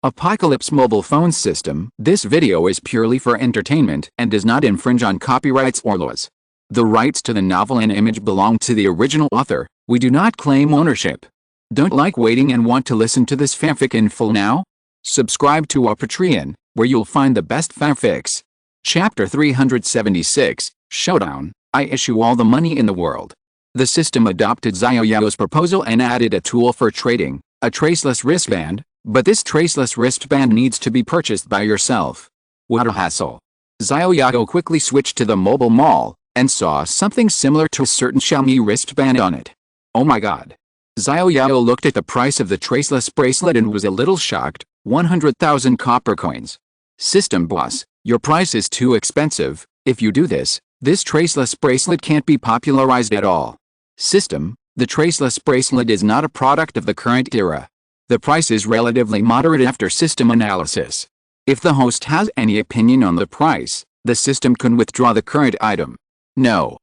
Apocalypse mobile phone system. This video is purely for entertainment and does not infringe on copyrights or laws. The rights to the novel and image belong to the original author. We do not claim ownership. Don't like waiting and want to listen to this fanfic in full now? Subscribe to our Patreon, where you'll find the best fanfics. Chapter 376, Showdown. I issue all the money in the world. The system adopted Xiao Yao's proposal and added a tool for trading, a traceless wristband, but this traceless wristband needs to be purchased by yourself. What a hassle. Xiao Yao quickly switched to the mobile mall, and saw something similar to a certain Xiaomi wristband on it. Oh my god. Xiao Yao looked at the price of the traceless bracelet and was a little shocked. 100,000 copper coins. System boss, your price is too expensive. If you do this traceless bracelet can't be popularized at all. System, the traceless bracelet is not a product of the current era. The price is relatively moderate after system analysis. If the host has any opinion on the price, the system can withdraw the current item. No.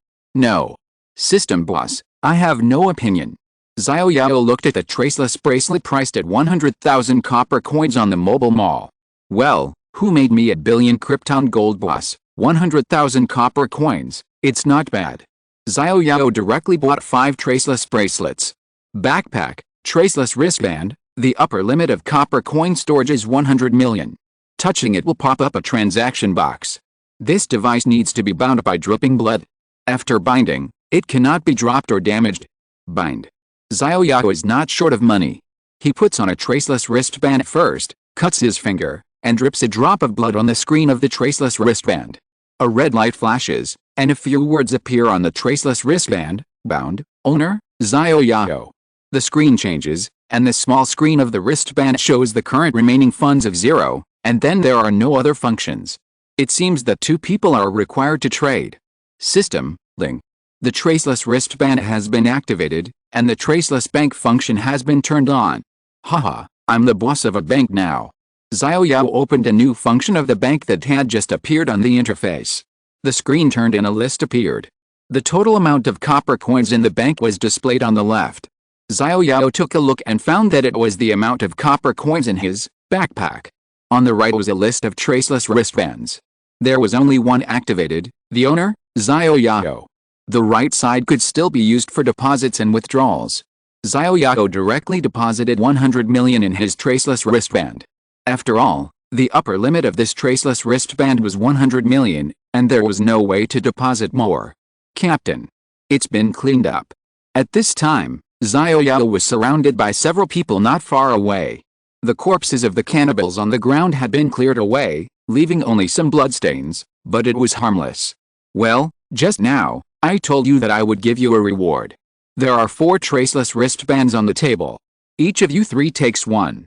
System boss, I have no opinion. Xiao Yao looked at the traceless bracelet priced at 100,000 copper coins on the mobile mall. Well, who made me a billion Krypton gold boss? 100,000 copper coins, it's not bad. Xiao Yao directly bought 5 traceless bracelets. Backpack, traceless wristband, the upper limit of copper coin storage is 100 million. Touching it will pop up a transaction box. This device needs to be bound by dripping blood. After binding, it cannot be dropped or damaged. Bind. Xiao Yao is not short of money. He puts on a traceless wristband first, cuts his finger, and drips a drop of blood on the screen of the traceless wristband. A red light flashes, and a few words appear on the traceless wristband. Bound, owner, Xiao Yao. The screen changes, and the small screen of the wristband shows the current remaining funds of 0, and then there are no other functions. It seems that 2 people are required to trade. System, link. The traceless wristband has been activated, and the traceless bank function has been turned on. Haha, I'm the boss of a bank now. Xiao Yao opened a new function of the bank that had just appeared on the interface. The screen turned and a list appeared. The total amount of copper coins in the bank was displayed on the left. Xiao Yao took a look and found that it was the amount of copper coins in his backpack. On the right was a list of traceless wristbands. There was only one activated, the owner, Xiao Yao. The right side could still be used for deposits and withdrawals. Xiao Yao directly deposited 100 million in his traceless wristband. After all, the upper limit of this traceless wristband was 100 million, and there was no way to deposit more. Captain. It's been cleaned up. At this time, Xiao Yao was surrounded by several people not far away. The corpses of the cannibals on the ground had been cleared away, leaving only some bloodstains, but it was harmless. Well, just now, I told you that I would give you a reward. There are 4 traceless wristbands on the table. Each of you 3 takes one.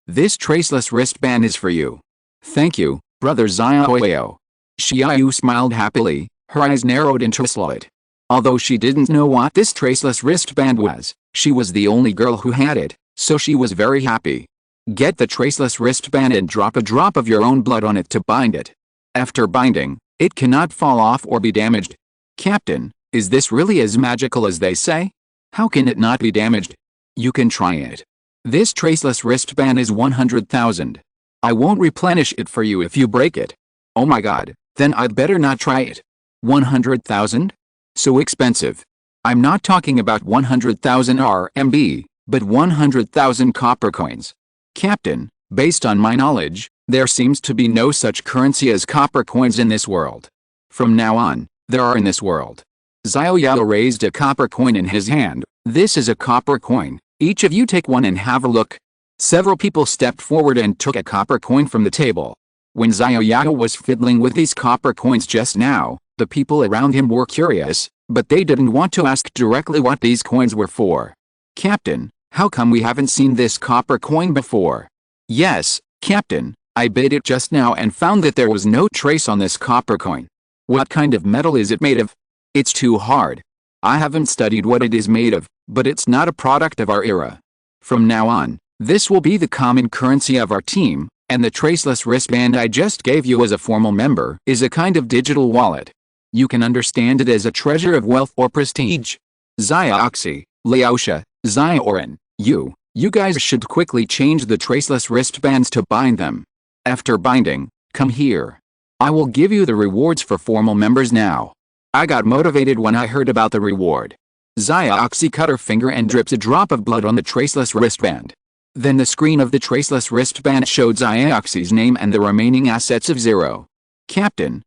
This traceless wristband is for you. Thank you, brother Xiao Yao. Xiao Yao smiled happily, her eyes narrowed into a slit. Although she didn't know what this traceless wristband was, she was the only girl who had it, so she was very happy. Get the traceless wristband and drop a drop of your own blood on it to bind it. After binding, it cannot fall off or be damaged. Captain, is this really as magical as they say? How can it not be damaged? You can try it. This traceless wristband is 100,000. I won't replenish it for you if you break it. Oh my god, then I'd better not try it. 100,000? So expensive. I'm not talking about 100,000 RMB, but 100,000 copper coins. Captain, based on my knowledge, there seems to be no such currency as copper coins in this world. From now on, there are in this world. Xiao Yao raised a copper coin in his hand. This is a copper coin. Each of you take one and have a look. Several people stepped forward and took a copper coin from the table. When Xiao Yao was fiddling with these copper coins just now, the people around him were curious, but they didn't want to ask directly what these coins were for. Captain, how come we haven't seen this copper coin before? Yes, Captain, I bid it just now and found that there was no trace on this copper coin. What kind of metal is it made of? It's too hard. I haven't studied what it is made of, but it's not a product of our era. From now on, this will be the common currency of our team, and the traceless wristband I just gave you as a formal member is a kind of digital wallet. You can understand it as a treasure of wealth or prestige. Xiaoxi, Laosha, Xioran, you, You guys should quickly change the traceless wristbands to bind them. After binding, come here. I will give you the rewards for formal members now. I got motivated when I heard about the reward. Xiao cut her finger and dripped a drop of blood on the traceless wristband. Then the screen of the traceless wristband showed Xiao's name and the remaining assets of 0. Captain,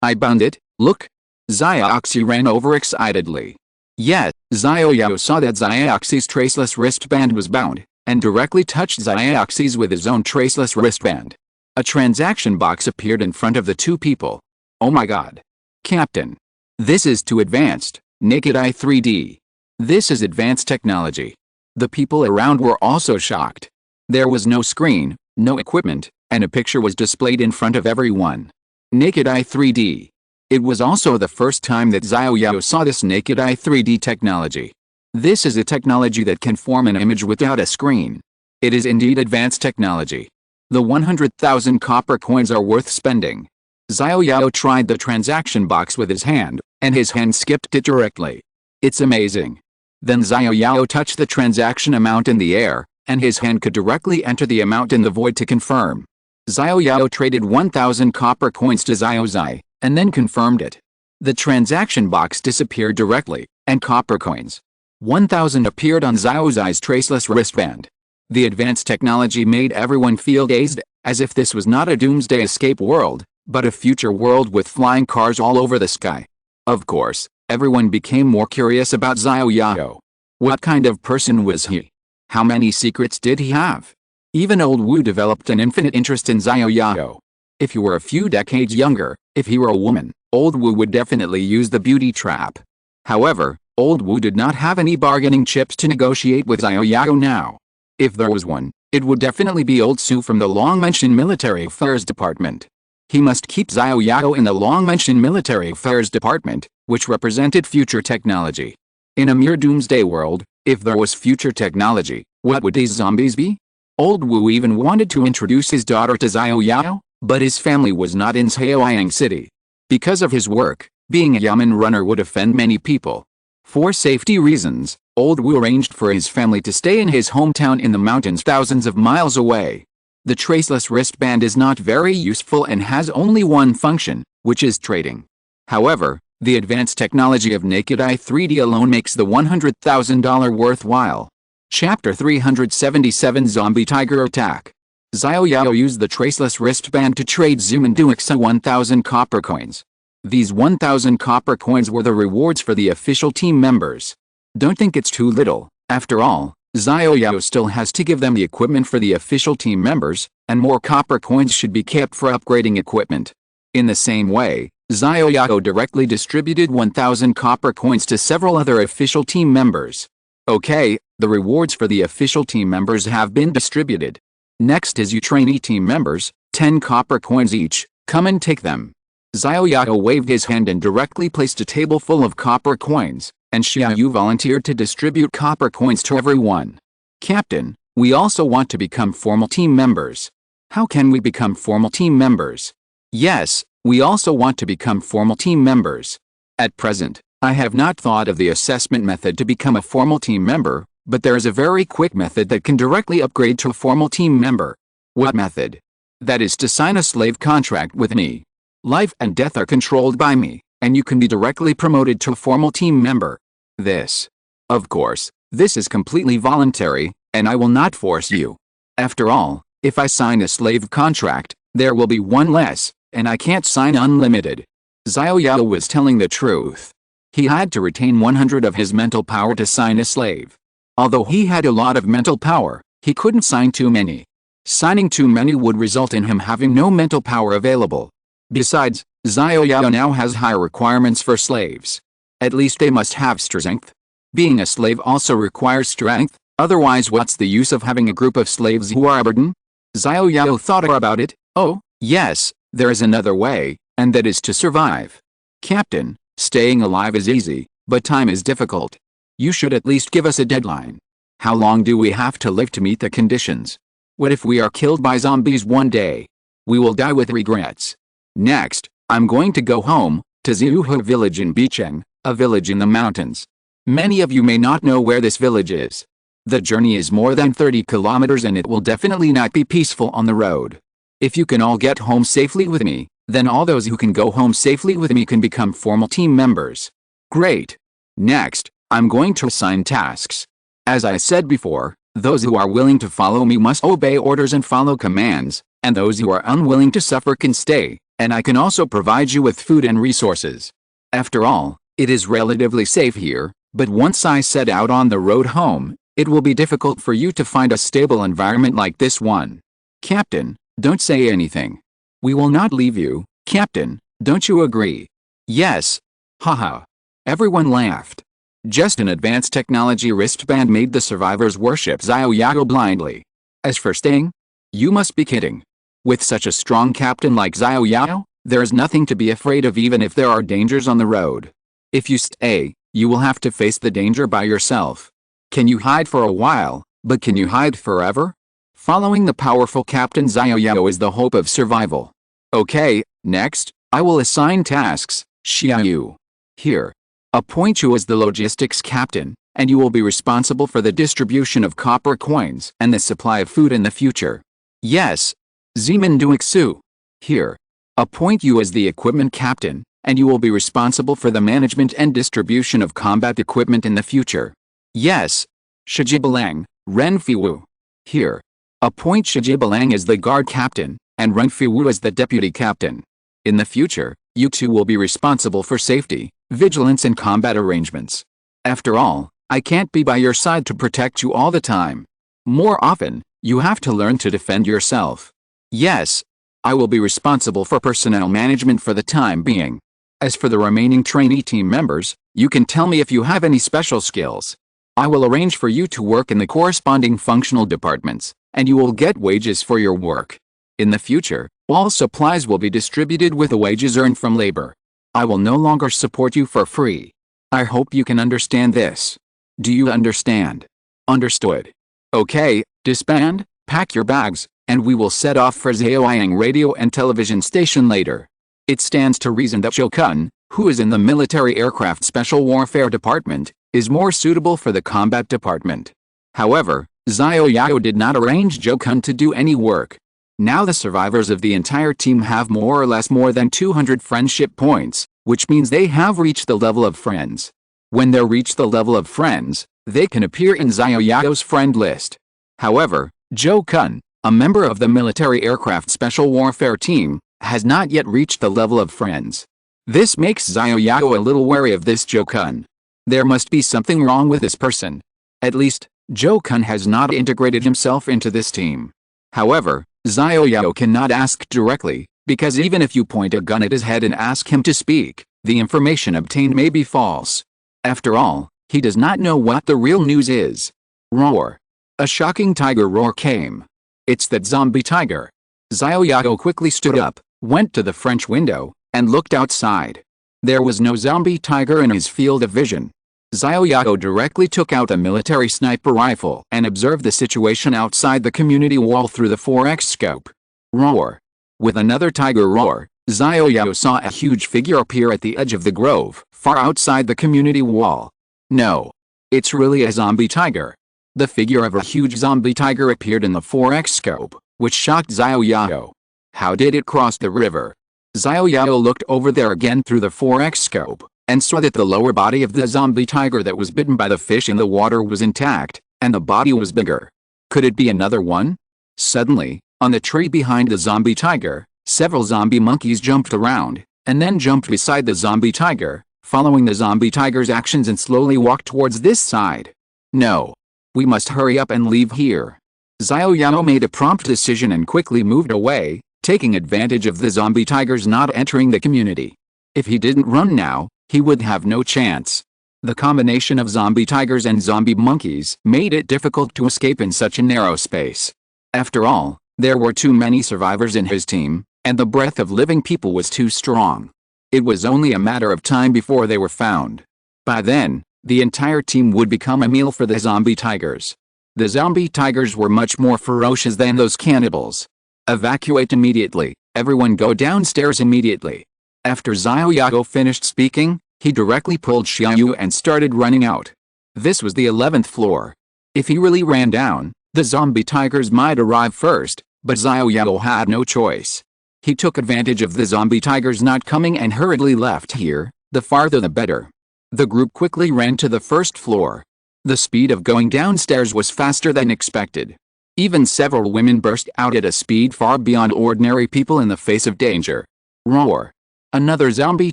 I bound it, look. Xiao ran over excitedly. Yes, Xiao Yao saw that Xiao's traceless wristband was bound, and directly touched Xiao's with his own traceless wristband. A transaction box appeared in front of the two people. Oh my god. Captain. This is too advanced, naked eye 3D. This is advanced technology. The people around were also shocked. There was no screen, no equipment, and a picture was displayed in front of everyone. Naked eye 3D. It was also the first time that Xiao Yao saw this naked eye 3D technology. This is a technology that can form an image without a screen. It is indeed advanced technology. The 100,000 copper coins are worth spending. Xiao Yao tried the transaction box with his hand, and his hand skipped it directly. It's amazing. Then Xiao Yao touched the transaction amount in the air, and his hand could directly enter the amount in the void to confirm. Xiao Yao traded 1,000 copper coins to Xiao Zai, and then confirmed it. The transaction box disappeared directly, and copper coins 1,000 appeared on Xiao Zai's traceless wristband. The advanced technology made everyone feel dazed, as if this was not a doomsday escape world, but a future world with flying cars all over the sky. Of course, everyone became more curious about Xiao Yao. What kind of person was he? How many secrets did he have? Even old Wu developed an infinite interest in Xiao Yao. If he were a few decades younger, if he were a woman, old Wu would definitely use the beauty trap. However, old Wu did not have any bargaining chips to negotiate with Xiao Yao now. If there was one, it would definitely be old Su from the long-mentioned military affairs department. He must keep Xiao Yao in the long-mentioned military affairs department, which represented future technology. In a mere doomsday world, if there was future technology, what would these zombies be? Old Wu even wanted to introduce his daughter to Xiao Yao, but his family was not in Xiaoyang City. Because of his work, being a Yamen runner would offend many people. For safety reasons, old Wu arranged for his family to stay in his hometown in the mountains thousands of miles away. The traceless wristband is not very useful and has only one function, which is trading. However, the advanced technology of naked eye 3D alone makes the $100,000 worthwhile. Chapter 377 Zombie Tiger Attack. Xiao Yao used the traceless wristband to trade Zoom and Duixa 1,000 copper coins. These 1,000 copper coins were the rewards for the official team members. Don't think it's too little. After all, Xiao Yao still has to give them the equipment for the official team members, and more copper coins should be kept for upgrading equipment. In the same way, Xiao Yao directly distributed 1,000 copper coins to several other official team members. Okay, the rewards for the official team members have been distributed. Next is you trainee team members, 10 copper coins each, come and take them. Xiao Yao waved his hand and directly placed a table full of copper coins, and Xiao Yu volunteered to distribute copper coins to everyone. Captain, we also want to become formal team members. How can we become formal team members? Yes, we also want to become formal team members. At present, I have not thought of the assessment method to become a formal team member, but there is a very quick method that can directly upgrade to a formal team member. What method? That is to sign a slave contract with me. Life and death are controlled by me, and you can be directly promoted to a formal team member. This. Of course, this is completely voluntary, and I will not force you. After all, if I sign a slave contract, there will be one less, and I can't sign unlimited. Xiao Yao was telling the truth. He had to retain 100 of his mental power to sign a slave. Although he had a lot of mental power, he couldn't sign too many. Signing too many would result in him having no mental power available. Besides, Xiao Yao now has high requirements for slaves. At least they must have strength. Being a slave also requires strength, otherwise what's the use of having a group of slaves who are a burden? Xiao Yao thought about it. Oh, yes, there is another way, and that is to survive. Captain, staying alive is easy, but time is difficult. You should at least give us a deadline. How long do we have to live to meet the conditions? What if we are killed by zombies one day? We will die with regrets. Next, I'm going to go home, to Ziuhe village in Bicheng, a village in the mountains. Many of you may not know where this village is. The journey is more than 30 kilometers and it will definitely not be peaceful on the road. If you can all get home safely with me, then all those who can go home safely with me can become formal team members. Great. Next, I'm going to assign tasks. As I said before, those who are willing to follow me must obey orders and follow commands, and those who are unwilling to suffer can stay, and I can also provide you with food and resources. After all, it is relatively safe here, but once I set out on the road home, it will be difficult for you to find a stable environment like this one. Captain, don't say anything. We will not leave you, Captain, don't you agree? Yes. Haha. Everyone laughed. Just an advanced technology wristband made the survivors worship Xiao Yao blindly. As for staying? You must be kidding. With such a strong captain like Xiao Yao, there is nothing to be afraid of even if there are dangers on the road. If you stay, you will have to face the danger by yourself. Can you hide for a while, but can you hide forever? Following the powerful Captain Xiao Yao is the hope of survival. Okay, next, I will assign tasks, Xiao Yao. Here. Appoint you as the logistics captain, and you will be responsible for the distribution of copper coins and the supply of food in the future. Yes. Zeman Duixu. Here. Appoint you as the equipment captain, and you will be responsible for the management and distribution of combat equipment in the future. Yes. Shijibalang, Renfiwu. Here. Appoint Shijibalang as the guard captain, and Renfiwu as the deputy captain. In the future, you two will be responsible for safety, vigilance and combat arrangements. After all, I can't be by your side to protect you all the time. More often, you have to learn to defend yourself. Yes. I will be responsible for personnel management for the time being. As for the remaining trainee team members, you can tell me if you have any special skills. I will arrange for you to work in the corresponding functional departments, and you will get wages for your work. In the future, all supplies will be distributed with the wages earned from labor. I will no longer support you for free. I hope you can understand this. Do you understand? Understood. Okay, disband, pack your bags, and we will set off for Zhaoyang radio and television station later. It stands to reason that Zhou Kun, who is in the military aircraft special warfare department, is more suitable for the combat department. However, Xiao Yao did not arrange Zhou Kun to do any work. Now the survivors of the entire team have more or less more than 200 friendship points, which means they have reached the level of friends. When they reach the level of friends, they can appear in Xiao Yao's friend list. However, Zhou Kun, a member of the military aircraft special warfare team, has not yet reached the level of friends. This makes Xiao Yao a little wary of this Zhou Kun. There must be something wrong with this person. At least, Zhou Kun has not integrated himself into this team. However, Xiao Yao cannot ask directly, because even if you point a gun at his head and ask him to speak, the information obtained may be false. After all, he does not know what the real news is. Roar. A shocking tiger roar came. It's that zombie tiger. Xiao Yao quickly stood up, went to the French window, and looked outside. There was no zombie tiger in his field of vision. Xiao Yao directly took out a military sniper rifle and observed the situation outside the community wall through the 4x scope. Roar. With another tiger roar, Xiao Yao saw a huge figure appear at the edge of the grove, far outside the community wall. No. It's really a zombie tiger. The figure of a huge zombie tiger appeared in the 4x scope, which shocked Xiao Yao. How did it cross the river? Xiao Yao looked over there again through the 4x scope, and saw that the lower body of the zombie tiger that was bitten by the fish in the water was intact, and the body was bigger. Could it be another one? Suddenly, on the tree behind the zombie tiger, several zombie monkeys jumped around, and then jumped beside the zombie tiger, following the zombie tiger's actions and slowly walked towards this side. No. We must hurry up and leave here. Xiao Yao made a prompt decision and quickly moved away, taking advantage of the zombie tigers not entering the community. If he didn't run now, he would have no chance. The combination of zombie tigers and zombie monkeys made it difficult to escape in such a narrow space. After all, there were too many survivors in his team, and the breath of living people was too strong. It was only a matter of time before they were found. By then, the entire team would become a meal for the zombie tigers. The zombie tigers were much more ferocious than those cannibals. Evacuate immediately, everyone go downstairs immediately. After Xiao Yao finished speaking, he directly pulled Xiao Yu and started running out. This was the 11th floor. If he really ran down, the zombie tigers might arrive first, but Xiao Yao had no choice. He took advantage of the zombie tigers not coming and hurriedly left here, the farther the better. The group quickly ran to the first floor. The speed of going downstairs was faster than expected. Even several women burst out at a speed far beyond ordinary people in the face of danger. Roar! Another zombie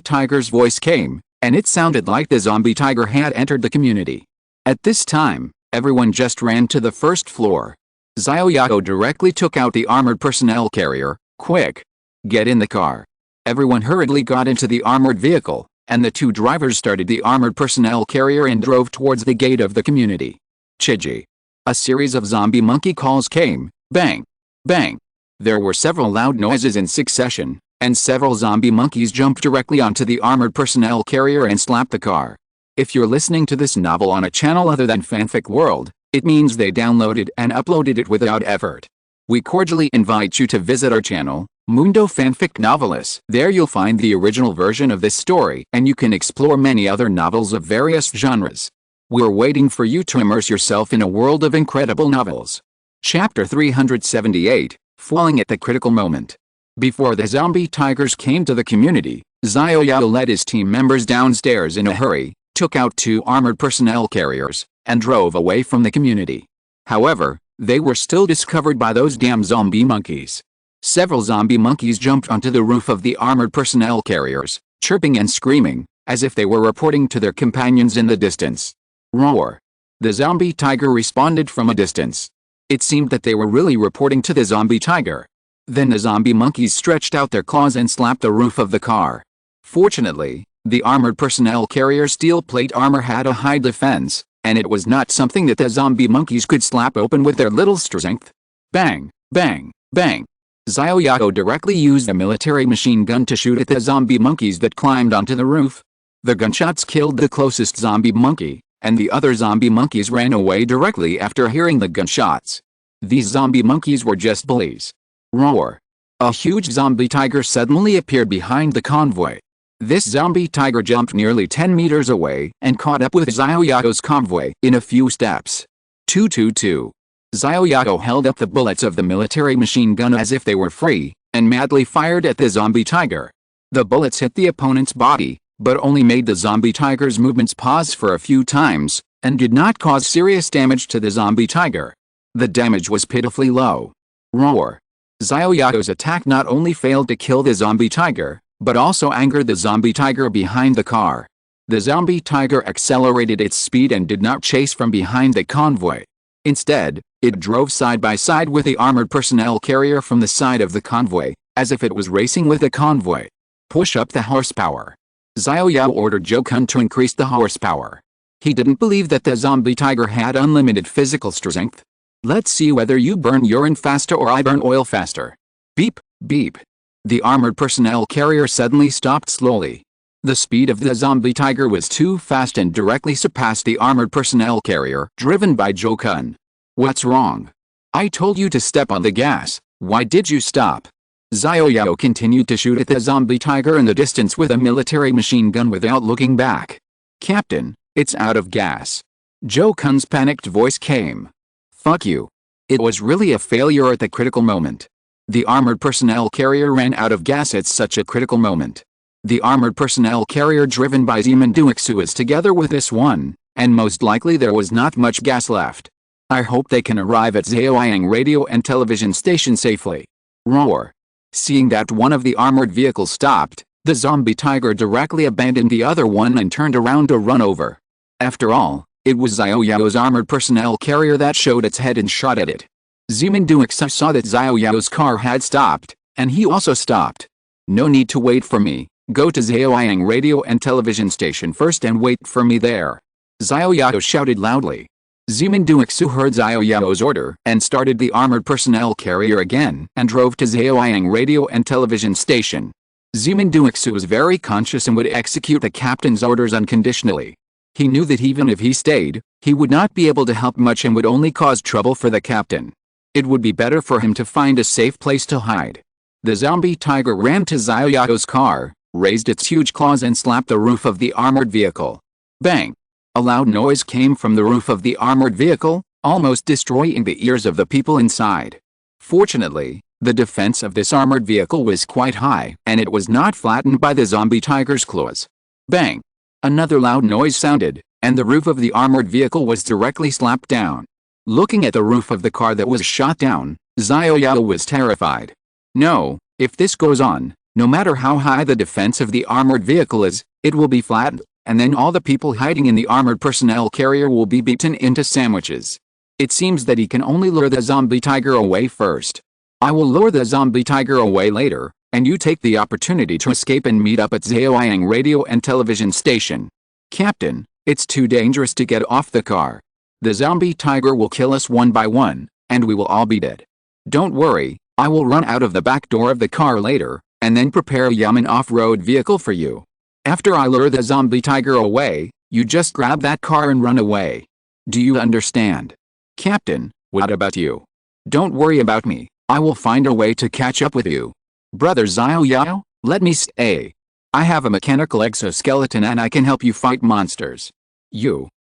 tiger's voice came, and it sounded like the zombie tiger had entered the community. At this time, everyone just ran to the first floor. Xiao Yao directly took out the armored personnel carrier. Quick! Get in the car. Everyone hurriedly got into the armored vehicle, and the two drivers started the armored personnel carrier and drove towards the gate of the community. Chiji. A series of zombie monkey calls came. Bang! Bang! There were several loud noises in succession, and several zombie monkeys jumped directly onto the armored personnel carrier and slapped the car. If you're listening to this novel on a channel other than Fanfic World, it means they downloaded and uploaded it without effort. We cordially invite you to visit our channel, Mundo Fanfic Novelis. There you'll find the original version of this story, and you can explore many other novels of various genres. We're waiting for you to immerse yourself in a world of incredible novels. Chapter 378, Falling at the Critical Moment. Before the zombie tigers came to the community, Xiao Yao led his team members downstairs in a hurry, took out two armored personnel carriers, and drove away from the community. However, they were still discovered by those damn zombie monkeys. Several zombie monkeys jumped onto the roof of the armored personnel carriers, chirping and screaming, as if they were reporting to their companions in the distance. Roar! The zombie tiger responded from a distance. It seemed that they were really reporting to the zombie tiger. Then the zombie monkeys stretched out their claws and slapped the roof of the car. Fortunately, the armored personnel carrier steel plate armor had a high defense, and it was not something that the zombie monkeys could slap open with their little strength. Bang! Bang! Bang! Xiao Yao directly used a military machine gun to shoot at the zombie monkeys that climbed onto the roof. The gunshots killed the closest zombie monkey, and the other zombie monkeys ran away directly after hearing the gunshots. These zombie monkeys were just bullies. Roar! A huge zombie tiger suddenly appeared behind the convoy. This zombie tiger jumped nearly 10 meters away and caught up with Xiao Yao's convoy in a few steps. 222. Xiao Yao held up the bullets of the military machine gun as if they were free, and madly fired at the zombie tiger. The bullets hit the opponent's body, but only made the zombie tiger's movements pause for a few times, and did not cause serious damage to the zombie tiger. The damage was pitifully low. Roar! Xiao Yao's attack not only failed to kill the zombie tiger, but also angered the zombie tiger behind the car. The zombie tiger accelerated its speed and did not chase from behind the convoy. Instead, it drove side by side with the armored personnel carrier from the side of the convoy, as if it was racing with the convoy. Push up the horsepower. Xiao Yao ordered Zhou Kun to increase the horsepower. He didn't believe that the zombie tiger had unlimited physical strength. Let's see whether you burn urine faster or I burn oil faster. Beep, beep. The armored personnel carrier suddenly stopped slowly. The speed of the zombie tiger was too fast and directly surpassed the armored personnel carrier driven by Zhou Kun. What's wrong? I told you to step on the gas, why did you stop? Xiao Yao continued to shoot at the zombie tiger in the distance with a military machine gun without looking back. Captain, it's out of gas. Zhou Kun's panicked voice came. Fuck you. It was really a failure at the critical moment. The armored personnel carrier ran out of gas at such a critical moment. The armored personnel carrier driven by Zimenduixu is together with this one, and most likely there was not much gas left. I hope they can arrive at Zhaoyang radio and television station safely. Roar! Seeing that one of the armored vehicles stopped, the zombie tiger directly abandoned the other one and turned around to run over. After all, it was Xiao Yao's armored personnel carrier that showed its head and shot at it. Zimenduixu saw that Xiao Yao's car had stopped, and he also stopped. No need to wait for me. Go to Zhaoyang radio and television station first and wait for me there. Xiao Yao shouted loudly. Zimenduixu heard Xiao Yao's order and started the armored personnel carrier again and drove to Zhaoyang radio and television station. Zimenduixu was very conscious and would execute the captain's orders unconditionally. He knew that even if he stayed, he would not be able to help much and would only cause trouble for the captain. It would be better for him to find a safe place to hide. The zombie tiger ran to Xiao Yao's car, raised its huge claws and slapped the roof of the armored vehicle. Bang! A loud noise came from the roof of the armored vehicle, almost destroying the ears of the people inside. Fortunately, the defense of this armored vehicle was quite high, and it was not flattened by the zombie tiger's claws. Bang! Another loud noise sounded, and the roof of the armored vehicle was directly slapped down. Looking at the roof of the car that was shot down, Xiao Yao was terrified. No, if this goes on, no matter how high the defense of the armored vehicle is, it will be flattened, and then all the people hiding in the armored personnel carrier will be beaten into sandwiches. It seems that he can only lure the zombie tiger away first. I will lure the zombie tiger away later, and you take the opportunity to escape and meet up at Xiao Yang radio and television station. Captain, it's too dangerous to get off the car. The zombie tiger will kill us one by one, and we will all be dead. Don't worry, I will run out of the back door of the car later, and then prepare a Yaman off-road vehicle for you. After I lure the zombie tiger away, you just grab that car and run away. Do you understand? Captain, what about you? Don't worry about me, I will find a way to catch up with you. Brother Xiao Yao, let me stay. I have a mechanical exoskeleton and I can help you fight monsters.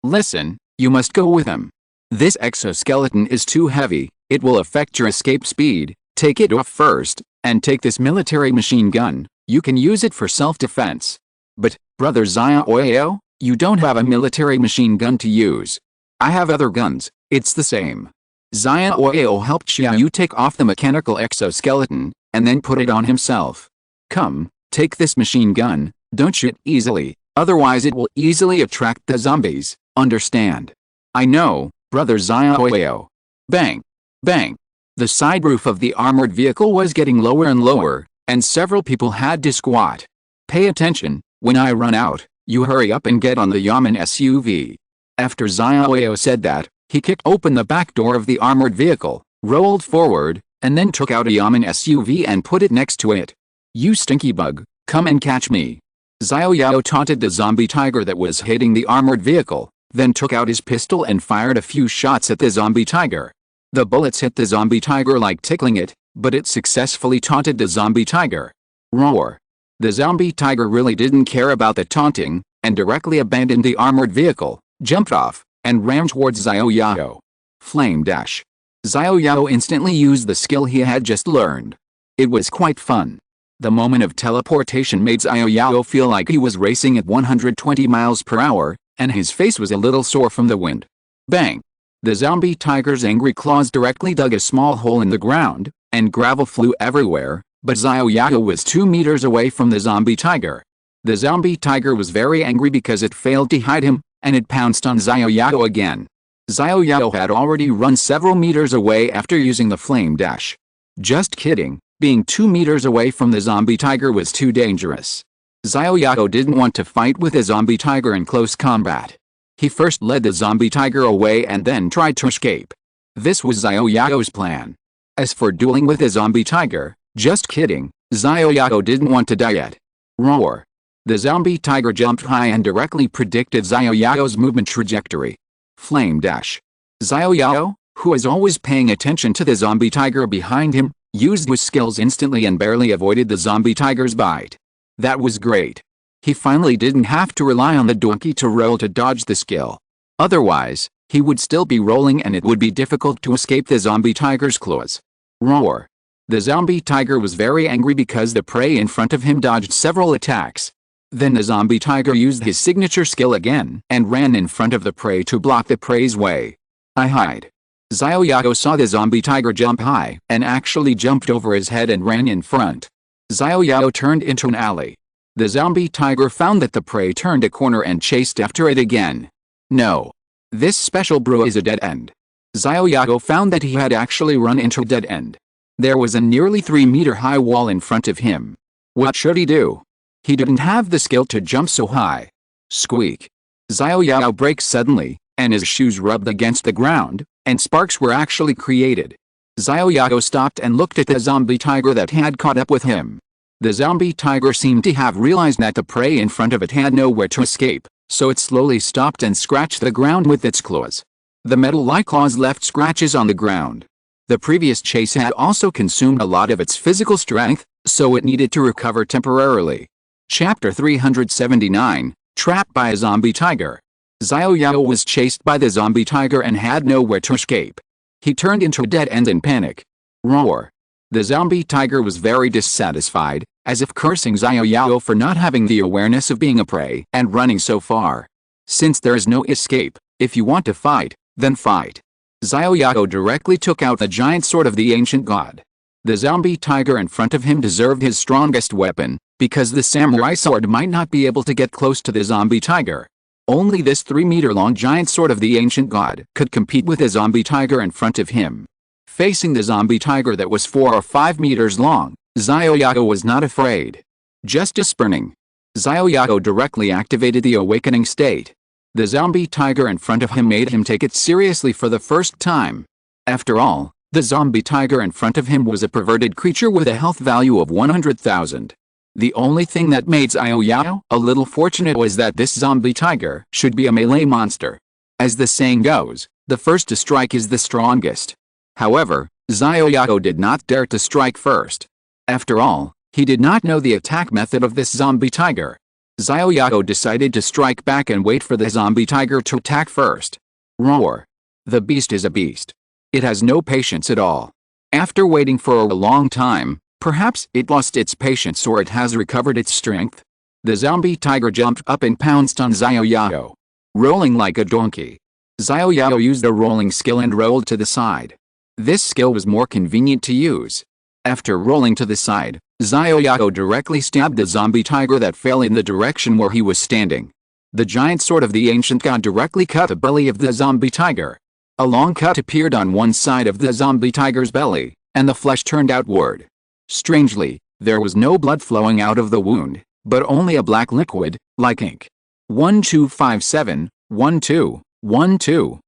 Listen, you must go with him. This exoskeleton is too heavy, it will affect your escape speed, take it off first, and take this military machine gun, you can use it for self-defense. But, Brother Xiao Yao, you don't have a military machine gun to use. I have other guns, it's the same. Xiao Yao helped Xiao Yu take off the mechanical exoskeleton, and then put it on himself. Come, take this machine gun, don't shoot easily, otherwise it will easily attract the zombies, understand? I know, Brother Xiao Yao. Bang! Bang! The side roof of the armored vehicle was getting lower and lower, and several people had to squat. Pay attention, when I run out, you hurry up and get on the Yaman SUV. After Xiao Yao said that, he kicked open the back door of the armored vehicle, rolled forward, and then took out a Yaman SUV and put it next to it. You stinky bug, come and catch me. Xiao Yao taunted the zombie tiger that was hitting the armored vehicle, then took out his pistol and fired a few shots at the zombie tiger. The bullets hit the zombie tiger like tickling it, but it successfully taunted the zombie tiger. Roar! The zombie tiger really didn't care about the taunting, and directly abandoned the armored vehicle, jumped off, and ran towards Xiao Yao. Flame dash. Xiao Yao instantly used the skill he had just learned. It was quite fun. The moment of teleportation made Xiao Yao feel like he was racing at 120 miles per hour, and his face was a little sore from the wind. Bang! The zombie tiger's angry claws directly dug a small hole in the ground, and gravel flew everywhere, but Xiao Yao was 2 meters away from the zombie tiger. The zombie tiger was very angry because it failed to hide him, and it pounced on Xiao Yao again. Xiao Yao had already run several meters away after using the flame dash. Just kidding, being 2 meters away from the zombie tiger was too dangerous. Xiao Yao didn't want to fight with a zombie tiger in close combat. He first led the zombie tiger away and then tried to escape. This was Xiao Yao's plan. As for dueling with a zombie tiger, just kidding, Xiao Yao didn't want to die yet. Roar! The zombie tiger jumped high and directly predicted Xiao Yao's movement trajectory. Flame dash. Xiao Yao, who was always paying attention to the zombie tiger behind him, used his skills instantly and barely avoided the zombie tiger's bite. That was great. He finally didn't have to rely on the donkey to roll to dodge the skill. Otherwise, he would still be rolling and it would be difficult to escape the zombie tiger's claws. Roar! The zombie tiger was very angry because the prey in front of him dodged several attacks. Then the zombie tiger used his signature skill again and ran in front of the prey to block the prey's way. I hide. Xiao Yao saw the zombie tiger jump high and actually jumped over his head and ran in front. Xiao Yao turned into an alley. The zombie tiger found that the prey turned a corner and chased after it again. No. This special brew is a dead end. Xiao Yao found that he had actually run into a dead end. There was a nearly 3-meter-high wall in front of him. What should he do? He didn't have the skill to jump so high. Squeak. Xiao Yao braked suddenly, and his shoes rubbed against the ground, and sparks were actually created. Xiao Yao stopped and looked at the zombie tiger that had caught up with him. The zombie tiger seemed to have realized that the prey in front of it had nowhere to escape, so it slowly stopped and scratched the ground with its claws. The metal-like claws left scratches on the ground. The previous chase had also consumed a lot of its physical strength, so it needed to recover temporarily. Chapter 379, Trapped by a Zombie Tiger. Xiao Yao was chased by the zombie tiger and had nowhere to escape. He turned into a dead end in panic. Roar. The zombie tiger was very dissatisfied, as if cursing Xiao Yao for not having the awareness of being a prey and running so far. Since there is no escape, if you want to fight, then fight. Xiao Yao directly took out the giant sword of the ancient god. The zombie tiger in front of him deserved his strongest weapon, because the samurai sword might not be able to get close to the zombie tiger. Only this 3-meter-long giant sword of the ancient god could compete with the zombie tiger in front of him. Facing the zombie tiger that was 4 or 5 meters long, Xiao Yao was not afraid. Just a spurning. Xiao Yao directly activated the awakening state. The zombie tiger in front of him made him take it seriously for the first time. After all, the zombie tiger in front of him was a perverted creature with a health value of 100,000. The only thing that made Xiao Yao a little fortunate was that this zombie tiger should be a melee monster. As the saying goes, the first to strike is the strongest. However, Xiao Yao did not dare to strike first. After all, he did not know the attack method of this zombie tiger. Xiao Yao decided to strike back and wait for the zombie tiger to attack first. Roar. The beast is a beast. It has no patience at all. After waiting for a long time, perhaps it lost its patience or it has recovered its strength. The zombie tiger jumped up and pounced on Xiao Yao. Rolling like a donkey. Xiao Yao used a rolling skill and rolled to the side. This skill was more convenient to use. After rolling to the side, Xiao Yao directly stabbed the zombie tiger that fell in the direction where he was standing. The giant sword of the ancient god directly cut the belly of the zombie tiger. A long cut appeared on one side of the zombie tiger's belly, and the flesh turned outward. Strangely, there was no blood flowing out of the wound, but only a black liquid, like ink. 1257, 12, 12, 12.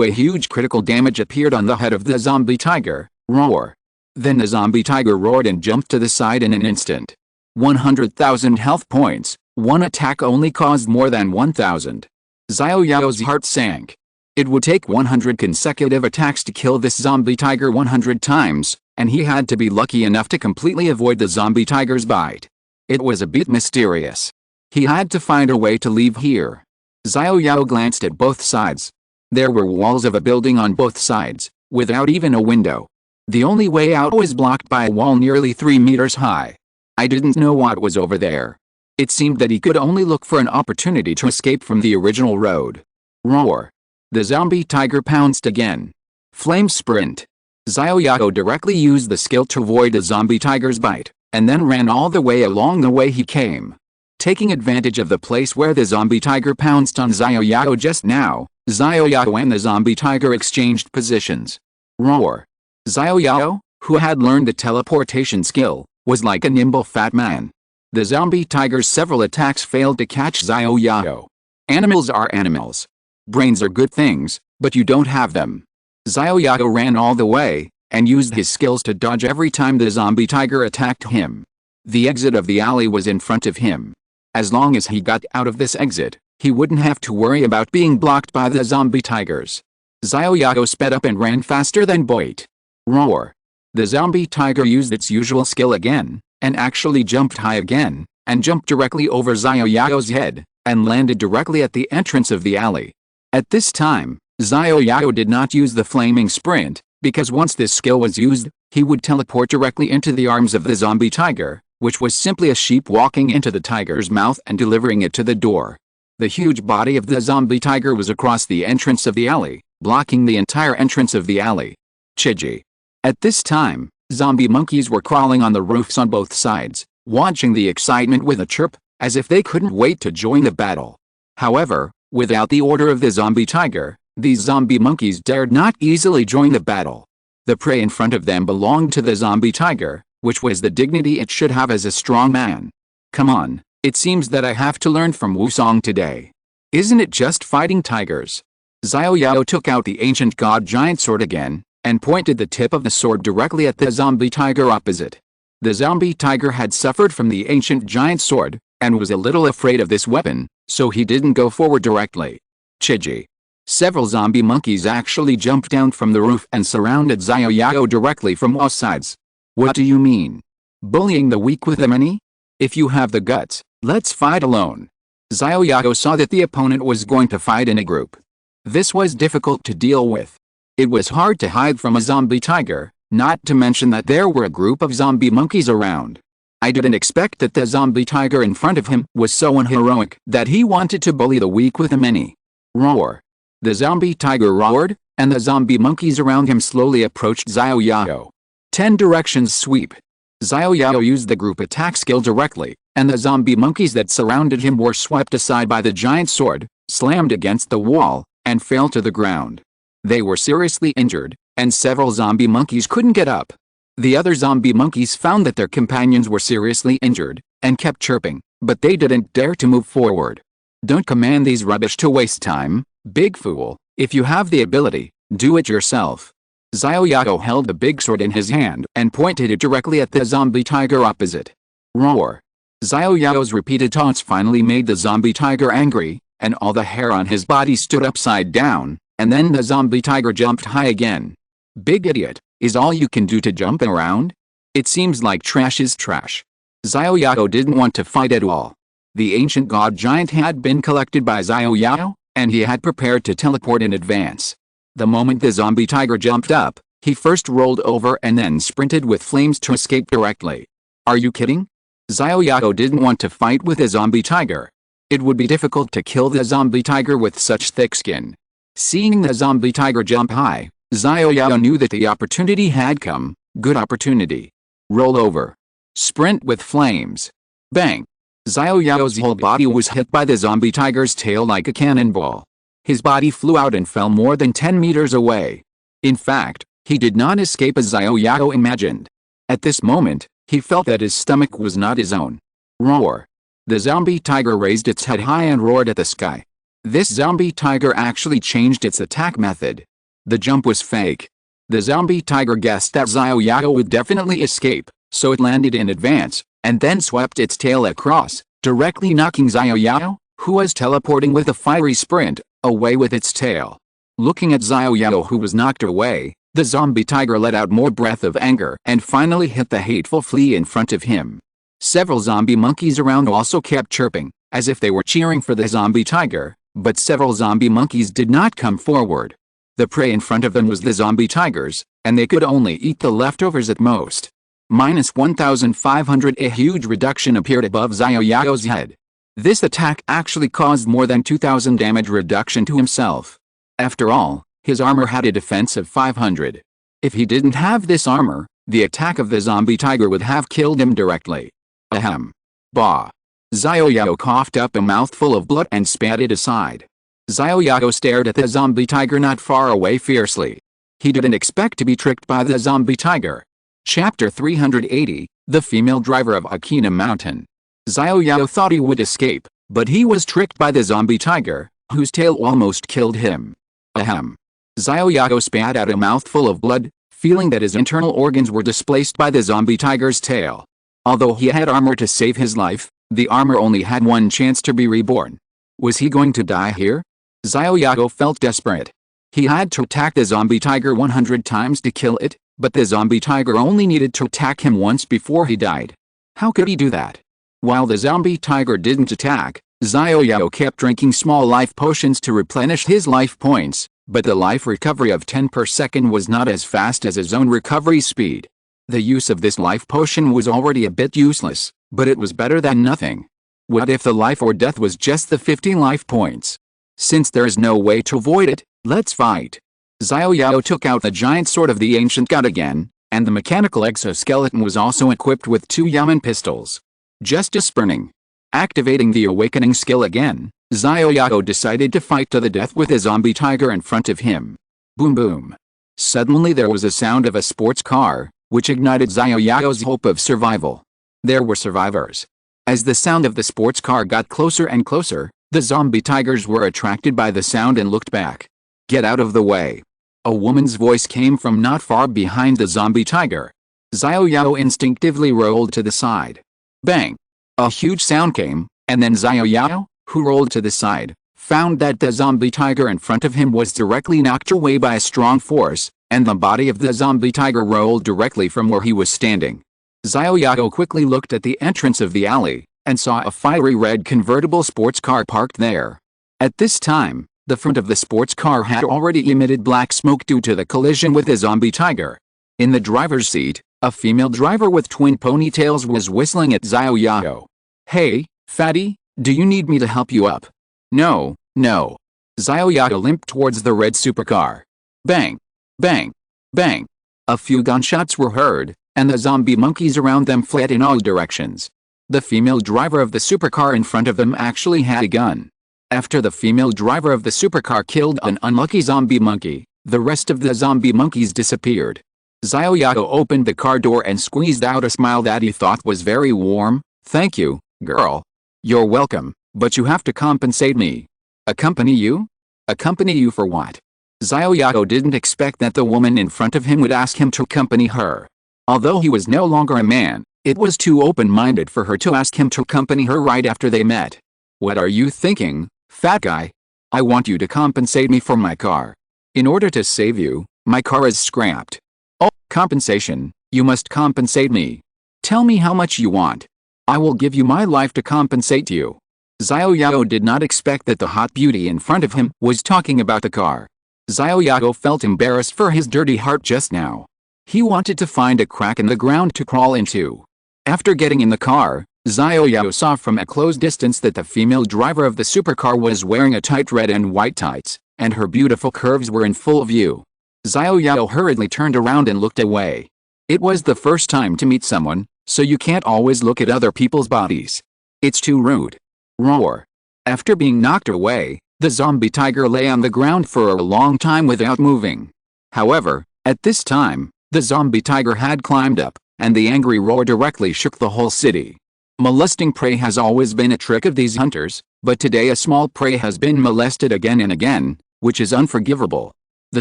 A huge critical damage appeared on the head of the zombie tiger. Roar. Then the zombie tiger roared and jumped to the side in an instant. 100,000 health points. One attack only caused more than 1,000. Xiao Yao's heart sank. It would take 100 consecutive attacks to kill this zombie tiger 100 times, and he had to be lucky enough to completely avoid the zombie tiger's bite. It was a bit mysterious. He had to find a way to leave here. Xiao Yao glanced at both sides. There were walls of a building on both sides, without even a window. The only way out was blocked by a wall nearly 3 meters high. I didn't know what was over there. It seemed that he could only look for an opportunity to escape from the original road. Roar. The zombie tiger pounced again. Flame sprint. Xiao Yao directly used the skill to avoid the zombie tiger's bite, and then ran all the way along the way he came. Taking advantage of the place where the zombie tiger pounced on Xiao Yao just now, Xiao Yao and the zombie tiger exchanged positions. Roar. Xiao Yao, who had learned the teleportation skill, was like a nimble fat man. The zombie tiger's several attacks failed to catch Xiao Yao. Animals are animals. Brains are good things, but you don't have them. Xiao Yao ran all the way, and used his skills to dodge every time the zombie tiger attacked him. The exit of the alley was in front of him. As long as he got out of this exit, he wouldn't have to worry about being blocked by the zombie tigers. Xiao Yao sped up and ran faster than Boit. Roar. The zombie tiger used its usual skill again, and actually jumped high again, and jumped directly over Xiao Yao's head, and landed directly at the entrance of the alley. At this time, Xiao Yao did not use the flaming sprint, because once this skill was used, he would teleport directly into the arms of the zombie tiger, which was simply a sheep walking into the tiger's mouth and delivering it to the door. The huge body of the zombie tiger was across the entrance of the alley, blocking the entire entrance of the alley. Chiji. At this time, zombie monkeys were crawling on the roofs on both sides, watching the excitement with a chirp, as if they couldn't wait to join the battle. However, without the order of the zombie tiger, these zombie monkeys dared not easily join the battle. The prey in front of them belonged to the zombie tiger, which was the dignity it should have as a strong man. Come on, it seems that I have to learn from Wusong today. Isn't it just fighting tigers? Xiao Yao took out the ancient god giant sword again, and pointed the tip of the sword directly at the zombie tiger opposite. The zombie tiger had suffered from the ancient giant sword, and was a little afraid of this weapon, so he didn't go forward directly. Chiji. Several zombie monkeys actually jumped down from the roof and surrounded Xiao Yao directly from all sides. What do you mean? Bullying the weak with the many? If you have the guts, let's fight alone. Xiao Yao saw that the opponent was going to fight in a group. This was difficult to deal with. It was hard to hide from a zombie tiger, not to mention that there were a group of zombie monkeys around. I didn't expect that the zombie tiger in front of him was so unheroic that he wanted to bully the weak with a mini. Roar. The zombie tiger roared, and the zombie monkeys around him slowly approached Xiao Yao. 10 directions sweep. Xiao Yao used the group attack skill directly, and the zombie monkeys that surrounded him were swept aside by the giant sword, slammed against the wall, and fell to the ground. They were seriously injured, and several zombie monkeys couldn't get up. The other zombie monkeys found that their companions were seriously injured, and kept chirping, but they didn't dare to move forward. Don't command these rubbish to waste time, big fool. If you have the ability, do it yourself. Xiao Yao held the big sword in his hand and pointed it directly at the zombie tiger opposite. Roar. Xiao Yao's repeated taunts finally made the zombie tiger angry, and all the hair on his body stood upside down, and then the zombie tiger jumped high again. Big idiot, is all you can do to jump around? It seems like trash is trash. Xiao Yao didn't want to fight at all. The ancient god giant had been collected by Xiao Yao, and he had prepared to teleport in advance. The moment the zombie tiger jumped up, he first rolled over and then sprinted with flames to escape directly. Are you kidding? Xiao Yao didn't want to fight with a zombie tiger. It would be difficult to kill the zombie tiger with such thick skin. Seeing the zombie tiger jump high, Xiao Yao knew that the opportunity had come. Good opportunity. Roll over. Sprint with flames. Bang. Xiao Yao's whole body was hit by the zombie tiger's tail like a cannonball. His body flew out and fell more than 10 meters away. In fact, he did not escape as Xiao Yao imagined. At this moment, he felt that his stomach was not his own. Roar. The zombie tiger raised its head high and roared at the sky. This zombie tiger actually changed its attack method. The jump was fake. The zombie tiger guessed that Xiao Yao would definitely escape, so it landed in advance, and then swept its tail across, directly knocking Xiao Yao, who was teleporting with a fiery sprint, away with its tail. Looking at Xiao Yao, who was knocked away, the zombie tiger let out more breath of anger and finally hit the hateful flea in front of him. Several zombie monkeys around also kept chirping, as if they were cheering for the zombie tiger, but several zombie monkeys did not come forward. The prey in front of them was the zombie tigers, and they could only eat the leftovers at most. -1,500. A huge reduction appeared above Xiao Yao's head. This attack actually caused more than 2,000 damage reduction to himself. After all, his armor had a defense of 500. If he didn't have this armor, the attack of the zombie tiger would have killed him directly. Ahem. Bah. Xiao Yao coughed up a mouthful of blood and spat it aside. Xiao Yao stared at the zombie tiger not far away fiercely. He didn't expect to be tricked by the zombie tiger. Chapter 380, The Female Driver of Akina Mountain. Xiao Yao thought he would escape, but he was tricked by the zombie tiger, whose tail almost killed him. Ahem. Xiao Yao spat out a mouthful of blood, feeling that his internal organs were displaced by the zombie tiger's tail. Although he had armor to save his life, the armor only had one chance to be reborn. Was he going to die here? Xiao Yao felt desperate. He had to attack the zombie tiger 100 times to kill it, but the zombie tiger only needed to attack him once before he died. How could he do that? While the zombie tiger didn't attack, Xiao Yao kept drinking small life potions to replenish his life points, but the life recovery of 10 per second was not as fast as his own recovery speed. The use of this life potion was already a bit useless, but it was better than nothing. What if the life or death was just the 50 life points? Since there is no way to avoid it, let's fight. Xiao Yao took out the giant sword of the ancient god again, and the mechanical exoskeleton was also equipped with 2 Yamen pistols. Just a spurning. Activating the awakening skill again, Xiao Yao decided to fight to the death with a zombie tiger in front of him. Boom boom. Suddenly there was a sound of a sports car, which ignited Xiao Yao's hope of survival. There were survivors. As the sound of the sports car got closer and closer, the zombie tigers were attracted by the sound and looked back. Get out of the way. A woman's voice came from not far behind the zombie tiger. Xiao Yao instinctively rolled to the side. Bang! A huge sound came, and then Xiao Yao, who rolled to the side, found that the zombie tiger in front of him was directly knocked away by a strong force, and the body of the zombie tiger rolled directly from where he was standing. Xiao Yao quickly looked at the entrance of the alley, and saw a fiery red convertible sports car parked there. At this time, the front of the sports car had already emitted black smoke due to the collision with the zombie tiger. In the driver's seat, a female driver with twin ponytails was whistling at Xiao Yao. "Hey, fatty, do you need me to help you up?" "No, no." Xiao Yao limped towards the red supercar. Bang! Bang! Bang! A few gunshots were heard, and the zombie monkeys around them fled in all directions. The female driver of the supercar in front of them actually had a gun. After the female driver of the supercar killed an unlucky zombie monkey, the rest of the zombie monkeys disappeared. Xiao Yao opened the car door and squeezed out a smile that he thought was very warm. "Thank you, girl. You're welcome, but you have to compensate me." "Accompany you? Accompany you for what?" Xiao Yao didn't expect that the woman in front of him would ask him to accompany her. Although he was no longer a man, it was too open-minded for her to ask him to accompany her right after they met. "What are you thinking, fat guy? I want you to compensate me for my car. In order to save you, my car is scrapped." "Oh, compensation, you must compensate me. Tell me how much you want. I will give you my life to compensate you." Xiao Yao did not expect that the hot beauty in front of him was talking about the car. Xiao Yao felt embarrassed for his dirty heart just now. He wanted to find a crack in the ground to crawl into. After getting in the car, Xiao Yao saw from a close distance that the female driver of the supercar was wearing a tight red and white tights, and her beautiful curves were in full view. Xiao Yao hurriedly turned around and looked away. It was the first time to meet someone, so you can't always look at other people's bodies. It's too rude. Roar. After being knocked away, the zombie tiger lay on the ground for a long time without moving. However, at this time, the zombie tiger had climbed up, and the angry roar directly shook the whole city. Molesting prey has always been a trick of these hunters, but today a small prey has been molested again and again, which is unforgivable. The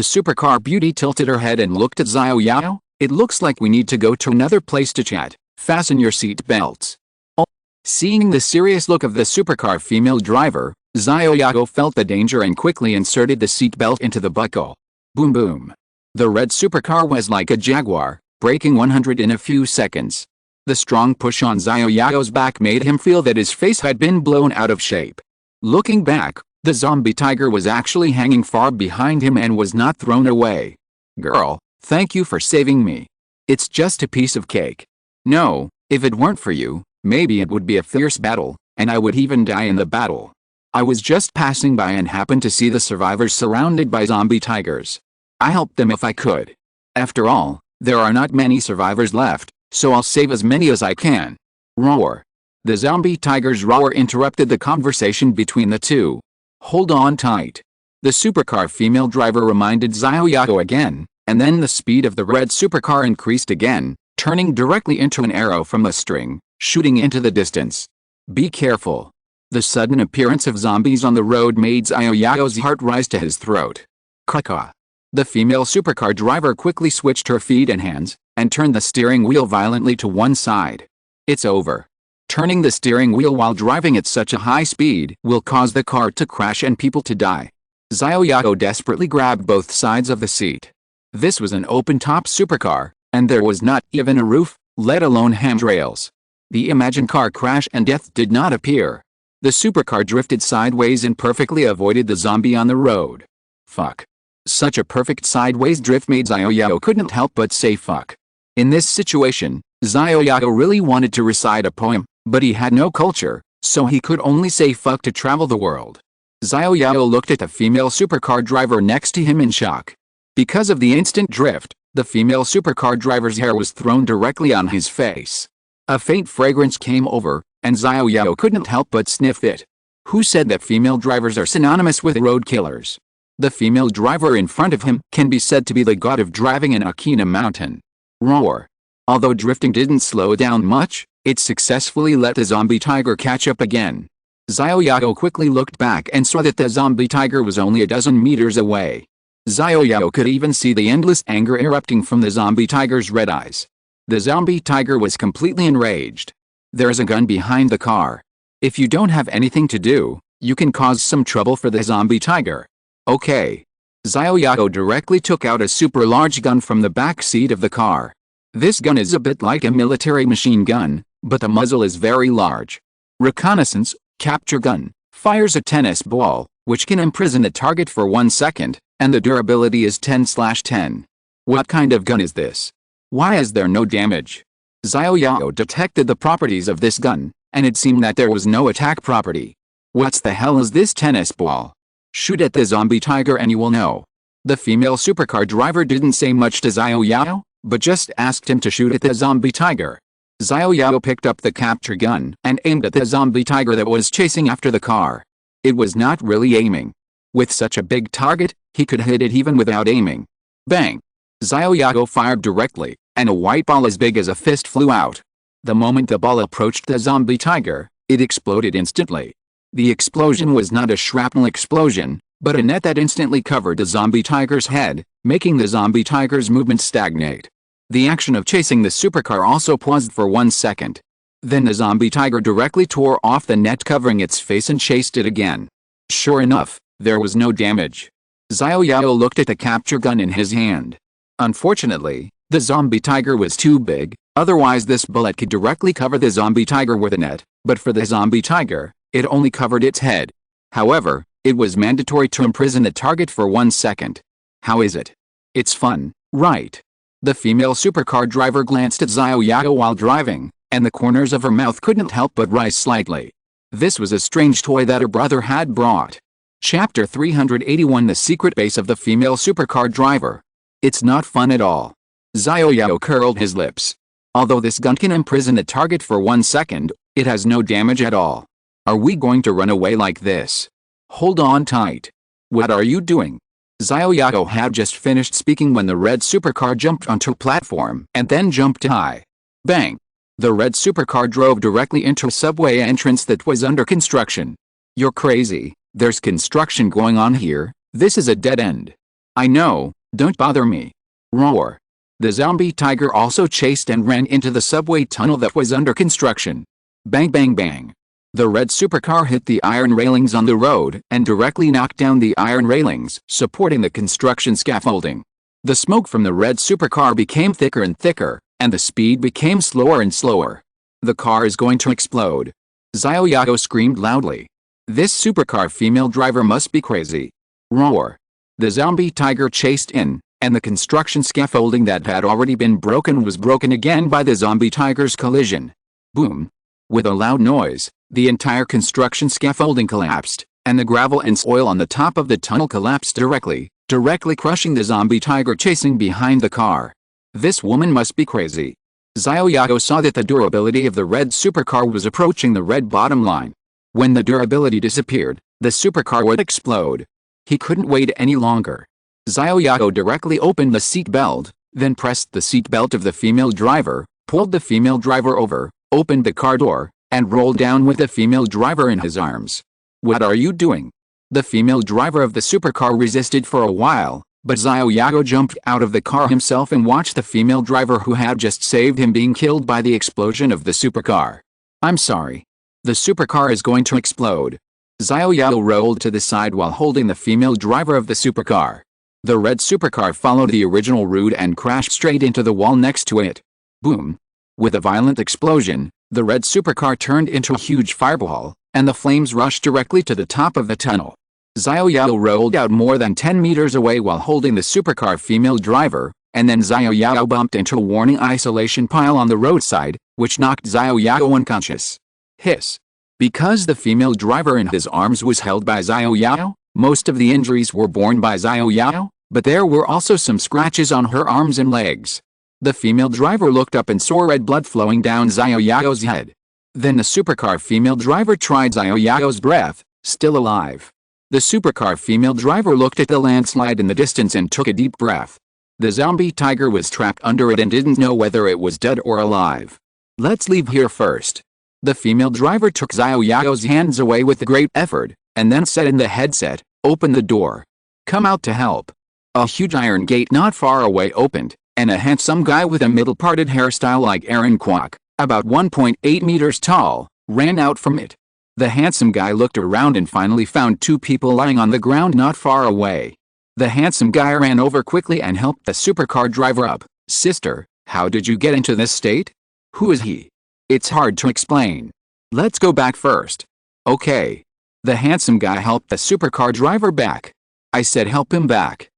supercar beauty tilted her head and looked at Xiao Yao. "It looks like we need to go to another place to chat. Fasten your seat belts." Oh. Seeing the serious look of the supercar female driver, Xiao Yao felt the danger and quickly inserted the seat belt into the buckle. Boom boom. The red supercar was like a jaguar, braking 100 in a few seconds. The strong push on Xiao Yao's back made him feel that his face had been blown out of shape. Looking back, the zombie tiger was actually hanging far behind him and was not thrown away. "Girl, thank you for saving me. It's just a piece of cake. No, if it weren't for you, maybe it would be a fierce battle, and I would even die in the battle. I was just passing by and happened to see the survivors surrounded by zombie tigers. I helped them if I could. After all, there are not many survivors left, so I'll save as many as I can." Roar. The zombie tiger's roar interrupted the conversation between the two. "Hold on tight." The supercar female driver reminded Xiao Yao again, and then the speed of the red supercar increased again, turning directly into an arrow from the string, shooting into the distance. "Be careful." The sudden appearance of zombies on the road made Xiao Yao's heart rise to his throat. Caw. The female supercar driver quickly switched her feet and hands, and turned the steering wheel violently to one side. "It's over. Turning the steering wheel while driving at such a high speed will cause the car to crash and people to die." Xiao Yao desperately grabbed both sides of the seat. This was an open-top supercar, and there was not even a roof, let alone handrails. The imagined car crash and death did not appear. The supercar drifted sideways and perfectly avoided the zombie on the road. Fuck. Such a perfect sideways drift made Xiao Yao couldn't help but say fuck. In this situation, Xiao Yao really wanted to recite a poem, but he had no culture, so he could only say fuck to travel the world. Xiao Yao looked at the female supercar driver next to him in shock. Because of the instant drift, the female supercar driver's hair was thrown directly on his face. A faint fragrance came over, and Xiao Yao couldn't help but sniff it. Who said that female drivers are synonymous with road killers? The female driver in front of him can be said to be the god of driving in Akina Mountain. Roar. Although drifting didn't slow down much, it successfully let the zombie tiger catch up again. Xiao Yao quickly looked back and saw that the zombie tiger was only a dozen meters away. Xiao Yao could even see the endless anger erupting from the zombie tiger's red eyes. The zombie tiger was completely enraged. "There's a gun behind the car. If you don't have anything to do, you can cause some trouble for the zombie tiger." "Okay." Xiao Yao directly took out a super large gun from the back seat of the car. This gun is a bit like a military machine gun, but the muzzle is very large. Reconnaissance, capture gun, fires a tennis ball, which can imprison the target for 1 second, and the durability is 10/10. What kind of gun is this? Why is there no damage? Xiao Yao detected the properties of this gun, and it seemed that there was no attack property. What's the hell is this tennis ball? Shoot at the zombie tiger and you will know. The female supercar driver didn't say much to Xiao Yao, but just asked him to shoot at the zombie tiger. Xiao Yao picked up the capture gun and aimed at the zombie tiger that was chasing after the car. It was not really aiming. With such a big target, he could hit it even without aiming. Bang! Xiao Yao fired directly, and a white ball as big as a fist flew out. The moment the ball approached the zombie tiger, it exploded instantly. The explosion was not a shrapnel explosion, but a net that instantly covered the zombie tiger's head, making the zombie tiger's movement stagnate. The action of chasing the supercar also paused for 1 second. Then the zombie tiger directly tore off the net covering its face and chased it again. Sure enough, there was no damage. Xiao Yao looked at the capture gun in his hand. Unfortunately, the zombie tiger was too big, otherwise this bullet could directly cover the zombie tiger with a net, but for the zombie tiger, it only covered its head. However, it was mandatory to imprison the target for 1 second. How is it? It's fun, right? The female supercar driver glanced at Xiao Yao while driving, and the corners of her mouth couldn't help but rise slightly. This was a strange toy that her brother had brought. Chapter 381 The Secret Base of the Female Supercar Driver. It's not fun at all. Xiao Yao curled his lips. Although this gun can imprison the target for 1 second, it has no damage at all. Are we going to run away like this? Hold on tight. What are you doing? Xiao Yao had just finished speaking when the red supercar jumped onto a platform and then jumped high. Bang! The red supercar drove directly into a subway entrance that was under construction. You're crazy, there's construction going on here, this is a dead end. I know, don't bother me. Roar. The zombie tiger also chased and ran into the subway tunnel that was under construction. Bang bang bang. The red supercar hit the iron railings on the road and directly knocked down the iron railings supporting the construction scaffolding. The smoke from the red supercar became thicker and thicker, and the speed became slower and slower. The car is going to explode. Xiao Yao screamed loudly. This supercar female driver must be crazy. Roar. The zombie tiger chased in, and the construction scaffolding that had already been broken was broken again by the zombie tiger's collision. Boom. With a loud noise, the entire construction scaffolding collapsed, and the gravel and soil on the top of the tunnel collapsed directly crushing the zombie tiger chasing behind the car. This woman must be crazy. Xiao Yao saw that the durability of the red supercar was approaching the red bottom line. When the durability disappeared, the supercar would explode. He couldn't wait any longer. Xiao Yao directly opened the seat belt, then pressed the seat belt of the female driver, pulled the female driver over, opened the car door, and rolled down with the female driver in his arms. What are you doing? The female driver of the supercar resisted for a while, but Xiao Yao jumped out of the car himself and watched the female driver who had just saved him being killed by the explosion of the supercar. I'm sorry. The supercar is going to explode. Xiao Yao rolled to the side while holding the female driver of the supercar. The red supercar followed the original route and crashed straight into the wall next to it. Boom. With a violent explosion, the red supercar turned into a huge fireball, and the flames rushed directly to the top of the tunnel. Xiao Yao rolled out more than 10 meters away while holding the supercar female driver, and then Xiao Yao bumped into a warning isolation pile on the roadside, which knocked Xiao Yao unconscious. Hiss. Because the female driver in his arms was held by Xiao Yao, most of the injuries were borne by Xiao Yao, but there were also some scratches on her arms and legs. The female driver looked up and saw red blood flowing down Xiao Yao's head. Then the supercar female driver tried Xiao Yao's breath, still alive. The supercar female driver looked at the landslide in the distance and took a deep breath. The zombie tiger was trapped under it and didn't know whether it was dead or alive. Let's leave here first. The female driver took Xiao Yao's hands away with a great effort, and then said in the headset, "Open the door. Come out to help." A huge iron gate not far away opened, and a handsome guy with a middle-parted hairstyle like Aaron Kwok, about 1.8 meters tall, ran out from it. The handsome guy looked around and finally found two people lying on the ground not far away. The handsome guy ran over quickly and helped the supercar driver up. "Sister, how did you get into this state? Who is he? It's hard to explain." Let's go back first. Okay. The handsome guy helped the supercar driver back. I said help him back.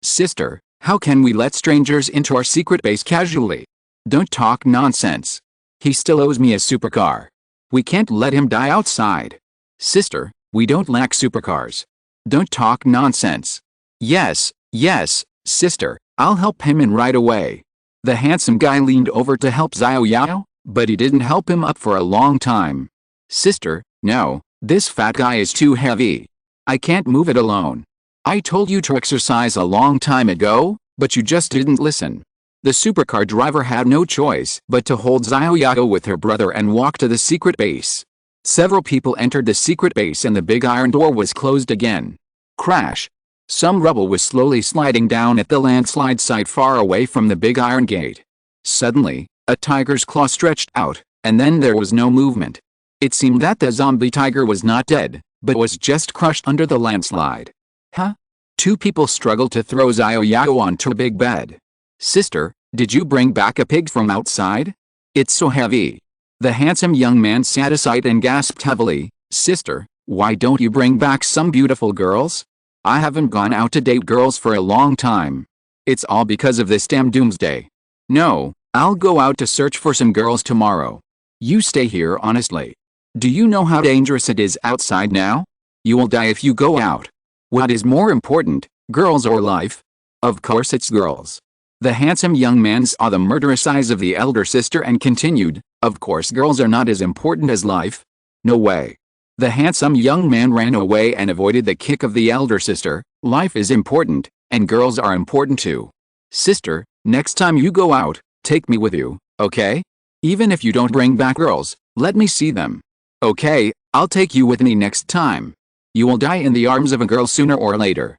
Sister, how can we let strangers into our secret base casually? Don't talk nonsense. He still owes me a supercar. We can't let him die outside. Sister, we don't lack supercars. Don't talk nonsense. Yes, sister, I'll help him in right away. The handsome guy leaned over to help Xiao Yao, but he didn't help him up for a long time. Sister, no, this fat guy is too heavy. I can't move it alone. I told you to exercise a long time ago, but you just didn't listen. The supercar driver had no choice but to hold Xiao Yao with her brother and walk to the secret base. Several people entered the secret base and the big iron door was closed again. Crash. Some rubble was slowly sliding down at the landslide site far away from the big iron gate. Suddenly, a tiger's claw stretched out, and then there was no movement. It seemed that the zombie tiger was not dead, but was just crushed under the landslide. Two people struggled to throw Xiao Yao onto a big bed. Sister, did you bring back a pig from outside? It's so heavy. The handsome young man sat aside and gasped heavily. Sister, why don't you bring back some beautiful girls? I haven't gone out to date girls for a long time. It's all because of this damn doomsday. No, I'll go out to search for some girls tomorrow. You stay here honestly. Do you know how dangerous it is outside now? You will die if you go out. What is more important, girls or life? Of course it's girls. The handsome young man saw the murderous eyes of the elder sister and continued, of course girls are not as important as life. No way. The handsome young man ran away and avoided the kick of the elder sister. Life is important, and girls are important too. Sister, next time you go out, take me with you, okay? Even if you don't bring back girls, let me see them. Okay, I'll take you with me next time. You will die in the arms of a girl sooner or later.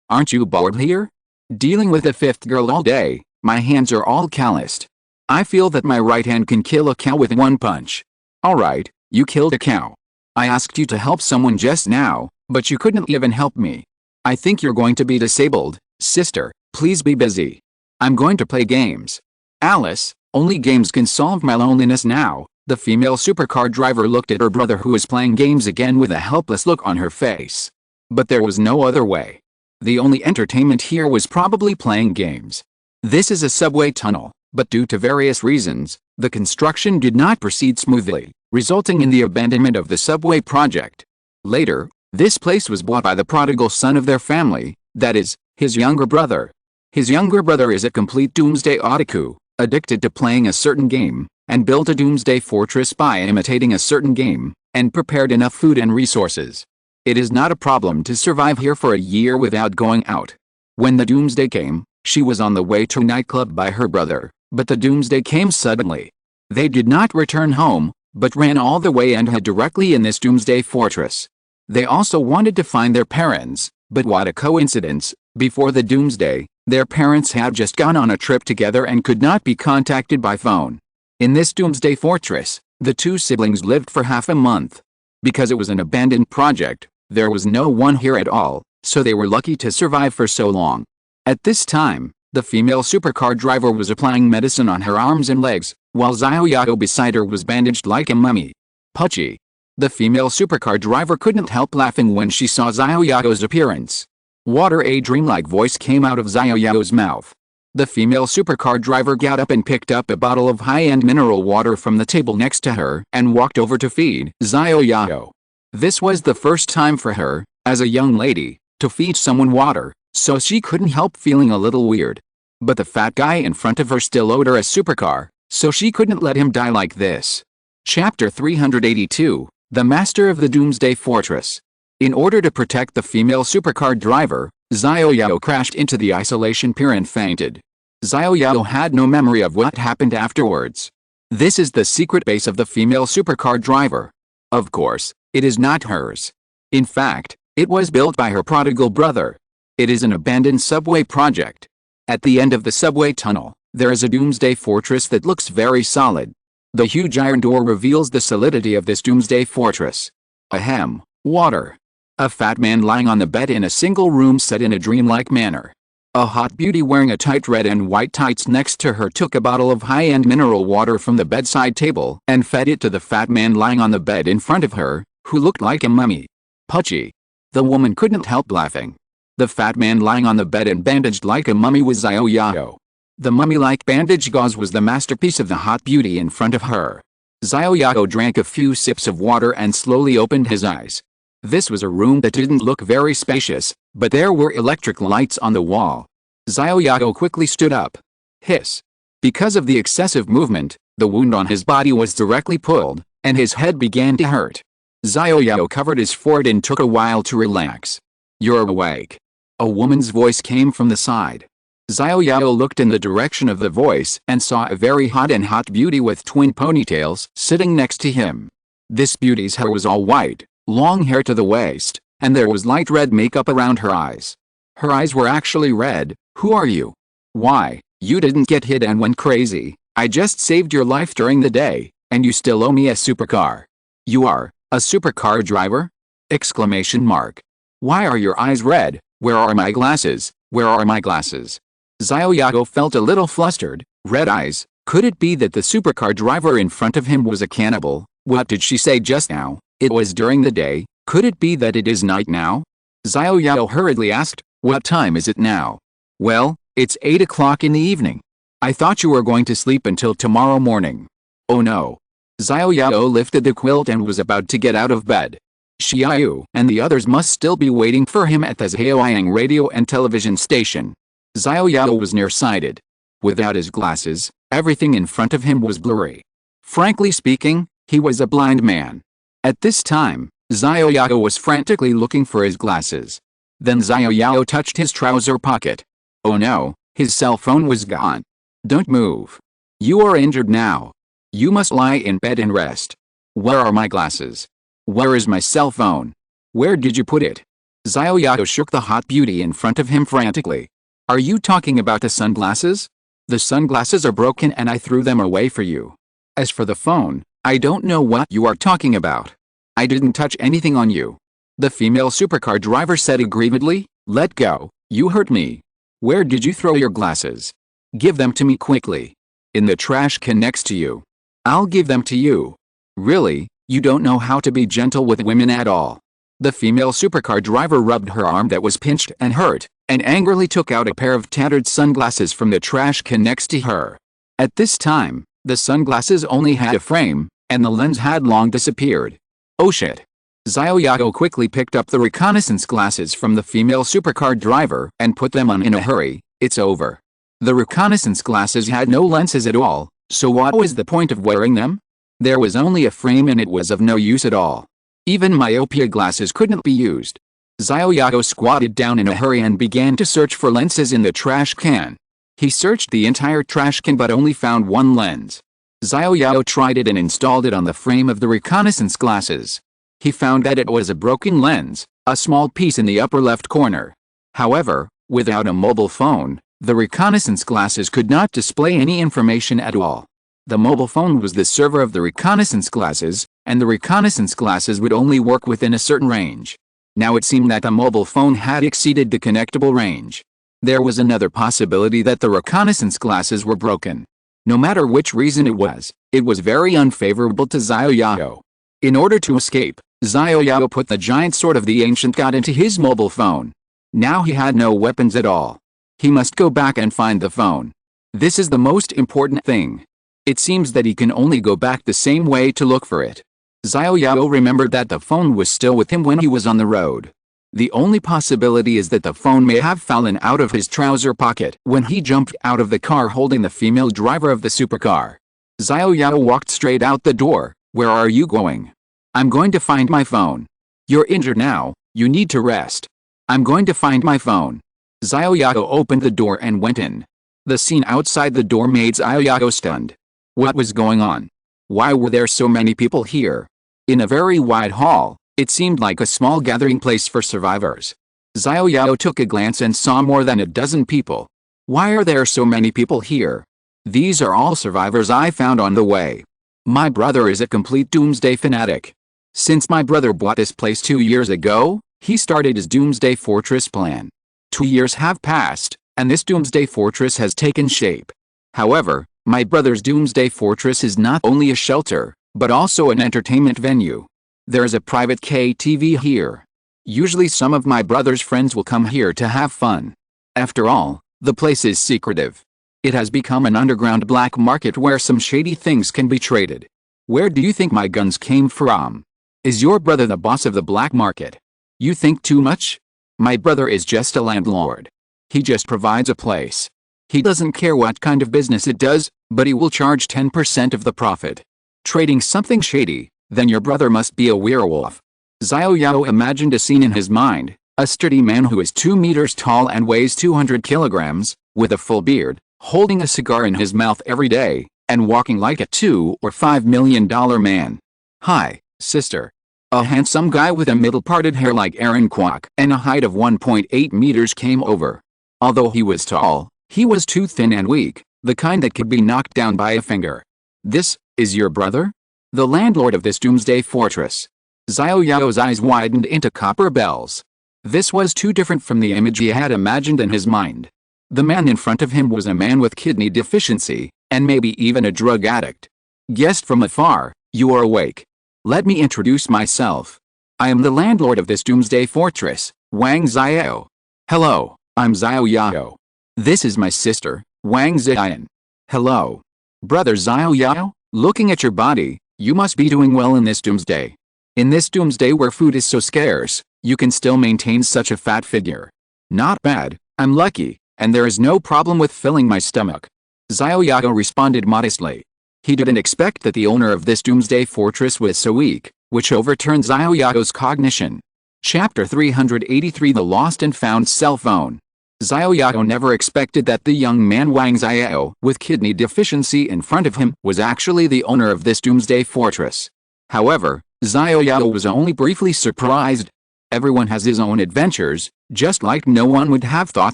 Aren't you bored here? Dealing with a fifth girl all day, my hands are all calloused. I feel that my right hand can kill a cow with one punch. Alright, you killed a cow. I asked you to help someone just now, but you couldn't even help me. I think you're going to be disabled. Sister, please be busy. I'm going to play games. Alice, only games can solve my loneliness now. The female supercar driver looked at her brother who was playing games again with a helpless look on her face. But there was no other way. The only entertainment here was probably playing games. This is a subway tunnel, but due to various reasons, the construction did not proceed smoothly, resulting in the abandonment of the subway project. Later, this place was bought by the prodigal son of their family, that is, his younger brother. His younger brother is a complete doomsday otaku, addicted to playing a certain game, and built a doomsday fortress by imitating a certain game, and prepared enough food and resources. It is not a problem to survive here for a year without going out. When the doomsday came, she was on the way to a nightclub by her brother, but the doomsday came suddenly. They did not return home, but ran all the way and hid directly in this doomsday fortress. They also wanted to find their parents, but what a coincidence, before the doomsday, their parents had just gone on a trip together and could not be contacted by phone. In this doomsday fortress, the two siblings lived for half a month. Because it was an abandoned project, there was no one here at all, so they were lucky to survive for so long. At this time, the female supercar driver was applying medicine on her arms and legs, while Xiao Yao beside her was bandaged like a mummy. Puchy. The female supercar driver couldn't help laughing when she saw Xiao Yao's appearance. Water, a dreamlike voice came out of Xiao Yao's mouth. The female supercar driver got up and picked up a bottle of high-end mineral water from the table next to her and walked over to feed Xiao Yao. This was the first time for her, as a young lady, to feed someone water, so she couldn't help feeling a little weird. But the fat guy in front of her still owed her a supercar, so she couldn't let him die like this. Chapter 382, The Master of the Doomsday Fortress. In order to protect the female supercar driver, Xiao Yao crashed into the isolation pier and fainted. Xiao Yao had no memory of what happened afterwards. This is the secret base of the female supercar driver. Of course, it is not hers. In fact, it was built by her prodigal brother. It is an abandoned subway project. At the end of the subway tunnel, there is a doomsday fortress that looks very solid. The huge iron door reveals the solidity of this doomsday fortress. Ahem, water. A fat man lying on the bed in a single room set in a dreamlike manner. A hot beauty wearing a tight red and white tights next to her took a bottle of high-end mineral water from the bedside table and fed it to the fat man lying on the bed in front of her, who looked like a mummy. Pudgy. The woman couldn't help laughing. The fat man lying on the bed and bandaged like a mummy was Xiao Yao. The mummy-like bandage gauze was the masterpiece of the hot beauty in front of her. Xiao Yao drank a few sips of water and slowly opened his eyes. This was a room that didn't look very spacious, but there were electric lights on the wall. Xiao Yao quickly stood up. Hiss. Because of the excessive movement, the wound on his body was directly pulled, and his head began to hurt. Xiao Yao covered his forehead and took a while to relax. You're awake. A woman's voice came from the side. Xiao Yao looked in the direction of the voice and saw a very hot beauty with twin ponytails sitting next to him. This beauty's hair was all white, long hair to the waist, and there was light red makeup around her eyes. Her eyes were actually red. Who are you? Why, you didn't get hit and went crazy. I just saved your life during the day, and you still owe me a supercar. You are a supercar driver? Exclamation mark. Why are your eyes red? Where are my glasses? Where are my glasses? Xiao Yao felt a little flustered. Red eyes. Could it be that the supercar driver in front of him was a cannibal? What did she say just now? It was during the day. Could it be that it is night now? Xiao Yao hurriedly asked, what time is it now? Well, it's 8 o'clock in the evening. I thought you were going to sleep until tomorrow morning. Oh no. Xiao Yao lifted the quilt and was about to get out of bed. Xiao Yao and the others must still be waiting for him at the Zhaoyang radio and television station. Xiao Yao was nearsighted. Without his glasses, everything in front of him was blurry. Frankly speaking, he was a blind man. At this time, Xiao Yao was frantically looking for his glasses. Then Xiao Yao touched his trouser pocket. Oh no, his cell phone was gone. Don't move. You are injured now. You must lie in bed and rest. Where are my glasses? Where is my cell phone? Where did you put it? Xiao Yao shook the hot beauty in front of him frantically. Are you talking about the sunglasses? The sunglasses are broken and I threw them away for you. As for the phone, I don't know what you are talking about. I didn't touch anything on you. The female supercar driver said aggrievedly. Let go, you hurt me. Where did you throw your glasses? Give them to me quickly. In the trash can next to you. I'll give them to you. Really, you don't know how to be gentle with women at all. The female supercar driver rubbed her arm that was pinched and hurt, and angrily took out a pair of tattered sunglasses from the trash can next to her. At this time, the sunglasses only had a frame, and the lens had long disappeared. Oh shit. Xiao Yao quickly picked up the reconnaissance glasses from the female supercar driver and put them on in a hurry. It's over. The reconnaissance glasses had no lenses at all, so what was the point of wearing them? There was only a frame and it was of no use at all. Even myopia glasses couldn't be used. Xiao Yao squatted down in a hurry and began to search for lenses in the trash can. He searched the entire trash can but only found one lens. Xiao Yao tried it and installed it on the frame of the reconnaissance glasses. He found that it was a broken lens, a small piece in the upper left corner. However, without a mobile phone, the reconnaissance glasses could not display any information at all. The mobile phone was the server of the reconnaissance glasses, and the reconnaissance glasses would only work within a certain range. Now it seemed that the mobile phone had exceeded the connectable range. There was another possibility that the reconnaissance glasses were broken. No matter which reason it was very unfavorable to Xiao Yao. In order to escape, Xiao Yao put the giant sword of the ancient god into his mobile phone. Now he had no weapons at all. He must go back and find the phone. This is the most important thing. It seems that he can only go back the same way to look for it. Xiao Yao remembered that the phone was still with him when he was on the road. The only possibility is that the phone may have fallen out of his trouser pocket when he jumped out of the car holding the female driver of the supercar. Xiao Yao walked straight out the door. Where are you going? I'm going to find my phone. You're injured now, you need to rest. I'm going to find my phone. Xiao Yao opened the door and went in. The scene outside the door made Xiao Yao stunned. What was going on? Why were there so many people here? In a very wide hall, it seemed like a small gathering place for survivors. Xiao Yao took a glance and saw more than a dozen people. Why are there so many people here? These are all survivors I found on the way. My brother is a complete doomsday fanatic. Since my brother bought this place 2 years ago, he started his doomsday fortress plan. 2 years have passed, and this doomsday fortress has taken shape. However, my brother's doomsday fortress is not only a shelter, but also an entertainment venue. There is a private KTV here. Usually some of my brother's friends will come here to have fun. After all, the place is secretive. It has become an underground black market where some shady things can be traded. Where do you think my guns came from? Is your brother the boss of the black market? You think too much? My brother is just a landlord. He just provides a place. He doesn't care what kind of business it does, but he will charge 10% of the profit. Trading something shady, then your brother must be a werewolf. Xiao Yao imagined a scene in his mind, a sturdy man who is 2 meters tall and weighs 200 kilograms, with a full beard, holding a cigar in his mouth every day, and walking like a $2 or $5 million man. Hi, sister. A handsome guy with a middle-parted hair like Aaron Kwok and a height of 1.8 meters came over. Although he was tall, he was too thin and weak, the kind that could be knocked down by a finger. This is your brother? The landlord of this doomsday fortress. Xiao Yao's eyes widened into copper bells. This was too different from the image he had imagined in his mind. The man in front of him was a man with kidney deficiency, and maybe even a drug addict. Guessed from afar, you are awake. Let me introduce myself. I am the landlord of this doomsday fortress, Wang Xiao. Hello, I'm Xiao Yao. This is my sister, Wang Xian. Hello. Brother Xiao Yao, looking at your body, you must be doing well in this doomsday. In this doomsday where food is so scarce, you can still maintain such a fat figure. Not bad, I'm lucky, and there is no problem with filling my stomach. Xiao Yao responded modestly. He didn't expect that the owner of this doomsday fortress was so weak, which overturned Xiao Yao's cognition. Chapter 383 The Lost and Found Cell Phone. Xiao Yao never expected that the young man Wang Xiao with kidney deficiency in front of him was actually the owner of this doomsday fortress. However, Xiao Yao was only briefly surprised. Everyone has his own adventures, just like no one would have thought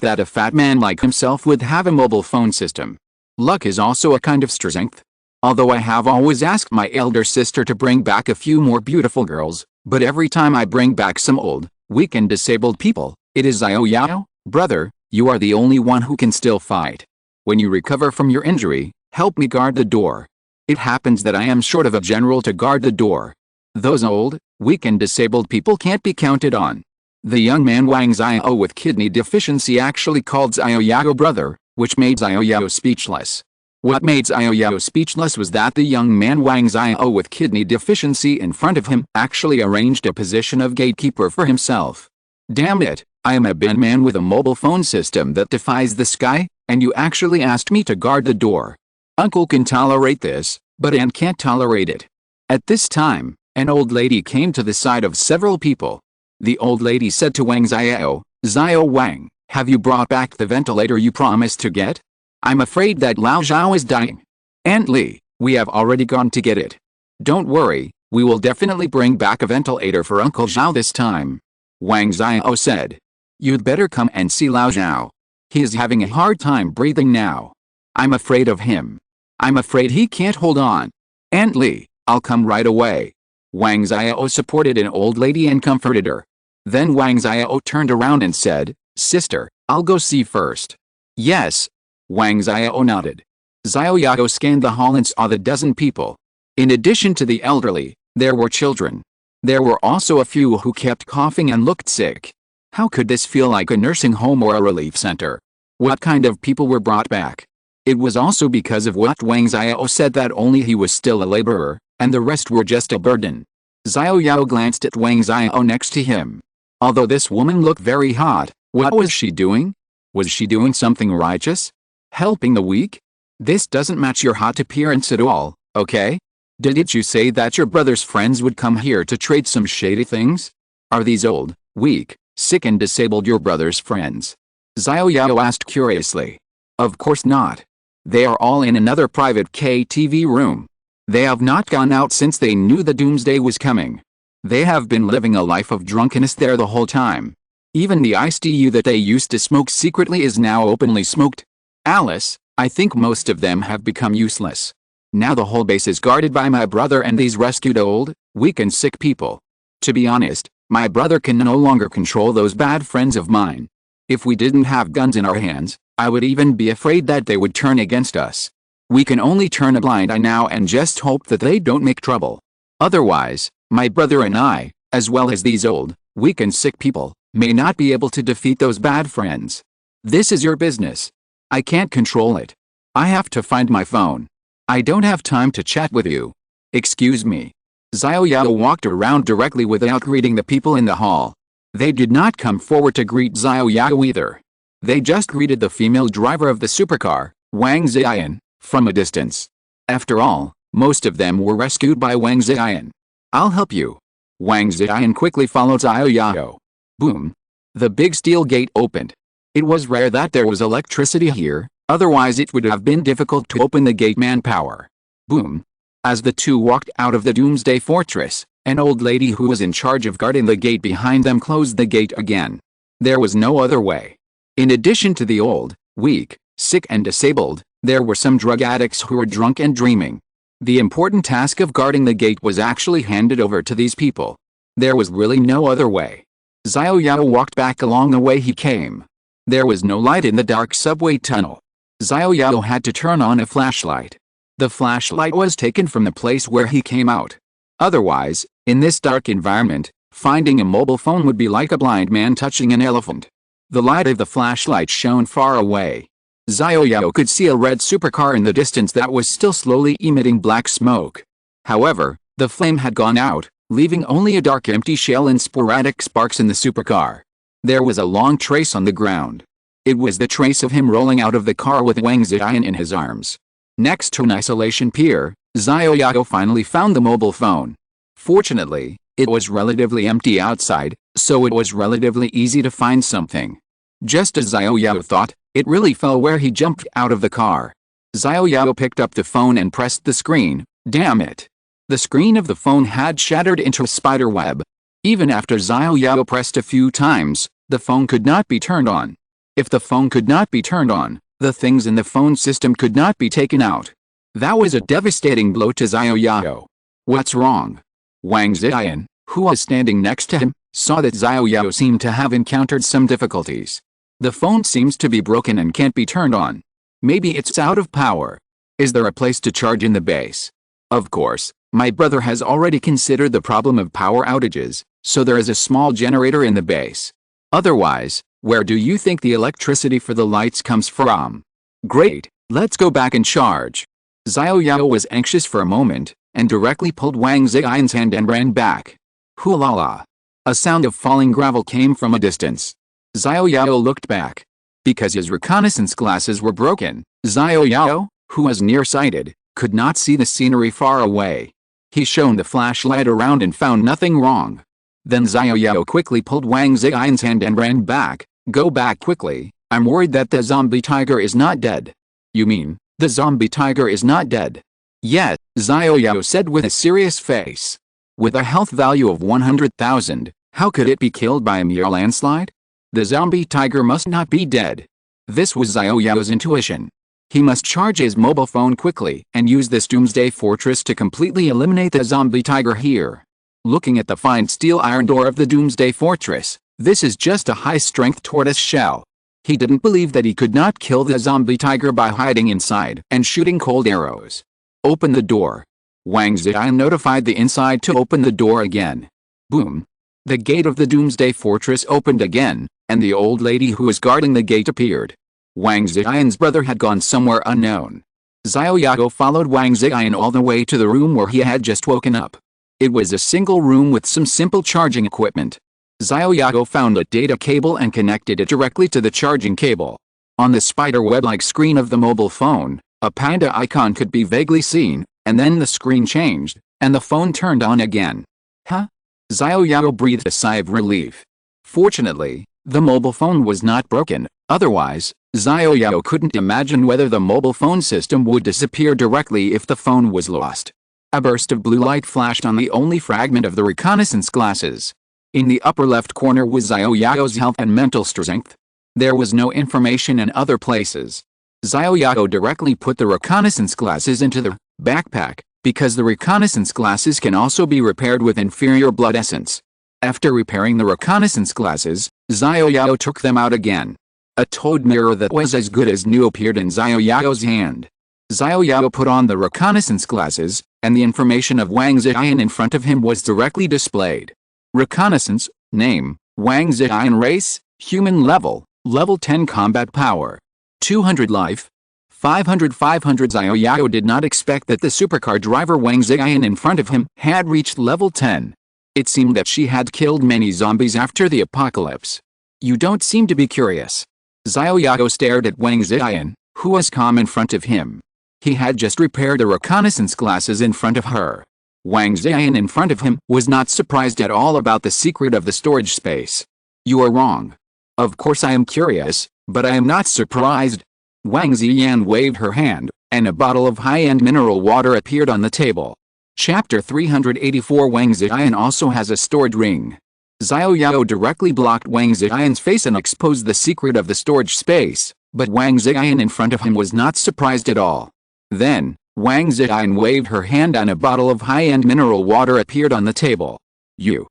that a fat man like himself would have a mobile phone system. Luck is also a kind of strength. Although I have always asked my elder sister to bring back a few more beautiful girls, but every time I bring back some old, weak and disabled people, it is Xiao Yao, brother, you are the only one who can still fight. When you recover from your injury, help me guard the door. It happens that I am short of a general to guard the door. Those old, weak and disabled people can't be counted on. The young man Wang Xiao with kidney deficiency actually called Xiao Yao brother, which made Xiao Yao speechless. What made Xiao Yao speechless was that the young man Wang Xiao with kidney deficiency in front of him actually arranged a position of gatekeeper for himself. Damn it, I am a bin man with a mobile phone system that defies the sky, and you actually asked me to guard the door. Uncle can tolerate this, but Aunt can't tolerate it. At this time, an old lady came to the side of several people. The old lady said to Wang Xiao, Xiao Wang, have you brought back the ventilator you promised to get? I'm afraid that Lao Zhao is dying. Aunt Li, we have already gone to get it. Don't worry, we will definitely bring back a ventilator for Uncle Zhao this time. Wang Xiao said. You'd better come and see Lao Zhao. He is having a hard time breathing now. I'm afraid of him. I'm afraid he can't hold on. Aunt Li, I'll come right away. Wang Xiao supported an old lady and comforted her. Then Wang Xiao turned around and said, Sister, I'll go see first. Yes. Wang Xiao nodded. Xiao Yao scanned the hall and saw the dozen people. In addition to the elderly, there were children. There were also a few who kept coughing and looked sick. How could this feel like a nursing home or a relief center? What kind of people were brought back? It was also because of what Wang Xiao said that only he was still a laborer, and the rest were just a burden. Xiao Yao glanced at Wang Xiao next to him. Although this woman looked very hot, what was she doing? Was she doing something righteous? Helping the weak? This doesn't match your hot appearance at all, okay? Didn't you say that your brother's friends would come here to trade some shady things? Are these old, weak, sick and disabled your brother's friends? Xiao Yao asked curiously. Of course not. They are all in another private KTV room. They have not gone out since they knew the doomsday was coming. They have been living a life of drunkenness there the whole time. Even the iced tea that they used to smoke secretly is now openly smoked. Alice, I think most of them have become useless. Now the whole base is guarded by my brother and these rescued old, weak and sick people. To be honest, my brother can no longer control those bad friends of mine. If we didn't have guns in our hands, I would even be afraid that they would turn against us. We can only turn a blind eye now and just hope that they don't make trouble. Otherwise, my brother and I, as well as these old, weak and sick people, may not be able to defeat those bad friends. This is your business. I can't control it. I have to find my phone. I don't have time to chat with you. Excuse me. Xiao Yao walked around directly without greeting the people in the hall. They did not come forward to greet Xiao Yao either. They just greeted the female driver of the supercar, Wang Ziyan, from a distance. After all, most of them were rescued by Wang Ziyan. I'll help you. Wang Ziyan quickly followed Xiao Yao. Boom. The big steel gate opened. It was rare that there was electricity here, otherwise it would have been difficult to open the gate manpower. Boom. As the two walked out of the Doomsday Fortress, an old lady who was in charge of guarding the gate behind them closed the gate again. There was no other way. In addition to the old, weak, sick and disabled, there were some drug addicts who were drunk and dreaming. The important task of guarding the gate was actually handed over to these people. There was really no other way. Xiao Yao walked back along the way he came. There was no light in the dark subway tunnel. Xiao Yao had to turn on a flashlight. The flashlight was taken from the place where he came out. Otherwise, in this dark environment, finding a mobile phone would be like a blind man touching an elephant. The light of the flashlight shone far away. Xiao Yao could see a red supercar in the distance that was still slowly emitting black smoke. However, the flame had gone out, leaving only a dark empty shell and sporadic sparks in the supercar. There was a long trace on the ground. It was the trace of him rolling out of the car with Wang Ziyan in his arms. Next to an isolation pier, Xiao Yao finally found the mobile phone. Fortunately, it was relatively empty outside, so it was relatively easy to find something. Just as Xiao Yao thought, it really fell where he jumped out of the car. Xiao Yao picked up the phone and pressed the screen. Damn it! The screen of the phone had shattered into a spider web. Even after Xiao Yao pressed a few times, the phone could not be turned on. If the phone could not be turned on, the things in the phone system could not be taken out. That was a devastating blow to Xiao Yao. What's wrong? Wang Ziyan, who was standing next to him, saw that Xiao Yao seemed to have encountered some difficulties. The phone seems to be broken and can't be turned on. Maybe it's out of power. Is there a place to charge in the base? Of course, my brother has already considered the problem of power outages, so there is a small generator in the base. Otherwise, where do you think the electricity for the lights comes from? Great, let's go back and charge. Xiao Yao was anxious for a moment, and directly pulled Wang Ziyan's hand and ran back. Hoo-la-la. A sound of falling gravel came from a distance. Xiao Yao looked back. Because his reconnaissance glasses were broken, Xiao Yao, who was nearsighted, could not see the scenery far away. He shone the flashlight around and found nothing wrong. Then Xiao Yao quickly pulled Wang Ziyan's hand and ran back. Go back quickly, I'm worried that the zombie tiger is not dead. You mean, the zombie tiger is not dead? Yes, Xiao Yao said with a serious face. With a health value of 100,000, how could it be killed by a mere landslide? The zombie tiger must not be dead. This was Xiao Yao's intuition. He must charge his mobile phone quickly and use this Doomsday Fortress to completely eliminate the zombie tiger here. Looking at the fine steel iron door of the Doomsday Fortress, this is just a high-strength tortoise shell. He didn't believe that he could not kill the zombie tiger by hiding inside and shooting cold arrows. Open the door. Wang Ziyan notified the inside to open the door again. Boom. The gate of the Doomsday Fortress opened again, and the old lady who was guarding the gate appeared. Wang Ziyan's brother had gone somewhere unknown. Xiao Yao followed Wang Ziyan all the way to the room where he had just woken up. It was a single room with some simple charging equipment. Xiao Yao found a data cable and connected it directly to the charging cable. On the spider web-like screen of the mobile phone, a panda icon could be vaguely seen, and then the screen changed, and the phone turned on again. Huh? Xiao Yao breathed a sigh of relief. Fortunately, the mobile phone was not broken, otherwise, Xiao Yao couldn't imagine whether the mobile phone system would disappear directly if the phone was lost. A burst of blue light flashed on the only fragment of the reconnaissance glasses. In the upper left corner was Xiao Yao's health and mental strength. There was no information in other places. Xiao Yao directly put the reconnaissance glasses into the backpack, because the reconnaissance glasses can also be repaired with inferior blood essence. After repairing the reconnaissance glasses, Xiao Yao took them out again. A toad mirror that was as good as new appeared in Xiao Yao's hand. Xiao Yao put on the reconnaissance glasses, and the information of Wang Ziyan in front of him was directly displayed. Reconnaissance, name, Wang Ziyan race, human level 10 combat power. 200 life. 500. Xiao Yao did not expect that the supercar driver Wang Ziyan in front of him had reached level 10. It seemed that she had killed many zombies after the apocalypse. You don't seem to be curious. Xiao Yao stared at Wang Ziyan, who was calm in front of him. He had just repaired the reconnaissance glasses in front of her. Wang Ziyan in front of him was not surprised at all about the secret of the storage space. You are wrong. Of course I am curious, but I am not surprised. Wang Ziyan waved her hand, and a bottle of high-end mineral water appeared on the table. Chapter 384. Wang Ziyan also has a storage ring. Xiao Yao directly blocked Wang Ziyan's face and exposed the secret of the storage space, but Wang Ziyan in front of him was not surprised at all. Then, Wang Ziyan waved her hand and a bottle of high-end mineral water appeared on the table. You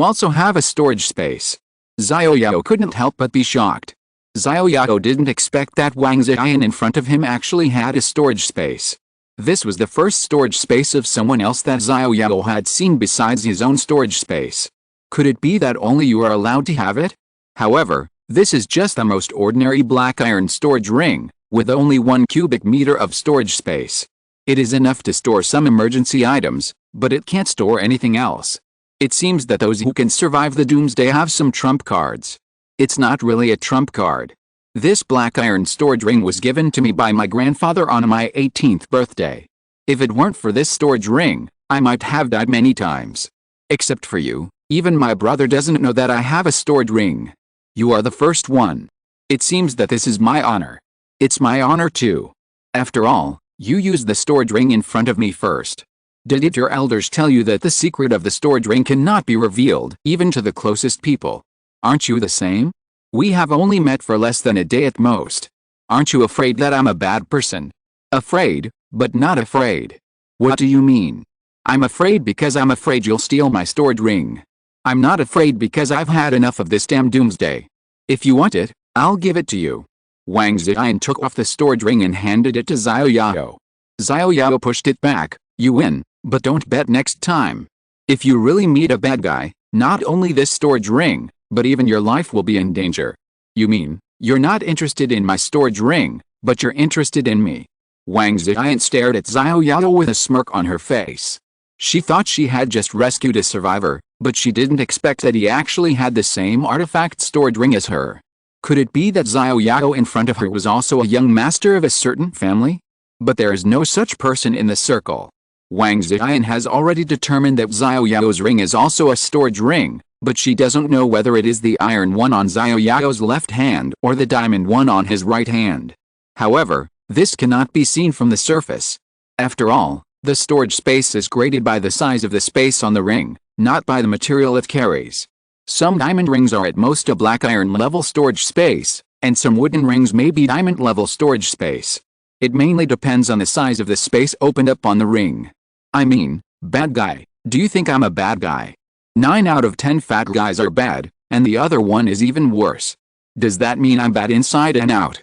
also have a storage space. Xiao Yao couldn't help but be shocked. Xiao Yao didn't expect that Wang Ziyan in front of him actually had a storage space. This was the first storage space of someone else that Xiao Yao had seen besides his own storage space. Could it be that only you are allowed to have it? However, this is just the most ordinary black iron storage ring, with only 1 cubic meter of storage space. It is enough to store some emergency items, but it can't store anything else. It seems that those who can survive the doomsday have some trump cards. It's not really a trump card. This black iron storage ring was given to me by my grandfather on my 18th birthday. If it weren't for this storage ring, I might have died many times. Except for you, even my brother doesn't know that I have a storage ring. You are the first one. It seems that this is my honor. It's my honor too. After all, you used the storage ring in front of me first. Didn't your elders tell you that the secret of the storage ring cannot be revealed even to the closest people? Aren't you the same? We have only met for less than a day at most. Aren't you afraid that I'm a bad person? Afraid, but not afraid. What do you mean? I'm afraid because I'm afraid you'll steal my storage ring. I'm not afraid because I've had enough of this damn doomsday. If you want it, I'll give it to you. Wang Ziyan took off the storage ring and handed it to Xiao Yao. Xiao Yao pushed it back. You win, but don't bet next time. If you really meet a bad guy, not only this storage ring, but even your life will be in danger. You mean, you're not interested in my storage ring, but you're interested in me? Wang Ziyan stared at Xiao Yao with a smirk on her face. She thought she had just rescued a survivor, but she didn't expect that he actually had the same artifact storage ring as her. Could it be that Xiao Yao in front of her was also a young master of a certain family? But there is no such person in the circle. Wang Ziyan has already determined that Xiao Yao's ring is also a storage ring, but she doesn't know whether it is the iron one on Xiao Yao's left hand or the diamond one on his right hand. However, this cannot be seen from the surface. After all, the storage space is graded by the size of the space on the ring, not by the material it carries. Some diamond rings are at most a black iron level storage space, and some wooden rings may be diamond level storage space. It mainly depends on the size of the space opened up on the ring. I mean, bad guy, do you think I'm a bad guy? 9 out of 10 fat guys are bad, and the other one is even worse. Does that mean I'm bad inside and out?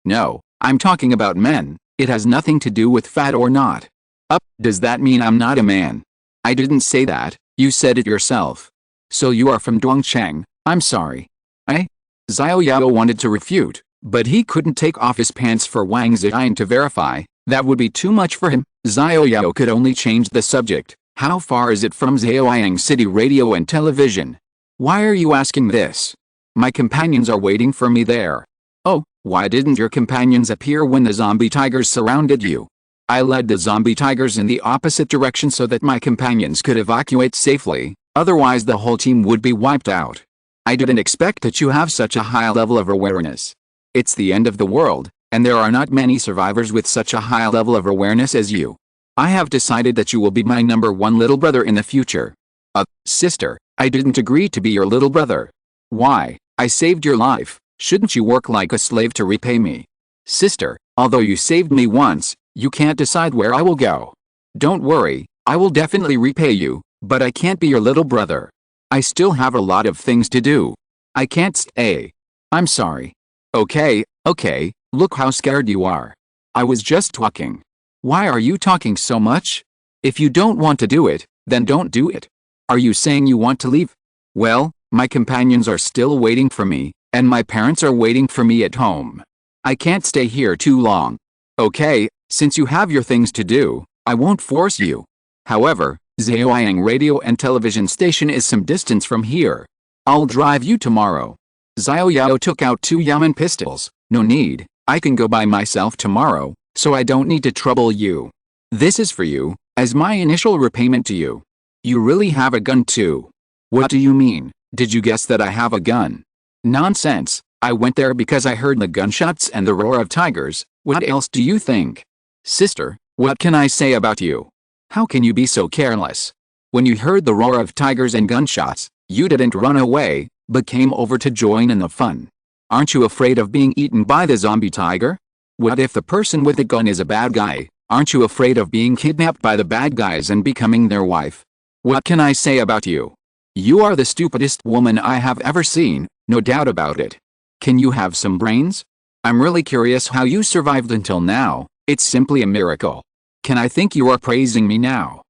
No, I'm talking about men. It has nothing to do with fat or not. Does that mean I'm not a man? I didn't say that, you said it yourself. So you are from Dongcheng, I'm sorry. Xiao Yao wanted to refute, but he couldn't take off his pants for Wang Ziyan to verify. That would be too much for him. Xiao Yao could only change the subject. How far is it from Zheoyang City radio and television? Why are you asking this? My companions are waiting for me there. Oh, why didn't your companions appear when the zombie tigers surrounded you? I led the zombie tigers in the opposite direction so that my companions could evacuate safely, otherwise the whole team would be wiped out. I didn't expect that you have such a high level of awareness. It's the end of the world, and there are not many survivors with such a high level of awareness as you. I have decided that you will be my number 1 little brother in the future. Sister, I didn't agree to be your little brother. Why? I saved your life. Shouldn't you work like a slave to repay me? Sister, although you saved me once, you can't decide where I will go. Don't worry, I will definitely repay you, but I can't be your little brother. I still have a lot of things to do. I can't stay. I'm sorry. Okay, okay, look how scared you are. I was just talking. Why are you talking so much? If you don't want to do it, then don't do it. Are you saying you want to leave? Well, my companions are still waiting for me, and my parents are waiting for me at home. I can't stay here too long. Okay, since you have your things to do, I won't force you. However, Xiao Yang radio and television station is some distance from here. I'll drive you tomorrow. Xiao Yao took out 2 Yaman pistols. No need, I can go by myself tomorrow, so I don't need to trouble you. This is for you, as my initial repayment to you. You really have a gun too. What do you mean? Did you guess that I have a gun? Nonsense, I went there because I heard the gunshots and the roar of tigers. What else do you think? Sister, what can I say about you? How can you be so careless? When you heard the roar of tigers and gunshots, you didn't run away, but came over to join in the fun. Aren't you afraid of being eaten by the zombie tiger? What if the person with the gun is a bad guy? Aren't you afraid of being kidnapped by the bad guys and becoming their wife? What can I say about you? You are the stupidest woman I have ever seen, no doubt about it. Can you have some brains? I'm really curious how you survived until now. It's simply a miracle. Can I think you are praising me now?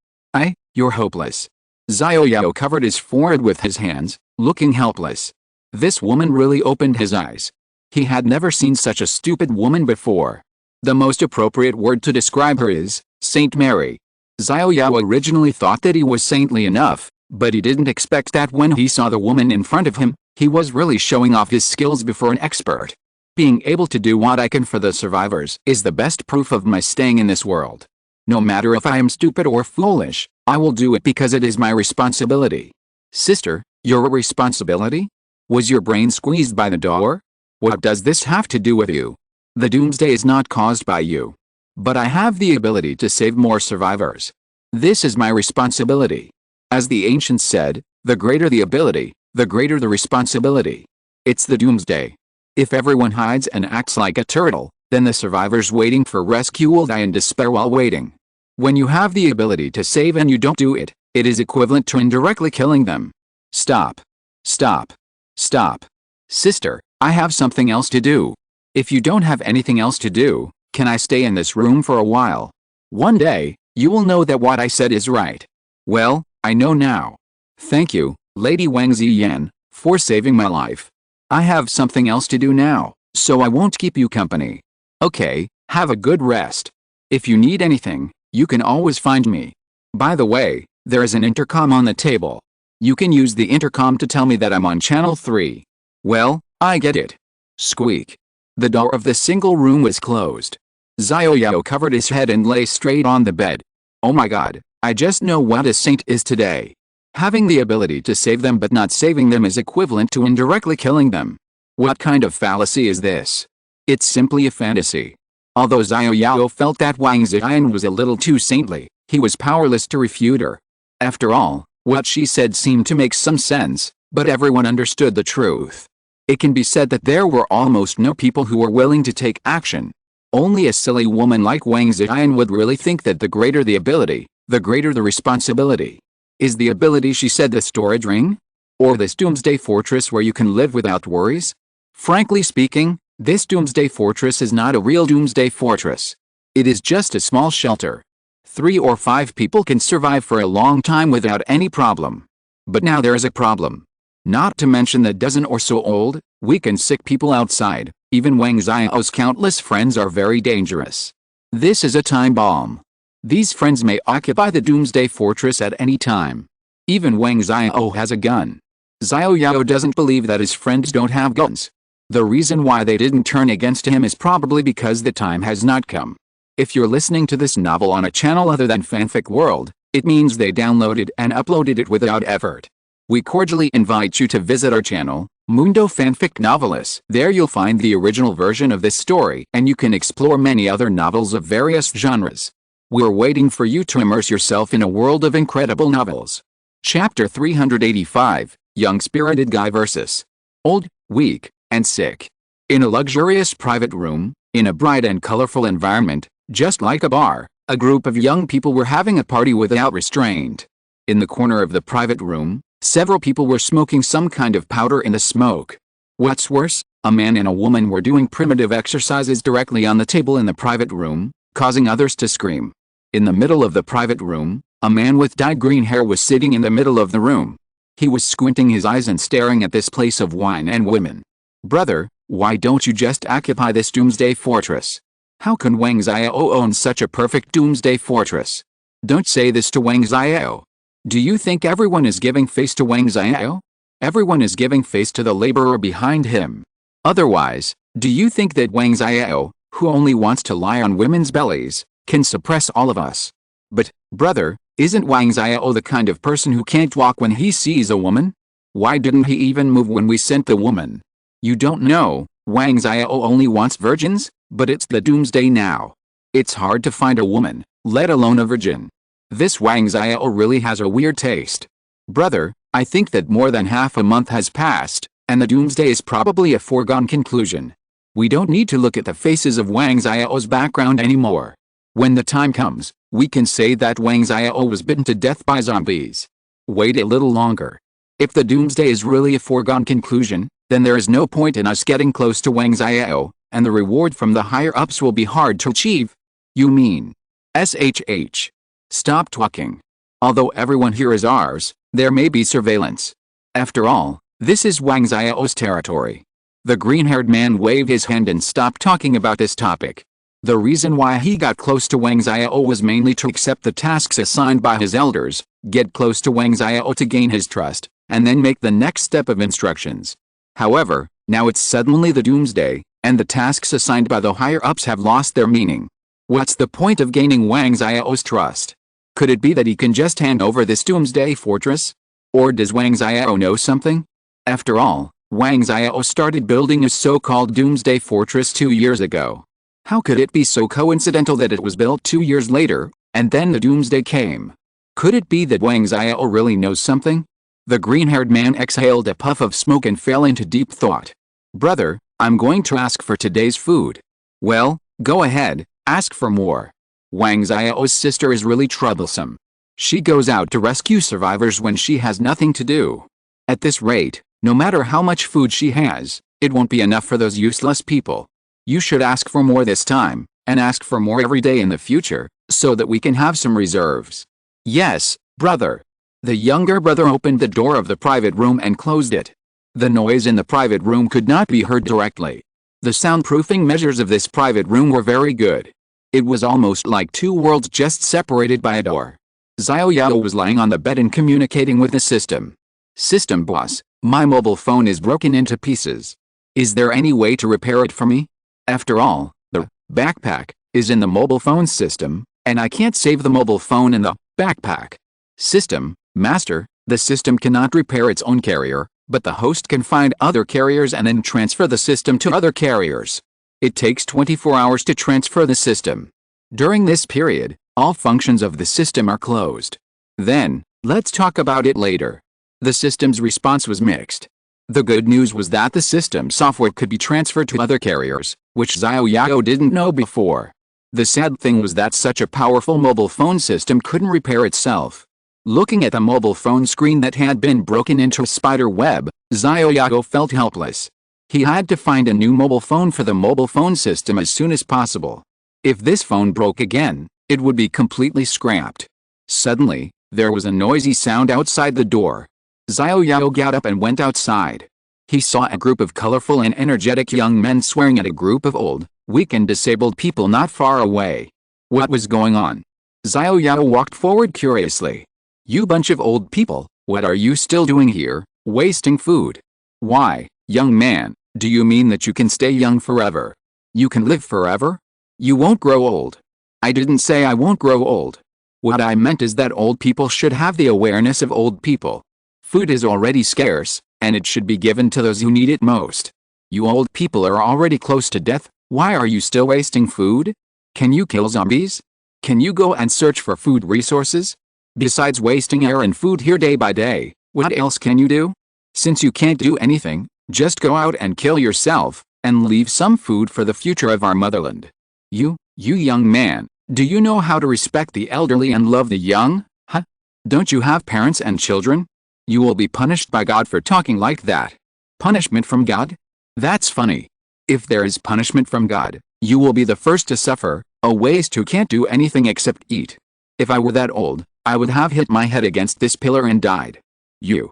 You're hopeless. Xiao Yao covered his forehead with his hands, looking helpless. This woman really opened his eyes. He had never seen such a stupid woman before. The most appropriate word to describe her is Saint Mary. Xiao Yao originally thought that he was saintly enough, but he didn't expect that when he saw the woman in front of him, he was really showing off his skills before an expert. Being able to do what I can for the survivors is the best proof of my staying in this world. No matter if I am stupid or foolish, I will do it because it is my responsibility. Sister, your responsibility? Was your brain squeezed by the door? What does this have to do with you? The doomsday is not caused by you. But I have the ability to save more survivors. This is my responsibility. As the ancients said, the greater the ability, the greater the responsibility. It's the doomsday. If everyone hides and acts like a turtle, then the survivors waiting for rescue will die in despair while waiting. When you have the ability to save and you don't do it, it is equivalent to indirectly killing them. Stop. Stop. Stop. Sister, I have something else to do. If you don't have anything else to do, can I stay in this room for a while? One day, you will know that what I said is right. Well, I know now. Thank you, Lady Wang Ziyan, for saving my life. I have something else to do now, so I won't keep you company. Okay, have a good rest. If you need anything, you can always find me. By the way, there is an intercom on the table. You can use the intercom to tell me that I'm on channel 3. Well, I get it. Squeak. The door of the single room was closed. Xiao Yao covered his head and lay straight on the bed. Oh my god, I just know what a saint is today. Having the ability to save them but not saving them is equivalent to indirectly killing them. What kind of fallacy is this? It's simply a fantasy. Although Xiao Yao felt that Wang Ziyan was a little too saintly, he was powerless to refute her. After all, what she said seemed to make some sense, but everyone understood the truth. It can be said that there were almost no people who were willing to take action. Only a silly woman like Wang Ziyan would really think that the greater the ability, the greater the responsibility. Is the ability, she said, the storage ring? Or this doomsday fortress where you can live without worries? Frankly speaking, this doomsday fortress is not a real doomsday fortress. It is just a small shelter. 3 or 5 people can survive for a long time without any problem. But now there is a problem. Not to mention the dozen or so old, weak and sick people outside. Even Wang Ziyao's countless friends are very dangerous. This is a time bomb. These friends may occupy the doomsday fortress at any time. Even Wang Xiao has a gun. Xiao Yao doesn't believe that his friends don't have guns. The reason why they didn't turn against him is probably because the time has not come. If you're listening to this novel on a channel other than Fanfic World, it means they downloaded and uploaded it without effort. We cordially invite you to visit our channel, Mundo Fanfic Novelis. There you'll find the original version of this story and you can explore many other novels of various genres. We're waiting for you to immerse yourself in a world of incredible novels. Chapter 385, Young Spirited Guy vs. Old, Weak, and Sick. In a luxurious private room, in a bright and colorful environment, just like a bar, a group of young people were having a party without restraint. In the corner of the private room, several people were smoking some kind of powder in the smoke. What's worse, A man and a woman were doing primitive exercises directly on the table in the private room, causing others to scream. In the middle of the private room, a man with dyed green hair was sitting in the middle of the room. He was squinting his eyes and staring at this place of wine and women. Brother, why don't you just occupy this doomsday fortress? How can Wang Xiao own such a perfect doomsday fortress? Don't say this to Wang Xiao. Do you think everyone is giving face to Wang Xiao? Everyone is giving face to the laborer behind him. Otherwise, do you think that Wang Xiao, who only wants to lie on women's bellies, can suppress all of us? But, brother, isn't Wang Xiao the kind of person who can't walk when he sees a woman? Why didn't he even move when we sent the woman? You don't know, Wang Xiao only wants virgins, but it's the doomsday now. It's hard to find a woman, let alone a virgin. This Wang Xiao really has a weird taste. Brother, I think that more than half a month has passed, and the doomsday is probably a foregone conclusion. We don't need to look at the faces of Wang Xiao's background anymore. When the time comes, we can say that Wang Xiao was bitten to death by zombies. Wait a little longer. If the doomsday is really a foregone conclusion, then there is no point in us getting close to Wang Xiao, and the reward from the higher-ups will be hard to achieve. You mean? SHH. Stop talking. Although everyone here is ours, there may be surveillance. After all, this is Wang Xiao's territory. The green-haired man waved his hand and stopped talking about this topic. The reason why he got close to Wang Xiao was mainly to accept the tasks assigned by his elders, get close to Wang Xiao to gain his trust, and then make the next step of instructions. However, now it's suddenly the doomsday, and the tasks assigned by the higher-ups have lost their meaning. What's the point of gaining Wang Xiao's trust? Could it be that he can just hand over this doomsday fortress? Or does Wang Xiao know something? After all, Wang Xiao started building his so-called doomsday fortress 2 years ago. How could it be so coincidental that it was built 2 years later, and then the doomsday came? Could it be that Wang Xiao really knows something? The green-haired man exhaled a puff of smoke and fell into deep thought. Brother, I'm going to ask for today's food. Well, go ahead, ask for more. Wang Xiao's sister is really troublesome. She goes out to rescue survivors when she has nothing to do. At this rate, no matter how much food she has, it won't be enough for those useless people. You should ask for more this time, and ask for more every day in the future, so that we can have some reserves. Yes, brother. The younger brother opened the door of the private room and closed it. The noise in the private room could not be heard directly. The soundproofing measures of this private room were very good. It was almost like two worlds just separated by a door. Xiao Yao was lying on the bed and communicating with the system. System boss, my mobile phone is broken into pieces. Is there any way to repair it for me? After all, the backpack is in the mobile phone system, and I can't save the mobile phone in the backpack. System, master, the system cannot repair its own carrier, but the host can find other carriers and then transfer the system to other carriers. It takes 24 hours to transfer the system. During this period, all functions of the system are closed. Then, let's talk about it later. The system's response was mixed. The good news was that the system software could be transferred to other carriers, which Xiao Yao didn't know before. The sad thing was that such a powerful mobile phone system couldn't repair itself. Looking at the mobile phone screen that had been broken into a spider web, Xiao Yao felt helpless. He had to find a new mobile phone for the mobile phone system as soon as possible. If this phone broke again, it would be completely scrapped. Suddenly, there was a noisy sound outside the door. Xiao Yao got up and went outside. He saw a group of colorful and energetic young men swearing at a group of old, weak and disabled people not far away. What was going on? Xiao Yao walked forward curiously. You bunch of old people, what are you still doing here, wasting food? Why, young man, do you mean that you can stay young forever? You can live forever? You won't grow old. I didn't say I won't grow old. What I meant is that old people should have the awareness of old people. Food is already scarce, and it should be given to those who need it most. You old people are already close to death, why are you still wasting food? Can you kill zombies? Can you go and search for food resources? Besides wasting air and food here day by day, what else can you do? Since you can't do anything, just go out and kill yourself, and leave some food for the future of our motherland. You young man, do you know how to respect the elderly and love the young, huh? Don't you have parents and children? You will be punished by God for talking like that. Punishment from God? That's funny. If there is punishment from God, you will be the first to suffer. A waste who can't do anything except eat. If I were that old, I would have hit my head against this pillar and died. You.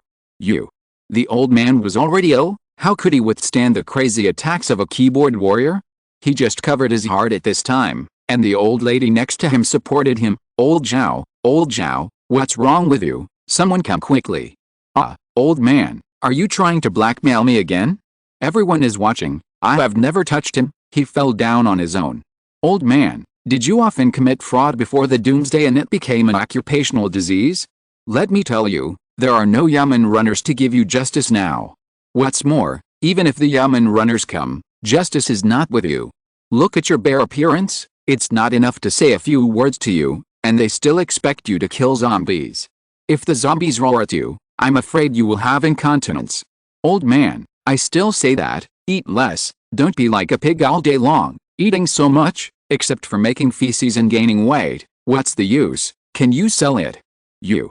The old man was already ill. How could he withstand the crazy attacks of a keyboard warrior? He just covered his heart at this time, and the old lady next to him supported him. Old Xiao, what's wrong with you? Someone come quickly. Ah, old man, are you trying to blackmail me again? Everyone is watching. I have never touched him. He fell down on his own. Old man, did you often commit fraud before the doomsday and it became an occupational disease? Let me tell you, there are no Yamen runners to give you justice now. What's more, even if the Yamen runners come, justice is not with you. Look at your bare appearance. It's not enough to say a few words to you, and they still expect you to kill zombies. If the zombies roar at you, I'm afraid you will have incontinence. Old man, I still say that, eat less, don't be like a pig all day long, eating so much, except for making feces and gaining weight. What's the use? Can you sell it? You.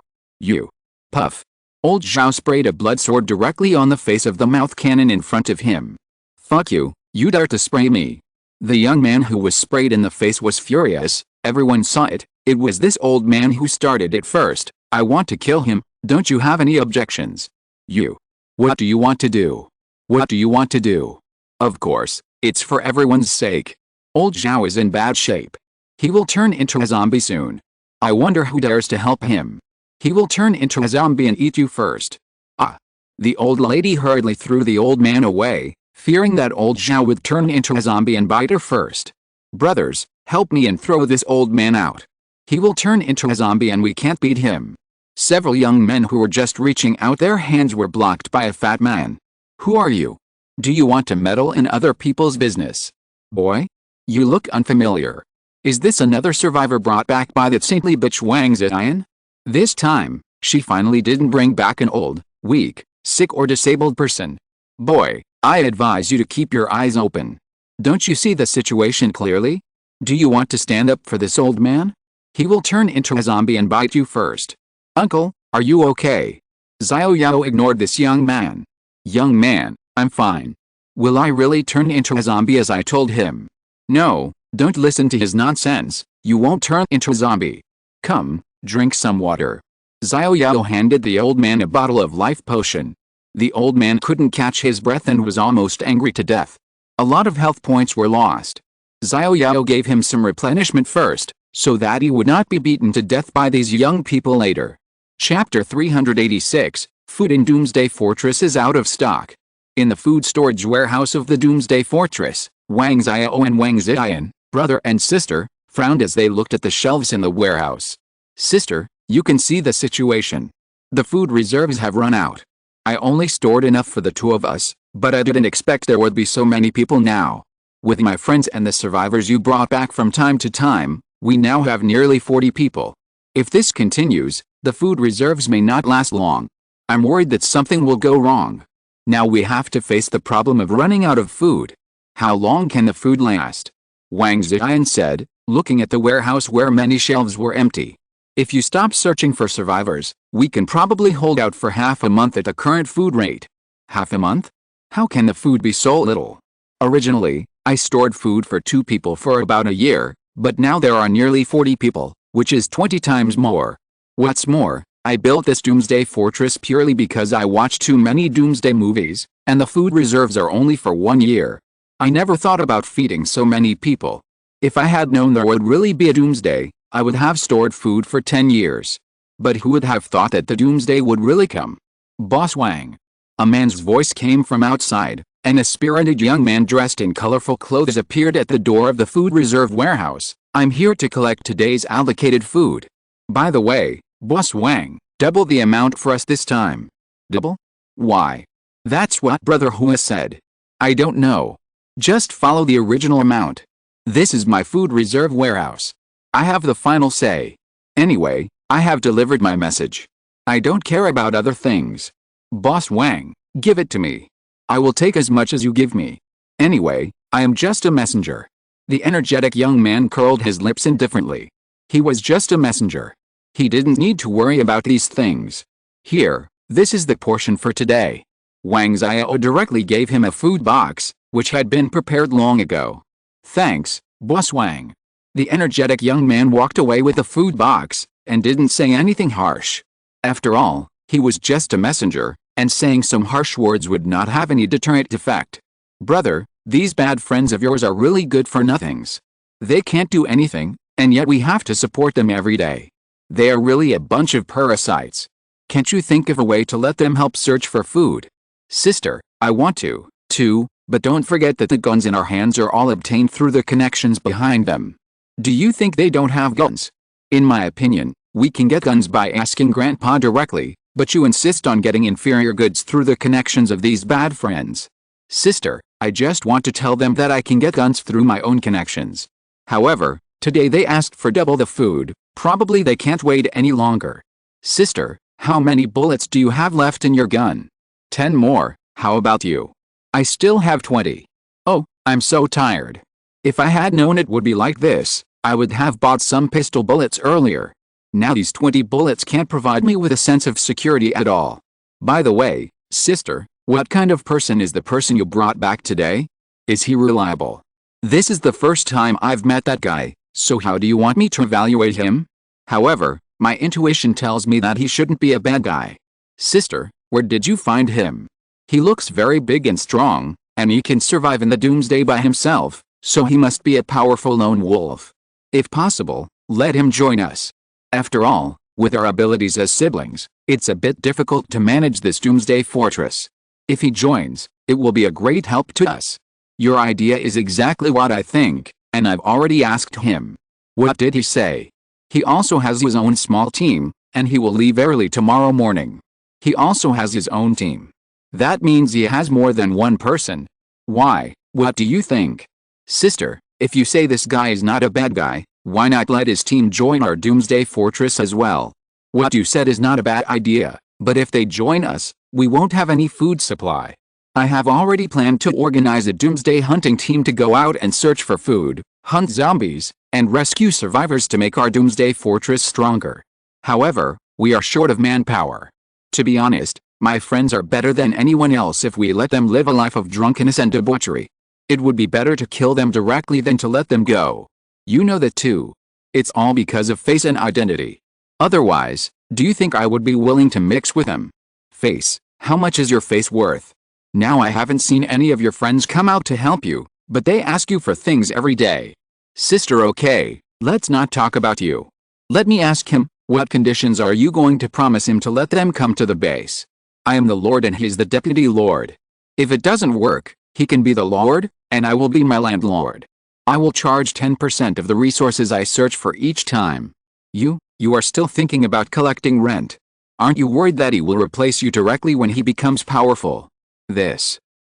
Puff. Old Xiao sprayed a blood sword directly on the face of the mouth cannon in front of him. Fuck you, you dare to spray me. The young man who was sprayed in the face was furious. Everyone saw it. It was this old man who started it first. I want to kill him. Don't you have any objections? You. What do you want to do? What do you want to do? Of course, it's for everyone's sake. Old Xiao is in bad shape. He will turn into a zombie soon. I wonder who dares to help him. He will turn into a zombie and eat you first. Ah. The old lady hurriedly threw the old man away, fearing that old Xiao would turn into a zombie and bite her first. Brothers, help me and throw this old man out. He will turn into a zombie and we can't beat him. Several young men who were just reaching out their hands were blocked by a fat man. Who are you? Do you want to meddle in other people's business? Boy? You look unfamiliar. Is this another survivor brought back by that saintly bitch Wang Ziyan? This time, she finally didn't bring back an old, weak, sick or disabled person. Boy, I advise you to keep your eyes open. Don't you see the situation clearly? Do you want to stand up for this old man? He will turn into a zombie and bite you first. Uncle, are you okay? Xiao Yao ignored this young man. Young man, I'm fine. Will I really turn into a zombie as I told him? No, don't listen to his nonsense. You won't turn into a zombie. Come, drink some water. Xiao Yao handed the old man a bottle of life potion. The old man couldn't catch his breath and was almost angry to death. A lot of health points were lost. Xiao Yao gave him some replenishment first, so that he would not be beaten to death by these young people later. Chapter 386, Food in Doomsday Fortress is out of stock. In the food storage warehouse of the Doomsday Fortress, Wang Xiao and Wang Ziyan, brother and sister, frowned as they looked at the shelves in the warehouse. Sister, you can see the situation. The food reserves have run out. I only stored enough for the two of us, but I didn't expect there would be so many people now. With my friends and the survivors you brought back from time to time, we now have nearly 40 people. If this continues, the food reserves may not last long. I'm worried that something will go wrong. Now we have to face the problem of running out of food. How long can the food last? Wang Ziyan said, looking at the warehouse where many shelves were empty. If you stop searching for survivors, we can probably hold out for half a month at the current food rate. Half a month? How can the food be so little? Originally, I stored food for 2 people for about a year, but now there are nearly 40 people, which is 20 times more. What's more, I built this Doomsday Fortress purely because I watched too many Doomsday movies, and the food reserves are only for 1 year. I never thought about feeding so many people. If I had known there would really be a Doomsday, I would have stored food for 10 years. But who would have thought that the Doomsday would really come? Boss Wang. A man's voice came from outside, and a spirited young man dressed in colorful clothes appeared at the door of the food reserve warehouse. I'm here to collect today's allocated food. By the way, Boss Wang, double the amount for us this time. Double? Why? That's what Brother Hua said. I don't know. Just follow the original amount. This is my food reserve warehouse. I have the final say. Anyway, I have delivered my message. I don't care about other things. Boss Wang, give it to me. I will take as much as you give me. Anyway, I am just a messenger. The energetic young man curled his lips indifferently. He was just a messenger. He didn't need to worry about these things. Here, this is the portion for today. Wang Xiao directly gave him a food box, which had been prepared long ago. Thanks, Boss Wang. The energetic young man walked away with the food box, and didn't say anything harsh. After all, he was just a messenger, and saying some harsh words would not have any deterrent effect. Brother, these bad friends of yours are really good for nothings. They can't do anything, and yet we have to support them every day. They are really a bunch of parasites. Can't you think of a way to let them help search for food? Sister, I want to, too, but don't forget that the guns in our hands are all obtained through the connections behind them. Do you think they don't have guns? In my opinion, we can get guns by asking Grandpa directly, but you insist on getting inferior goods through the connections of these bad friends. Sister, I just want to tell them that I can get guns through my own connections. However, today they asked for double the food, probably they can't wait any longer. Sister, how many bullets do you have left in your gun? 10 more, how about you? I still have 20. Oh, I'm so tired. If I had known it would be like this, I would have bought some pistol bullets earlier. Now these 20 bullets can't provide me with a sense of security at all. By the way, sister, what kind of person is the person you brought back today? Is he reliable? This is the first time I've met that guy, so how do you want me to evaluate him? However, my intuition tells me that he shouldn't be a bad guy. Sister, where did you find him? He looks very big and strong, and he can survive in the doomsday by himself, so he must be a powerful lone wolf. If possible, let him join us. After all, with our abilities as siblings, it's a bit difficult to manage this doomsday fortress. If he joins, it will be a great help to us. Your idea is exactly what I think, and I've already asked him. What did he say? He also has his own small team, and he will leave early tomorrow morning. He also has his own team. That means he has more than one person. Why, what do you think? Sister, if you say this guy is not a bad guy, why not let his team join our doomsday fortress as well? What you said is not a bad idea, but if they join us, we won't have any food supply. I have already planned to organize a doomsday hunting team to go out and search for food, hunt zombies, and rescue survivors to make our doomsday fortress stronger. However, we are short of manpower. To be honest, my friends are better than anyone else if we let them live a life of drunkenness and debauchery. It would be better to kill them directly than to let them go. You know that too. It's all because of face and identity. Otherwise, do you think I would be willing to mix with them? Face, how much is your face worth? Now I haven't seen any of your friends come out to help you, but they ask you for things every day. Sister, okay, let's not talk about you. Let me ask him, what conditions are you going to promise him to let them come to the base? I am the Lord and he is the Deputy Lord. If it doesn't work, he can be the Lord, and I will be my landlord. I will charge 10% of the resources I search for each time. You are still thinking about collecting rent. Aren't you worried that he will replace you directly when he becomes powerful?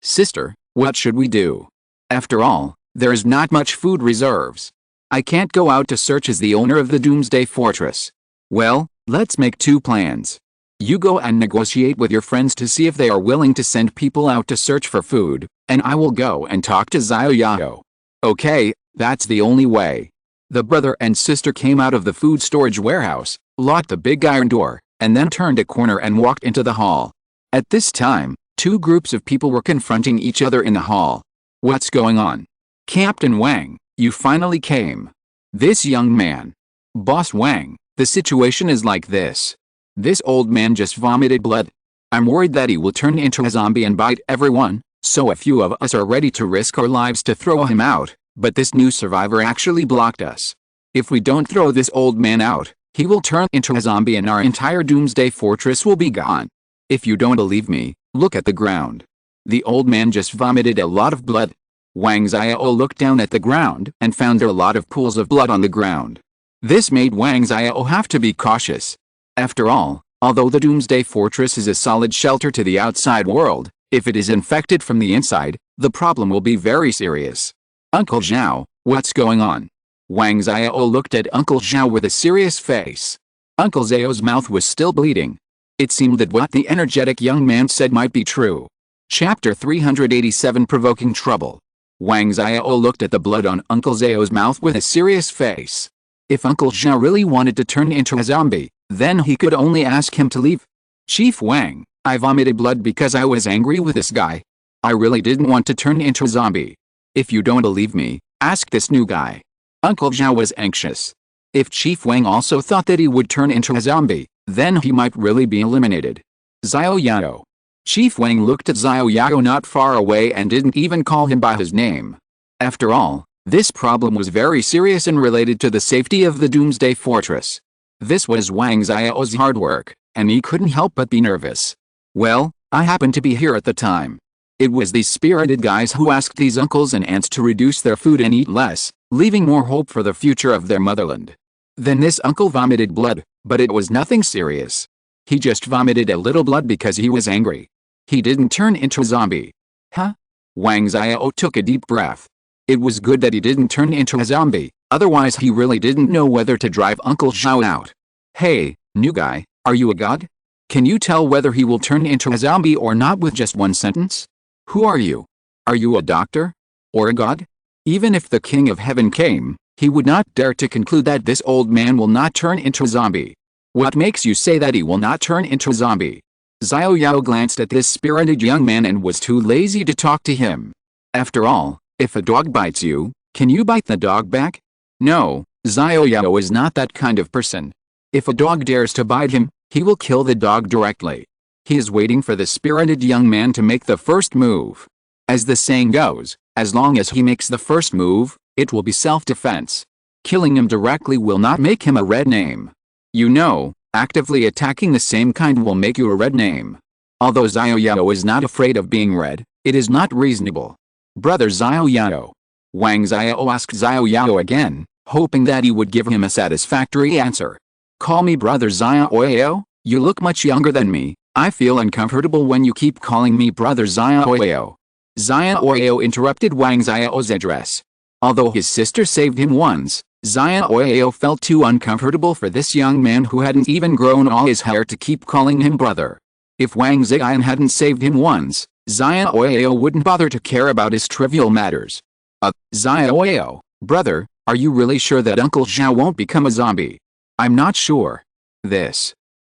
Sister, what should we do? After all, there is not much food reserves. I can't go out to search as the owner of the Doomsday Fortress. Well, let's make two plans. You go and negotiate with your friends to see if they are willing to send people out to search for food, and I will go and talk to Xiao Yao. Okay, that's the only way. The brother and sister came out of the food storage warehouse, locked the big iron door, and then turned a corner and walked into the hall. At this time, two groups of people were confronting each other in the hall. What's going on? Captain Wang, you finally came. This young man. Boss Wang, the situation is like this. This old man just vomited blood. I'm worried that he will turn into a zombie and bite everyone, so a few of us are ready to risk our lives to throw him out, but this new survivor actually blocked us. If we don't throw this old man out, he will turn into a zombie and our entire doomsday fortress will be gone. If you don't believe me, look at the ground. The old man just vomited a lot of blood. Wang Xiao looked down at the ground and found there a lot of pools of blood on the ground. This made Wang Xiao have to be cautious. After all, although the Doomsday Fortress is a solid shelter to the outside world, if it is infected from the inside, the problem will be very serious. Uncle Xiao, what's going on? Wang Xiao looked at Uncle Xiao with a serious face. Uncle Xiao's mouth was still bleeding. It seemed that what the energetic young man said might be true. Chapter 387 Provoking Trouble. Wang Xiao looked at the blood on Uncle Xiao's mouth with a serious face. If Uncle Xiao really wanted to turn into a zombie, then he could only ask him to leave. Chief Wang, I vomited blood because I was angry with this guy. I really didn't want to turn into a zombie. If you don't believe me, ask this new guy. Uncle Xiao was anxious. If Chief Wang also thought that he would turn into a zombie, then he might really be eliminated. Xiao Yao. Chief Wang looked at Xiao Yao not far away and didn't even call him by his name. After all, this problem was very serious and related to the safety of the Doomsday Fortress. This was Wang Xiao's hard work, and he couldn't help but be nervous. Well, I happened to be here at the time. It was these spirited guys who asked these uncles and aunts to reduce their food and eat less, leaving more hope for the future of their motherland. Then this uncle vomited blood, but it was nothing serious. He just vomited a little blood because he was angry. He didn't turn into a zombie. Huh? Wang Xiao took a deep breath. It was good that he didn't turn into a zombie, otherwise he really didn't know whether to drive Uncle Xiao out. Hey, new guy, are you a god? Can you tell whether he will turn into a zombie or not with just one sentence? Who are you? Are you a doctor? Or a god? Even if the King of Heaven came, he would not dare to conclude that this old man will not turn into a zombie. What makes you say that he will not turn into a zombie? Xiao Yao glanced at this spirited young man and was too lazy to talk to him. After all, if a dog bites you, can you bite the dog back? No, Xiao Yao is not that kind of person. If a dog dares to bite him, he will kill the dog directly. He is waiting for the spirited young man to make the first move. As the saying goes, as long as he makes the first move, it will be self-defense. Killing him directly will not make him a red name. You know, actively attacking the same kind will make you a red name. Although Xiao Yao is not afraid of being red, it is not reasonable. Brother Xiao Yao. Wang Xiao asked Xiao Yao again, hoping that he would give him a satisfactory answer. Call me Brother Xiao Yao? You look much younger than me. I feel uncomfortable when you keep calling me Brother Xiao Yao. Xiao Yao interrupted Wang Xiao's address. Although his sister saved him once, Xiao Yao felt too uncomfortable for this young man who hadn't even grown all his hair to keep calling him brother. If Wang Xian hadn't saved him once, Xiao Yao wouldn't bother to care about his trivial matters. Xiao Yao, brother, are you really sure that Uncle Xiao won't become a zombie? I'm not sure.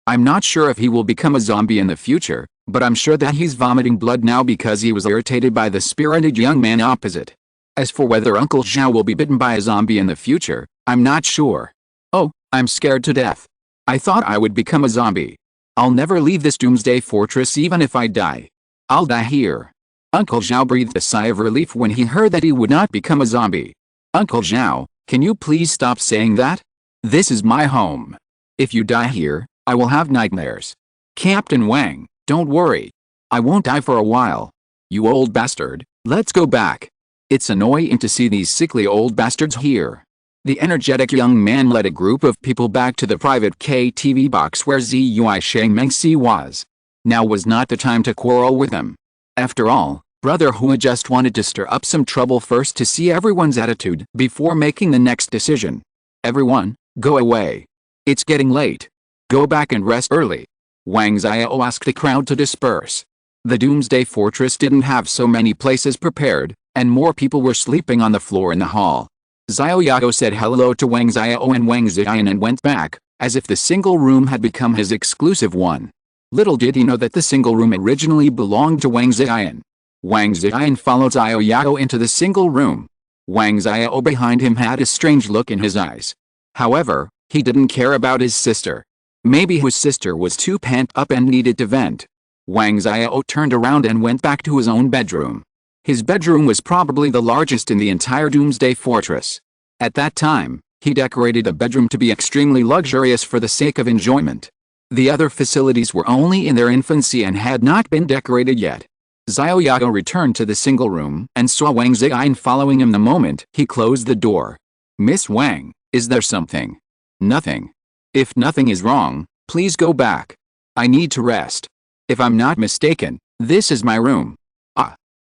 I'm not sure if he will become a zombie in the future, but I'm sure that he's vomiting blood now because he was irritated by the spirited young man opposite. As for whether Uncle Xiao will be bitten by a zombie in the future, I'm not sure. Oh, I'm scared to death. I thought I would become a zombie. I'll never leave this Doomsday Fortress even if I die. I'll die here. Uncle Xiao breathed a sigh of relief when he heard that he would not become a zombie. Uncle Xiao, can you please stop saying that? This is my home. If you die here, I will have nightmares. Captain Wang, don't worry. I won't die for a while. You old bastard, let's go back. It's annoying to see these sickly old bastards here. The energetic young man led a group of people back to the private KTV box where Ziyuai Shengmengxi was. Now was not the time to quarrel with them. After all, Brother Hua just wanted to stir up some trouble first to see everyone's attitude before making the next decision. Everyone, go away. It's getting late. Go back and rest early. Wang Xiao asked the crowd to disperse. The Doomsday Fortress didn't have so many places prepared, and more people were sleeping on the floor in the hall. Xiao Yao said hello to Wang Xiao and Wang Xian and went back, as if the single room had become his exclusive one. Little did he know that the single room originally belonged to Wang Xian. Wang Xian followed Xiao Yao into the single room. Wang Xiao behind him had a strange look in his eyes. However, he didn't care about his sister. Maybe his sister was too pent up and needed to vent. Wang Xiao turned around and went back to his own bedroom. His bedroom was probably the largest in the entire Doomsday Fortress. At that time, he decorated the bedroom to be extremely luxurious for the sake of enjoyment. The other facilities were only in their infancy and had not been decorated yet. Xiao Yao returned to the single room and saw Wang Xian following him the moment he closed the door. Miss Wang, is there something? Nothing. If nothing is wrong, please go back. I need to rest. If I'm not mistaken, this is my room.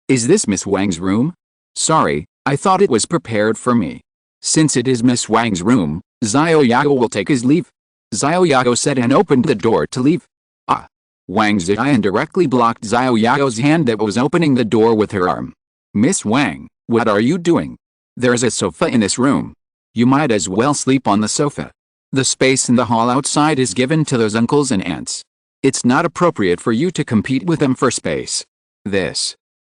Is this Miss Wang's room? Sorry, I thought it was prepared for me. Since it is Miss Wang's room, Xiao Yao will take his leave. Xiao Yao said and opened the door to leave. Wang Xian directly blocked Xiao Yao's hand that was opening the door with her arm. Miss Wang, what are you doing? There's a sofa in this room. You might as well sleep on the sofa. The space in the hall outside is given to those uncles and aunts. It's not appropriate for you to compete with them for space.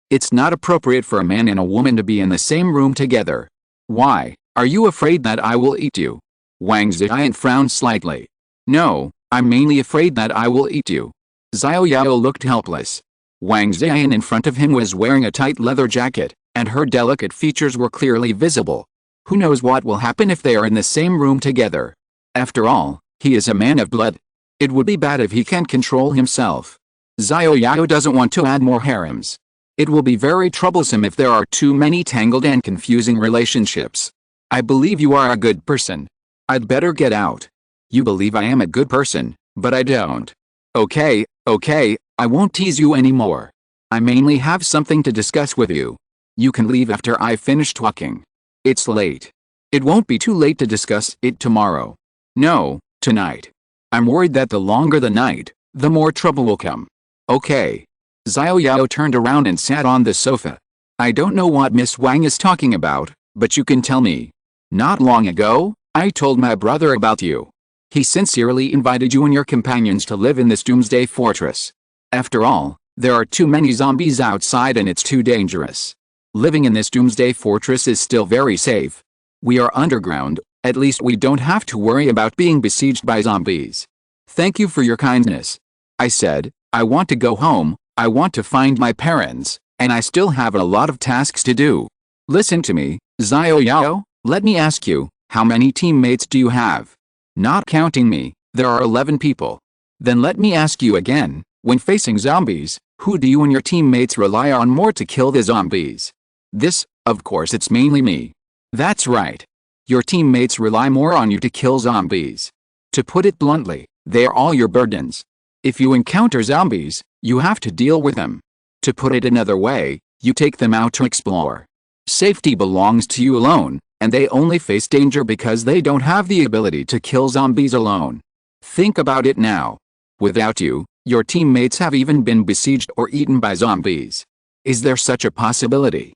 It's not appropriate for a man and a woman to be in the same room together. Why, are you afraid that I will eat you? Wang Ziyan frowned slightly. No, I'm mainly afraid that I will eat you. Xiao Yao looked helpless. Wang Ziyan in front of him was wearing a tight leather jacket, and her delicate features were clearly visible. Who knows what will happen if they are in the same room together? After all, he is a man of blood. It would be bad if he can't control himself. Xiao Yao doesn't want to add more harems. It will be very troublesome if there are too many tangled and confusing relationships. I believe you are a good person. I'd better get out. You believe I am a good person, but I don't. Okay, I won't tease you anymore. I mainly have something to discuss with you. You can leave after I finish talking. It's late. It won't be too late to discuss it tomorrow. No, tonight. I'm worried that the longer the night, the more trouble will come. Okay. Xiao Yao turned around and sat on the sofa. I don't know what Miss Wang is talking about, but you can tell me. Not long ago, I told my brother about you. He sincerely invited you and your companions to live in this doomsday fortress. After all, there are too many zombies outside and it's too dangerous. Living in this doomsday fortress is still very safe. We are underground, at least we don't have to worry about being besieged by zombies. Thank you for your kindness. I said, I want to go home, I want to find my parents, and I still have a lot of tasks to do. Listen to me, Xiao Yao, let me ask you, how many teammates do you have? Not counting me, there are 11 people. Then let me ask you again, when facing zombies, who do you and your teammates rely on more to kill the zombies? Of course it's mainly me. That's right. Your teammates rely more on you to kill zombies. To put it bluntly, they are all your burdens. If you encounter zombies, you have to deal with them. To put it another way, you take them out to explore. Safety belongs to you alone, and they only face danger because they don't have the ability to kill zombies alone. Think about it now. Without you, your teammates have even been besieged or eaten by zombies. Is there such a possibility?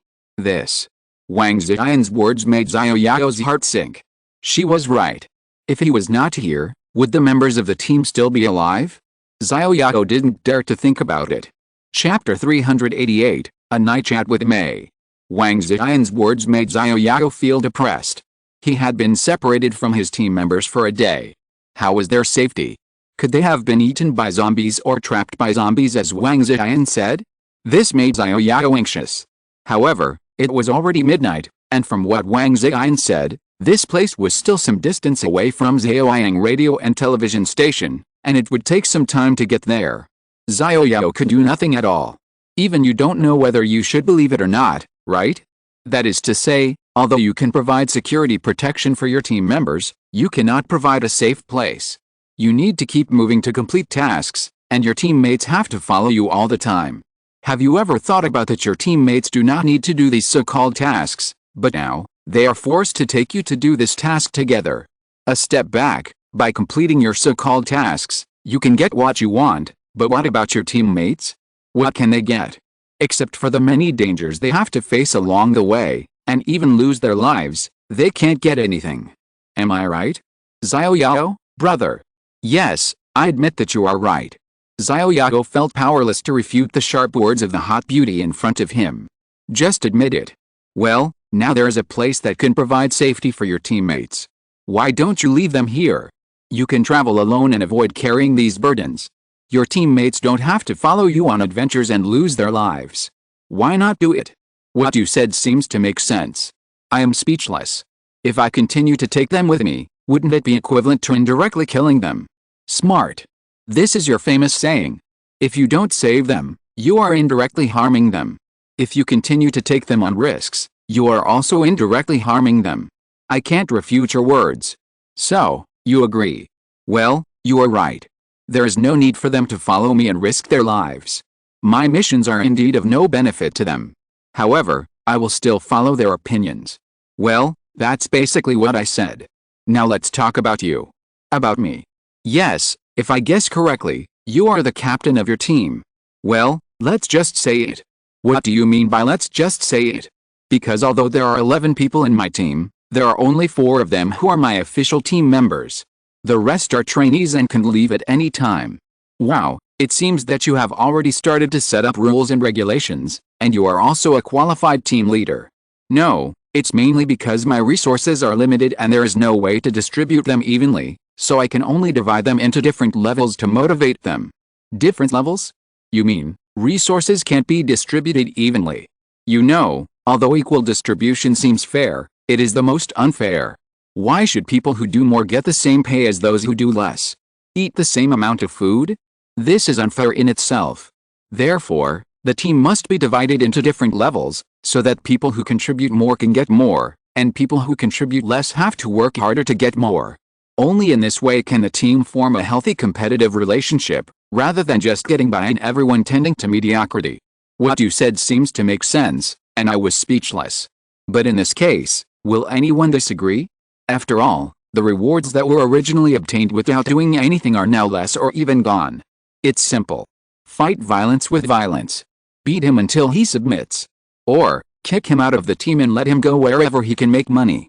Wang Ziyan's words made Xiao Yao's heart sink. She was right. If he was not here, would the members of the team still be alive? Xiao Yao didn't dare to think about it. Chapter 388, A Night Chat with Mei. Wang Ziyan's words made Xiao Yao feel depressed. He had been separated from his team members for a day. How was their safety? Could they have been eaten by zombies or trapped by zombies as Wang Ziyan said? This made Xiao Yao anxious. However, it was already midnight, and from what Wang Ziyan said, this place was still some distance away from Zhaoyang radio and television station, and it would take some time to get there. Xiao Yao could do nothing at all. Even you don't know whether you should believe it or not, right? That is to say, although you can provide security protection for your team members, you cannot provide a safe place. You need to keep moving to complete tasks, and your teammates have to follow you all the time. Have you ever thought about that your teammates do not need to do these so-called tasks, but now, they are forced to take you to do this task together? A step back, by completing your so-called tasks, you can get what you want, but what about your teammates? What can they get? Except for the many dangers they have to face along the way, and even lose their lives, they can't get anything. Am I right? Xiao Yao, brother. Yes, I admit that you are right. Xiao Yao felt powerless to refute the sharp words of the hot beauty in front of him. Just admit it. Well, now there is a place that can provide safety for your teammates. Why don't you leave them here? You can travel alone and avoid carrying these burdens. Your teammates don't have to follow you on adventures and lose their lives. Why not do it? What you said seems to make sense. I am speechless. If I continue to take them with me, wouldn't it be equivalent to indirectly killing them? Smart. This is your famous saying. If you don't save them, you are indirectly harming them. If you continue to take them on risks, you are also indirectly harming them. I can't refute your words. So, you agree. Well, you are right. There is no need for them to follow me and risk their lives. My missions are indeed of no benefit to them. However, I will still follow their opinions. Well, that's basically what I said. Now let's talk about you. About me. Yes, if I guess correctly, you are the captain of your team. Well, let's just say it. What do you mean by let's just say it? Because although there are 11 people in my team, there are only 4 of them who are my official team members. The rest are trainees and can leave at any time. Wow, It seems that you have already started to set up rules and regulations, and you are also a qualified team leader. No, it's mainly because my resources are limited and there is no way to distribute them evenly, so I can only divide them into different levels to motivate them. Different levels? You mean, resources can't be distributed evenly? You know, although equal distribution seems fair, it is the most unfair. Why should people who do more get the same pay as those who do less? Eat the same amount of food? This is unfair in itself. Therefore, the team must be divided into different levels, so that people who contribute more can get more, and people who contribute less have to work harder to get more. Only in this way can the team form a healthy competitive relationship, rather than just getting by and everyone tending to mediocrity. What you said seems to make sense, and I was speechless. But in this case, will anyone disagree? After all, the rewards that were originally obtained without doing anything are now less or even gone. It's simple. Fight violence with violence. Beat him until he submits. Or, kick him out of the team and let him go wherever he can make money.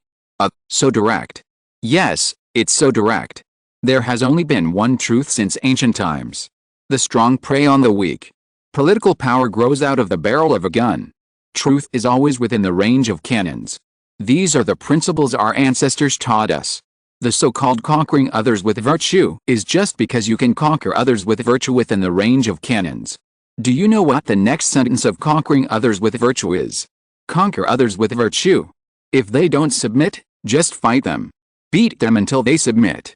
So direct. Yes, it's so direct. There has only been one truth since ancient times. The strong prey on the weak. Political power grows out of the barrel of a gun. Truth is always within the range of cannons. These are the principles our ancestors taught us. The so-called conquering others with virtue is just because you can conquer others with virtue within the range of cannons. Do you know what the next sentence of conquering others with virtue is? Conquer others with virtue. If they don't submit, just fight them. Beat them until they submit.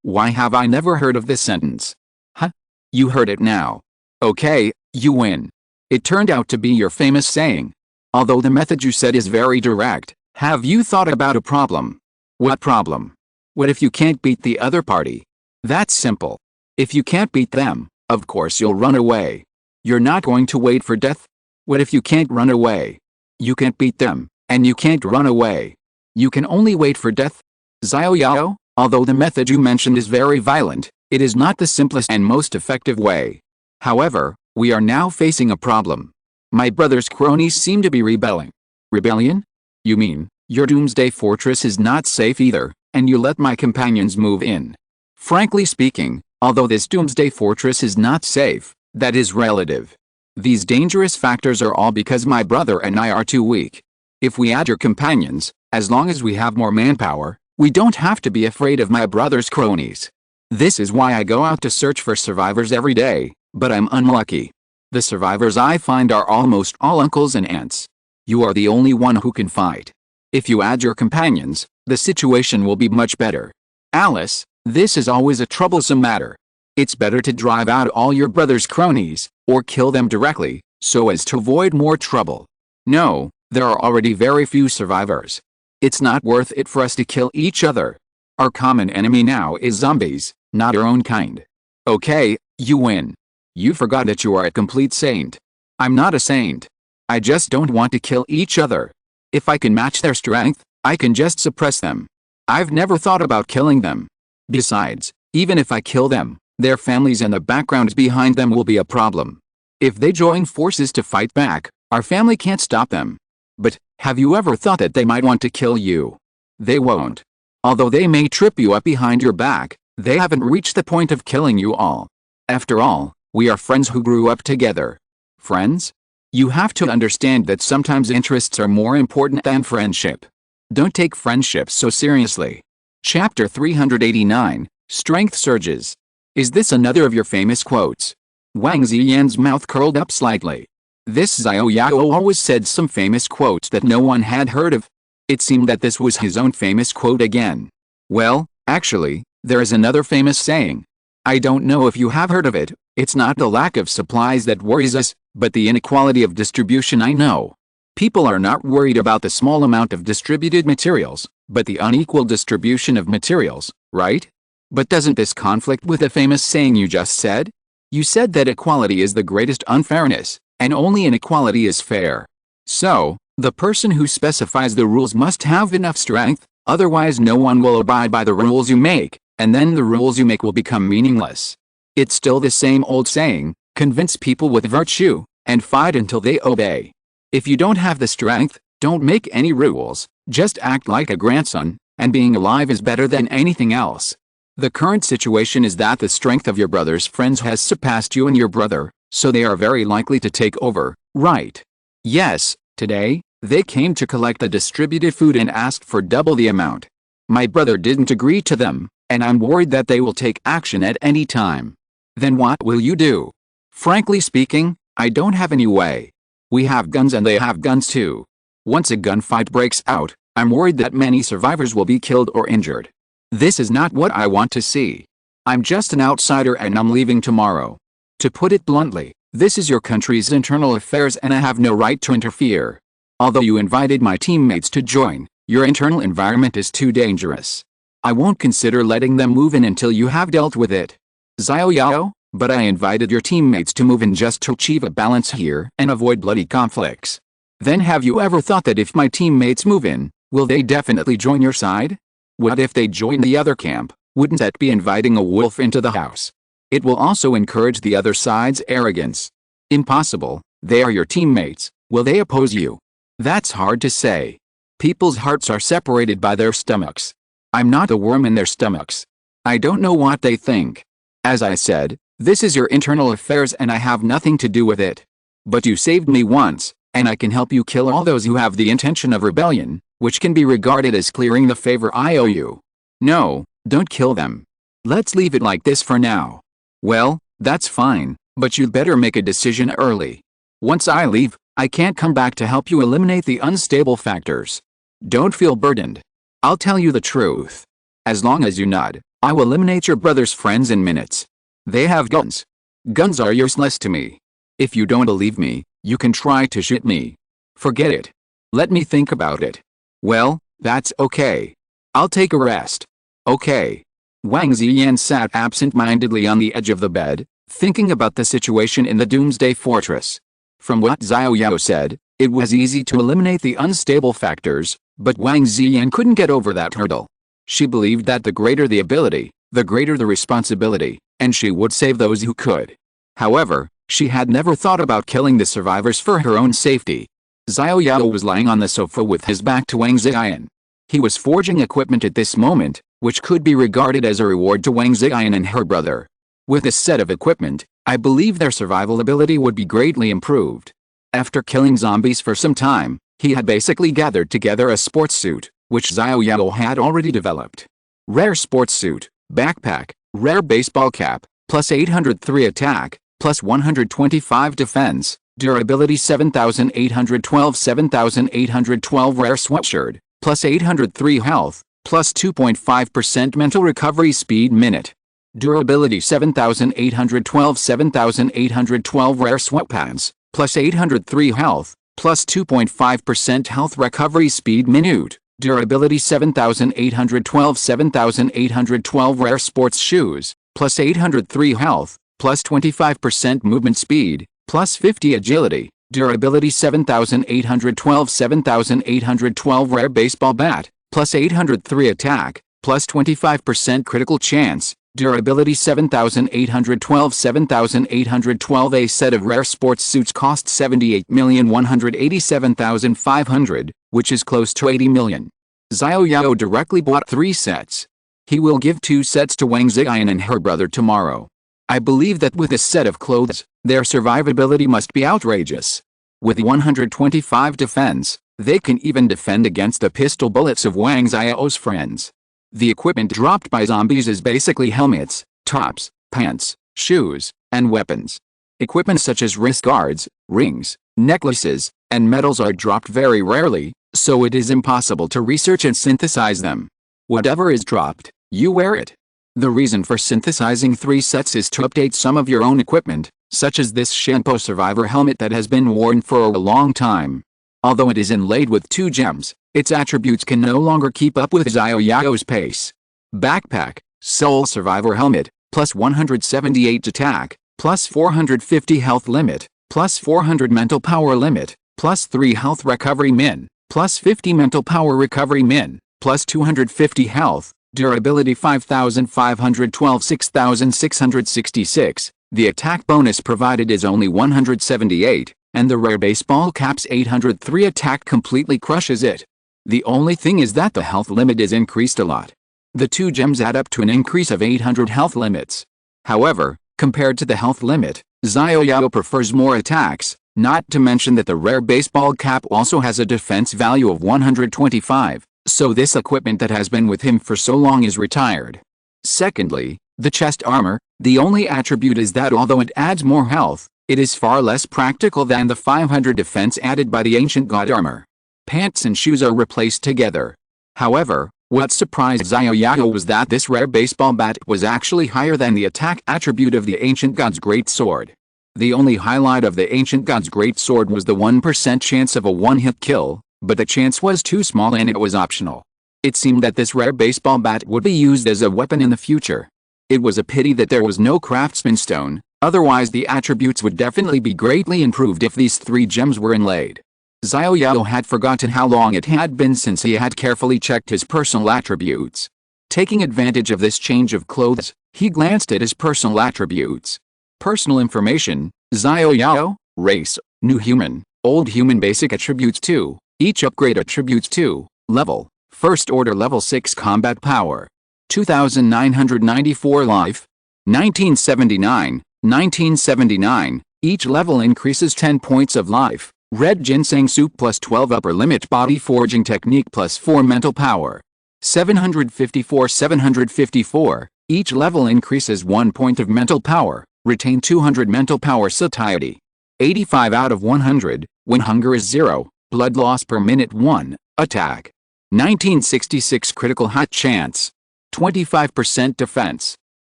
Why have I never heard of this sentence? Huh? You heard it now. Okay, you win. It turned out to be your famous saying. Although the method you said is very direct, have you thought about a problem? What problem? What if you can't beat the other party? That's simple. If you can't beat them, of course you'll run away. You're not going to wait for death? What if you can't run away? You can't beat them, and you can't run away. You can only wait for death? Xiao Yao, although the method you mentioned is very violent, it is not the simplest and most effective way. However, we are now facing a problem. My brother's cronies seem to be rebelling. Rebellion? You mean, your doomsday fortress is not safe either, and you let my companions move in? Frankly speaking, although this doomsday fortress is not safe, that is relative. These dangerous factors are all because my brother and I are too weak. If we add your companions, as long as we have more manpower, we don't have to be afraid of my brother's cronies. This is why I go out to search for survivors every day, but I'm unlucky. The survivors I find are almost all uncles and aunts. You are the only one who can fight. If you add your companions, the situation will be much better. Alice, this is always a troublesome matter. It's better to drive out all your brother's cronies, or kill them directly, so as to avoid more trouble. No, there are already very few survivors. It's not worth it for us to kill each other. Our common enemy now is zombies, not our own kind. Okay, you win. You forgot that you are a complete saint. I'm not a saint. I just don't want to kill each other. If I can match their strength, I can just suppress them. I've never thought about killing them. Besides, even if I kill them, their families and the background behind them will be a problem. If they join forces to fight back, our family can't stop them. But, have you ever thought that they might want to kill you? They won't. Although they may trip you up behind your back, they haven't reached the point of killing you all. After all, we are friends who grew up together. Friends? You have to understand that sometimes interests are more important than friendship. Don't take friendship so seriously. Chapter 389, Strength Surges. Is this another of your famous quotes? Wang Ziyan's mouth curled up slightly. This Xiao Yao always said some famous quotes that no one had heard of. It seemed that this was his own famous quote again. Well, actually, there is another famous saying. I don't know if you have heard of it. It's not the lack of supplies that worries us, but the inequality of distribution. I know. People are not worried about the small amount of distributed materials, but the unequal distribution of materials, right? But doesn't this conflict with the famous saying you just said? You said that equality is the greatest unfairness, and only inequality is fair. So, the person who specifies the rules must have enough strength, otherwise no one will abide by the rules you make, and then the rules you make will become meaningless. It's still the same old saying, convince people with virtue, and fight until they obey. If you don't have the strength, don't make any rules, just act like a grandson, and being alive is better than anything else. The current situation is that the strength of your brother's friends has surpassed you and your brother, so they are very likely to take over, right? Yes, today, they came to collect the distributed food and asked for double the amount. My brother didn't agree to them, and I'm worried that they will take action at any time. Then what will you do? Frankly speaking, I don't have any way. We have guns and they have guns too. Once a gunfight breaks out, I'm worried that many survivors will be killed or injured. This is not what I want to see. I'm just an outsider and I'm leaving tomorrow. To put it bluntly, this is your country's internal affairs and I have no right to interfere. Although you invited my teammates to join, your internal environment is too dangerous. I won't consider letting them move in until you have dealt with it. Xiao Yao, but I invited your teammates to move in just to achieve a balance here and avoid bloody conflicts. Then have you ever thought that if my teammates move in, will they definitely join your side? What if they join the other camp? Wouldn't that be inviting a wolf into the house? It will also encourage the other side's arrogance. Impossible, they are your teammates, will they oppose you? That's hard to say. People's hearts are separated by their stomachs. I'm not a worm in their stomachs. I don't know what they think. As I said, this is your internal affairs and I have nothing to do with it. But you saved me once, and I can help you kill all those who have the intention of rebellion, which can be regarded as clearing the favor I owe you. No, don't kill them. Let's leave it like this for now. Well, that's fine, but you'd better make a decision early. Once I leave, I can't come back to help you eliminate the unstable factors. Don't feel burdened. I'll tell you the truth. As long as you nod, I will eliminate your brother's friends in minutes. They have guns. Guns are useless to me. If you don't believe me, you can try to shoot me. Forget it. Let me think about it. Well, that's okay. I'll take a rest. Okay. Wang Ziyan sat absent-mindedly on the edge of the bed, thinking about the situation in the Doomsday Fortress. From what Xiao Yao said, it was easy to eliminate the unstable factors, but Wang Ziyan couldn't get over that hurdle. She believed that the greater the ability, the greater the responsibility, and she would save those who could. However, she had never thought about killing the survivors for her own safety. Xiao Yao was lying on the sofa with his back to Wang Ziyan. He was forging equipment at this moment, which could be regarded as a reward to Wang Ziyan and her brother. With this set of equipment, I believe their survival ability would be greatly improved. After killing zombies for some time, he had basically gathered together a sports suit, which Xiao Yao had already developed. Rare sports suit, backpack, rare baseball cap, plus 803 attack, plus 125 defense, durability 7812 7812 rare sweatshirt, plus 803 health, plus 2.5% mental recovery speed minute. Durability 7812 7812 rare sweatpants, plus 803 health, plus 2.5% health recovery speed minute. Durability 7812 7812 rare sports shoes, plus 803 health, plus 25% movement speed, plus 50 agility. Durability 7812 7812 rare baseball bat, plus 803 attack, plus 25% critical chance. Durability 7812 7812 A set of rare sports suits cost 78,187,500, which is close to 80 million. Xiao Yao directly bought 3 sets. He will give 2 sets to Wang Ziyan and her brother tomorrow. I believe that with this set of clothes, their survivability must be outrageous. With 125 defense, they can even defend against the pistol bullets of Wang Xiao's friends. The equipment dropped by zombies is basically helmets, tops, pants, shoes, and weapons. Equipment such as wrist guards, rings, necklaces, and medals are dropped very rarely, so it is impossible to research and synthesize them. Whatever is dropped, you wear it. The reason for synthesizing 3 sets is to update some of your own equipment, such as this Shenpo Survivor helmet that has been worn for a long time. Although it is inlaid with 2 gems, its attributes can no longer keep up with Xiao Yao's pace. Backpack, Soul Survivor helmet, plus 178 attack, plus 450 health limit, plus 400 mental power limit, plus 3 health recovery min, plus 50 mental power recovery min, plus 250 health, durability 5512 6666, the attack bonus provided is only 178, and the rare baseball cap's 803 attack completely crushes it. The only thing is that the health limit is increased a lot. The two gems add up to an increase of 800 health limits. However, compared to the health limit, Xiao Yao prefers more attacks, not to mention that the rare baseball cap also has a defense value of 125, so this equipment that has been with him for so long is retired. Secondly, the chest armor, the only attribute is that although it adds more health, it is far less practical than the 500 defense added by the ancient god armor. Pants and shoes are replaced together. However, what surprised Xiao Yao was that this rare baseball bat was actually higher than the attack attribute of the ancient god's great sword. The only highlight of the ancient god's great sword was the 1% chance of a one-hit kill, but the chance was too small and it was optional. It seemed that this rare baseball bat would be used as a weapon in the future. It was a pity that there was no craftsman stone, otherwise the attributes would definitely be greatly improved if these three gems were inlaid. Xiao Yao had forgotten how long it had been since he had carefully checked his personal attributes. Taking advantage of this change of clothes, he glanced at his personal attributes. Personal information: Xiao Yao, race, new human, old human. Basic attributes 2, each upgrade attributes 2, level, first order level 6 combat power, 2994 life, 1979, each level increases 10 points of life. Red ginseng soup plus 12 upper limit body forging technique plus 4 mental power. 754, each level increases 1 point of mental power, retain 200 mental power. Satiety 85 out of 100, when hunger is 0, blood loss per minute 1, attack 1966 critical hit chance, 25% defense,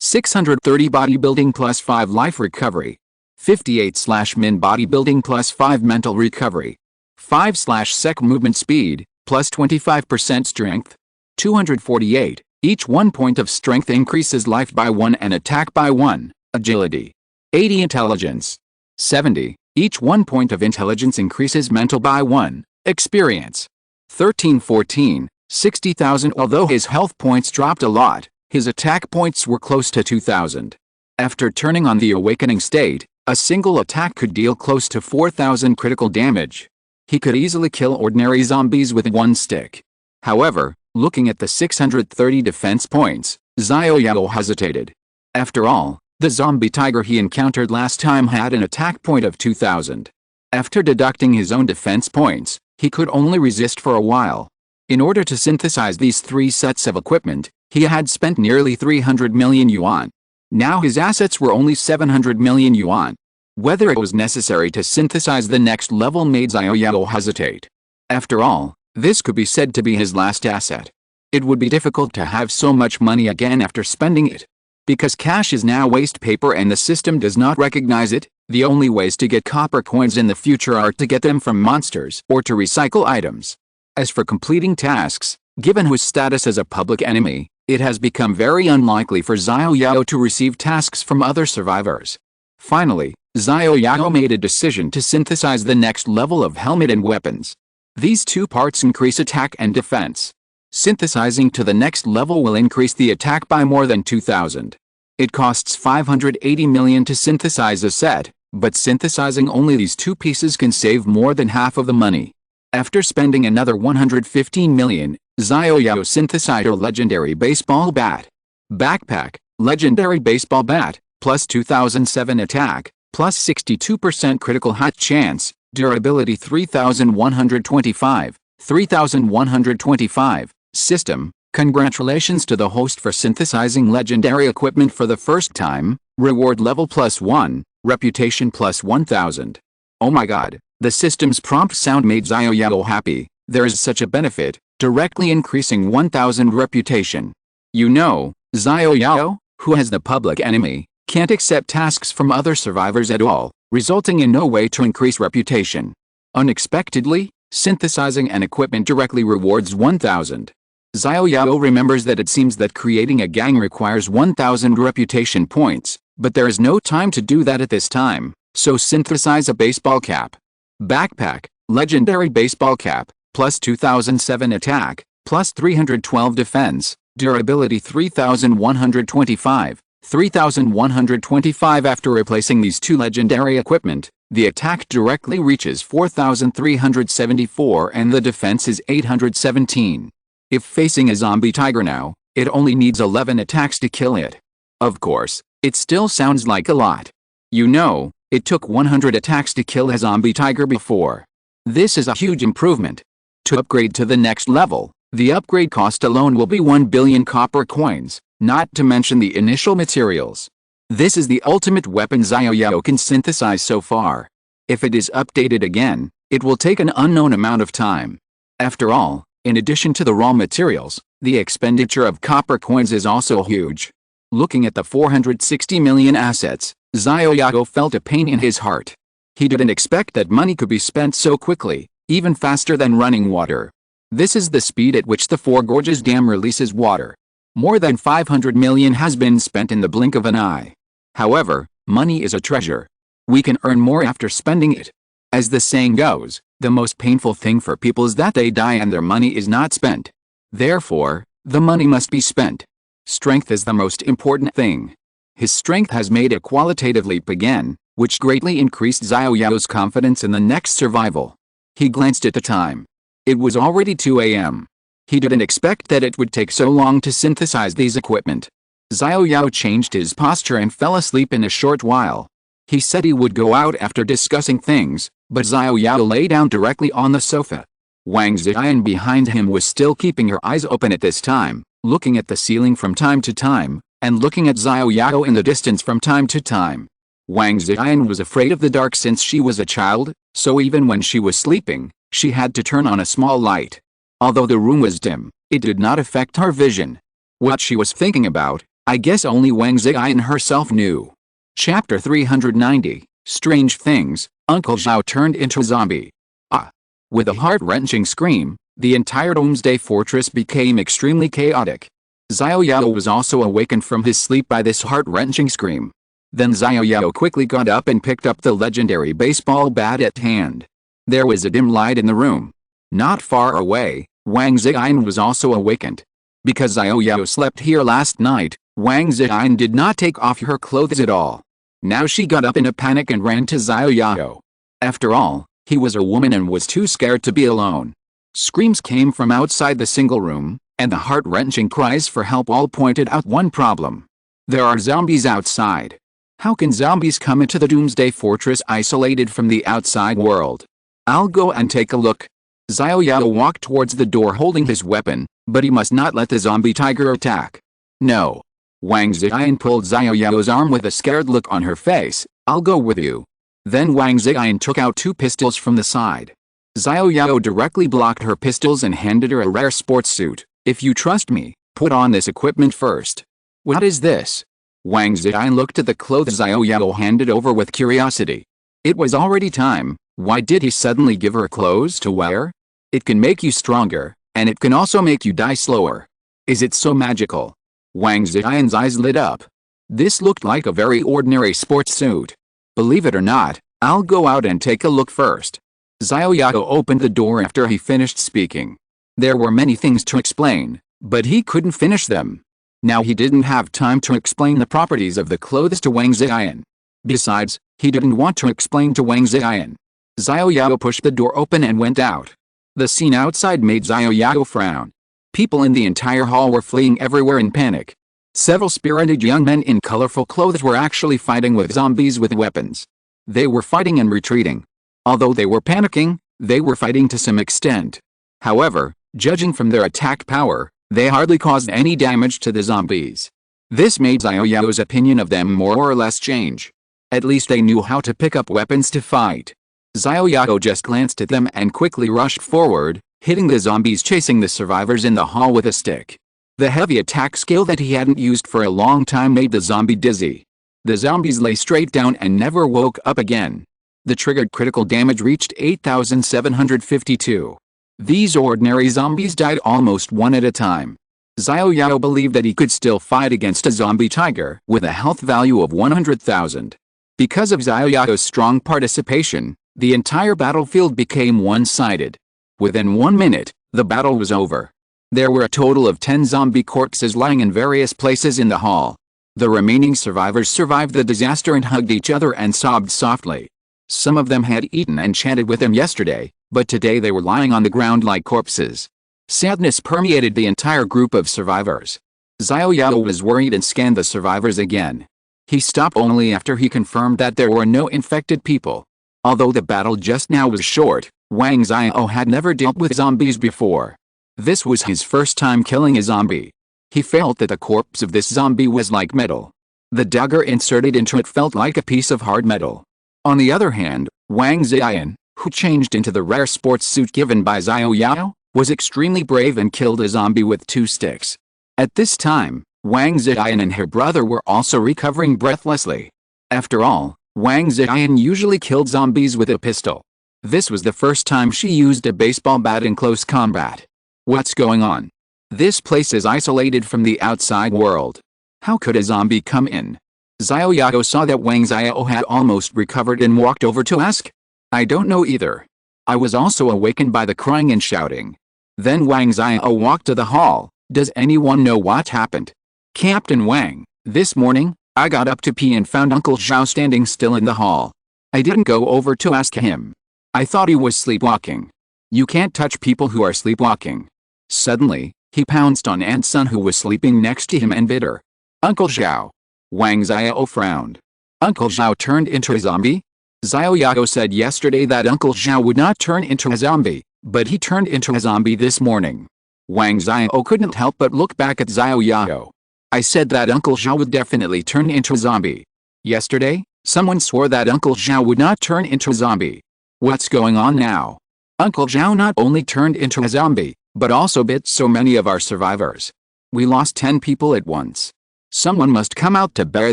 630 bodybuilding plus 5 life recovery, 58/min bodybuilding plus 5 mental recovery, 5/sec movement speed, plus 25% strength, 248, each 1 point of strength increases life by 1 and attack by 1, agility, 80 intelligence, 70, each 1 point of intelligence increases mental by 1, experience, 1314, 60,000. Although his health points dropped a lot, his attack points were close to 2,000. After turning on the awakening state, a single attack could deal close to 4,000 critical damage. He could easily kill ordinary zombies with one stick. However, looking at the 630 defense points, Xiao Yao hesitated. After all, the zombie tiger he encountered last time had an attack point of 2,000. After deducting his own defense points, he could only resist for a while. In order to synthesize these 3 sets of equipment, he had spent nearly 300 million yuan. Now his assets were only 700 million yuan. Whether it was necessary to synthesize the next level made Xiao Yao hesitate. After all, this could be said to be his last asset. It would be difficult to have so much money again after spending it. Because cash is now waste paper and the system does not recognize it, the only ways to get copper coins in the future are to get them from monsters or to recycle items. As for completing tasks, given his status as a public enemy, it has become very unlikely for Xiao Yao to receive tasks from other survivors. Finally, Xiao Yao made a decision to synthesize the next level of helmet and weapons. These 2 parts increase attack and defense. Synthesizing to the next level will increase the attack by more than 2,000. It costs 580 million to synthesize a set, but synthesizing only these 2 pieces can save more than half of the money. After spending another 115 million, Xiao Yao synthesized a legendary baseball bat. Backpack, legendary baseball bat, plus 2007 attack, plus 62% critical hit chance, durability 3125, 3125, system. Congratulations to the host for synthesizing legendary equipment for the first time, reward level plus 1, reputation plus 1000. Oh my god, the system's prompt sound made Xiao Yao happy. There is such a benefit, directly increasing 1000 reputation. You know, Xiao Yao, who has the public enemy, can't accept tasks from other survivors at all, resulting in no way to increase reputation. Unexpectedly, synthesizing an equipment directly rewards 1000. Xiao Yao remembers that it seems that creating a gang requires 1000 reputation points, but there is no time to do that at this time, so synthesize a baseball cap. Backpack, legendary baseball cap, plus 2007 attack, plus 312 defense, durability 3125, 3125. After replacing these 2 legendary equipment, the attack directly reaches 4374 and the defense is 817. If facing a zombie tiger now, It only needs 11 attacks to kill it. Of course, it still sounds like a lot. You know, it took 100 attacks to kill a zombie tiger before. This is a huge improvement. To upgrade to the next level, the upgrade cost alone will be 1 billion copper coins, not to mention the initial materials. This is the ultimate weapon Xiao Yao can synthesize so far. If it is updated again, it will take an unknown amount of time. After all, in addition to the raw materials, the expenditure of copper coins is also huge. Looking at the 460 million assets, Xiao Yao felt a pain in his heart. He didn't expect that money could be spent so quickly, even faster than running water. This is the speed at which the Four Gorges Dam releases water. More than 500 million has been spent in the blink of an eye. However, money is a treasure. We can earn more after spending it. As the saying goes, the most painful thing for people is that they die and their money is not spent. Therefore, the money must be spent. Strength is the most important thing. His strength has made a qualitative leap again, which greatly increased Xiao Yao's confidence in the next survival. He glanced at the time. It was already 2 a.m. He didn't expect that it would take so long to synthesize these equipment. Xiao Yao changed his posture and fell asleep in a short while. He said he would go out after discussing things, but Xiao Yao lay down directly on the sofa. Wang Ziyan behind him was still keeping her eyes open at this time, looking at the ceiling from time to time, and looking at Xiao Yao in the distance from time to time. Wang Ziyan was afraid of the dark since she was a child, so even when she was sleeping, she had to turn on a small light. Although the room was dim, it did not affect her vision. What she was thinking about, I guess only Wang Ziyan herself knew. Chapter 390, Strange Things, Uncle Xiao turned into a zombie. Ah! With a heart-wrenching scream, the entire Doomsday Fortress became extremely chaotic. Xiao Yao was also awakened from his sleep by this heart-wrenching scream. Then Xiao Yao quickly got up and picked up the legendary baseball bat at hand. There was a dim light in the room. Not far away, Wang Ziyan was also awakened. Because Xiao Yao slept here last night, Wang Ziyan did not take off her clothes at all. Now she got up in a panic and ran to Xiao Yao. After all, he was a woman and was too scared to be alone. Screams came from outside the single room, and the heart-wrenching cries for help all pointed out one problem. There are zombies outside. How can zombies come into the Doomsday Fortress isolated from the outside world? I'll go and take a look. Xiao Yao walked towards the door holding his weapon, but he must not let the zombie tiger attack. No. Wang Ziyan pulled Xiao Yao's arm with a scared look on her face. I'll go with you. Then Wang Ziyan took out 2 pistols from the side. Xiao Yao directly blocked her pistols and handed her a rare sports suit. If you trust me, put on this equipment first. What is this? Wang Ziyan looked at the clothes Xiao Yao handed over with curiosity. It was already time. Why did he suddenly give her clothes to wear? It can make you stronger, and it can also make you die slower. Is it so magical? Wang Ziyan's eyes lit up. This looked like a very ordinary sports suit. Believe it or not, I'll go out and take a look first. Xiao Yao opened the door after he finished speaking. There were many things to explain, but he couldn't finish them. Now he didn't have time to explain the properties of the clothes to Wang Ziyan. Besides, he didn't want to explain to Wang Ziyan. Xiao Yao pushed the door open and went out. The scene outside made Xiao Yao frown. People in the entire hall were fleeing everywhere in panic. Several spirited young men in colorful clothes were actually fighting with zombies with weapons. They were fighting and retreating. Although they were panicking, they were fighting to some extent. However, judging from their attack power, they hardly caused any damage to the zombies. This made Xiao Yao's opinion of them more or less change. At least they knew how to pick up weapons to fight. Xiao Yao just glanced at them and quickly rushed forward, hitting the zombies chasing the survivors in the hall with a stick. The heavy attack skill that he hadn't used for a long time made the zombie dizzy. The zombies lay straight down and never woke up again. The triggered critical damage reached 8,752. These ordinary zombies died almost one at a time. Xiao Yao believed that he could still fight against a zombie tiger with a health value of 100,000. Because of Xiao Yao's strong participation, the entire battlefield became one-sided. Within 1 minute, the battle was over. There were a total of 10 zombie corpses lying in various places in the hall. The remaining survivors survived the disaster and hugged each other and sobbed softly. Some of them had eaten and chatted with him yesterday, but today they were lying on the ground like corpses. Sadness permeated the entire group of survivors. Xiao Yao was worried and scanned the survivors again. He stopped only after he confirmed that there were no infected people. Although the battle just now was short, Wang Xiao had never dealt with zombies before. This was his first time killing a zombie. He felt that the corpse of this zombie was like metal. The dagger inserted into it felt like a piece of hard metal. On the other hand, Wang Xian, who changed into the rare sports suit given by Xiao Yao, was extremely brave and killed a zombie with 2 sticks. At this time, Wang Xian and her brother were also recovering breathlessly. After all, Wang Xian usually killed zombies with a pistol. This was the first time she used a baseball bat in close combat. What's going on? This place is isolated from the outside world. How could a zombie come in? Xiao Yao saw that Wang Xiao had almost recovered and walked over to ask. I don't know either. I was also awakened by the crying and shouting. Then Wang Xiao walked to the hall. Does anyone know what happened? Captain Wang, this morning, I got up to pee and found Uncle Xiao standing still in the hall. I didn't go over to ask him. I thought he was sleepwalking. You can't touch people who are sleepwalking. Suddenly, he pounced on Aunt Sun who was sleeping next to him and bit her. Uncle Xiao. Wang Xiao frowned. Uncle Xiao turned into a zombie? Xiao Yao said yesterday that Uncle Xiao would not turn into a zombie, but he turned into a zombie this morning. Wang Xiao couldn't help but look back at Xiao Yao. I said that Uncle Xiao would definitely turn into a zombie. Yesterday, someone swore that Uncle Xiao would not turn into a zombie. What's going on now? Uncle Xiao not only turned into a zombie, but also bit so many of our survivors. We lost 10 people at once. Someone must come out to bear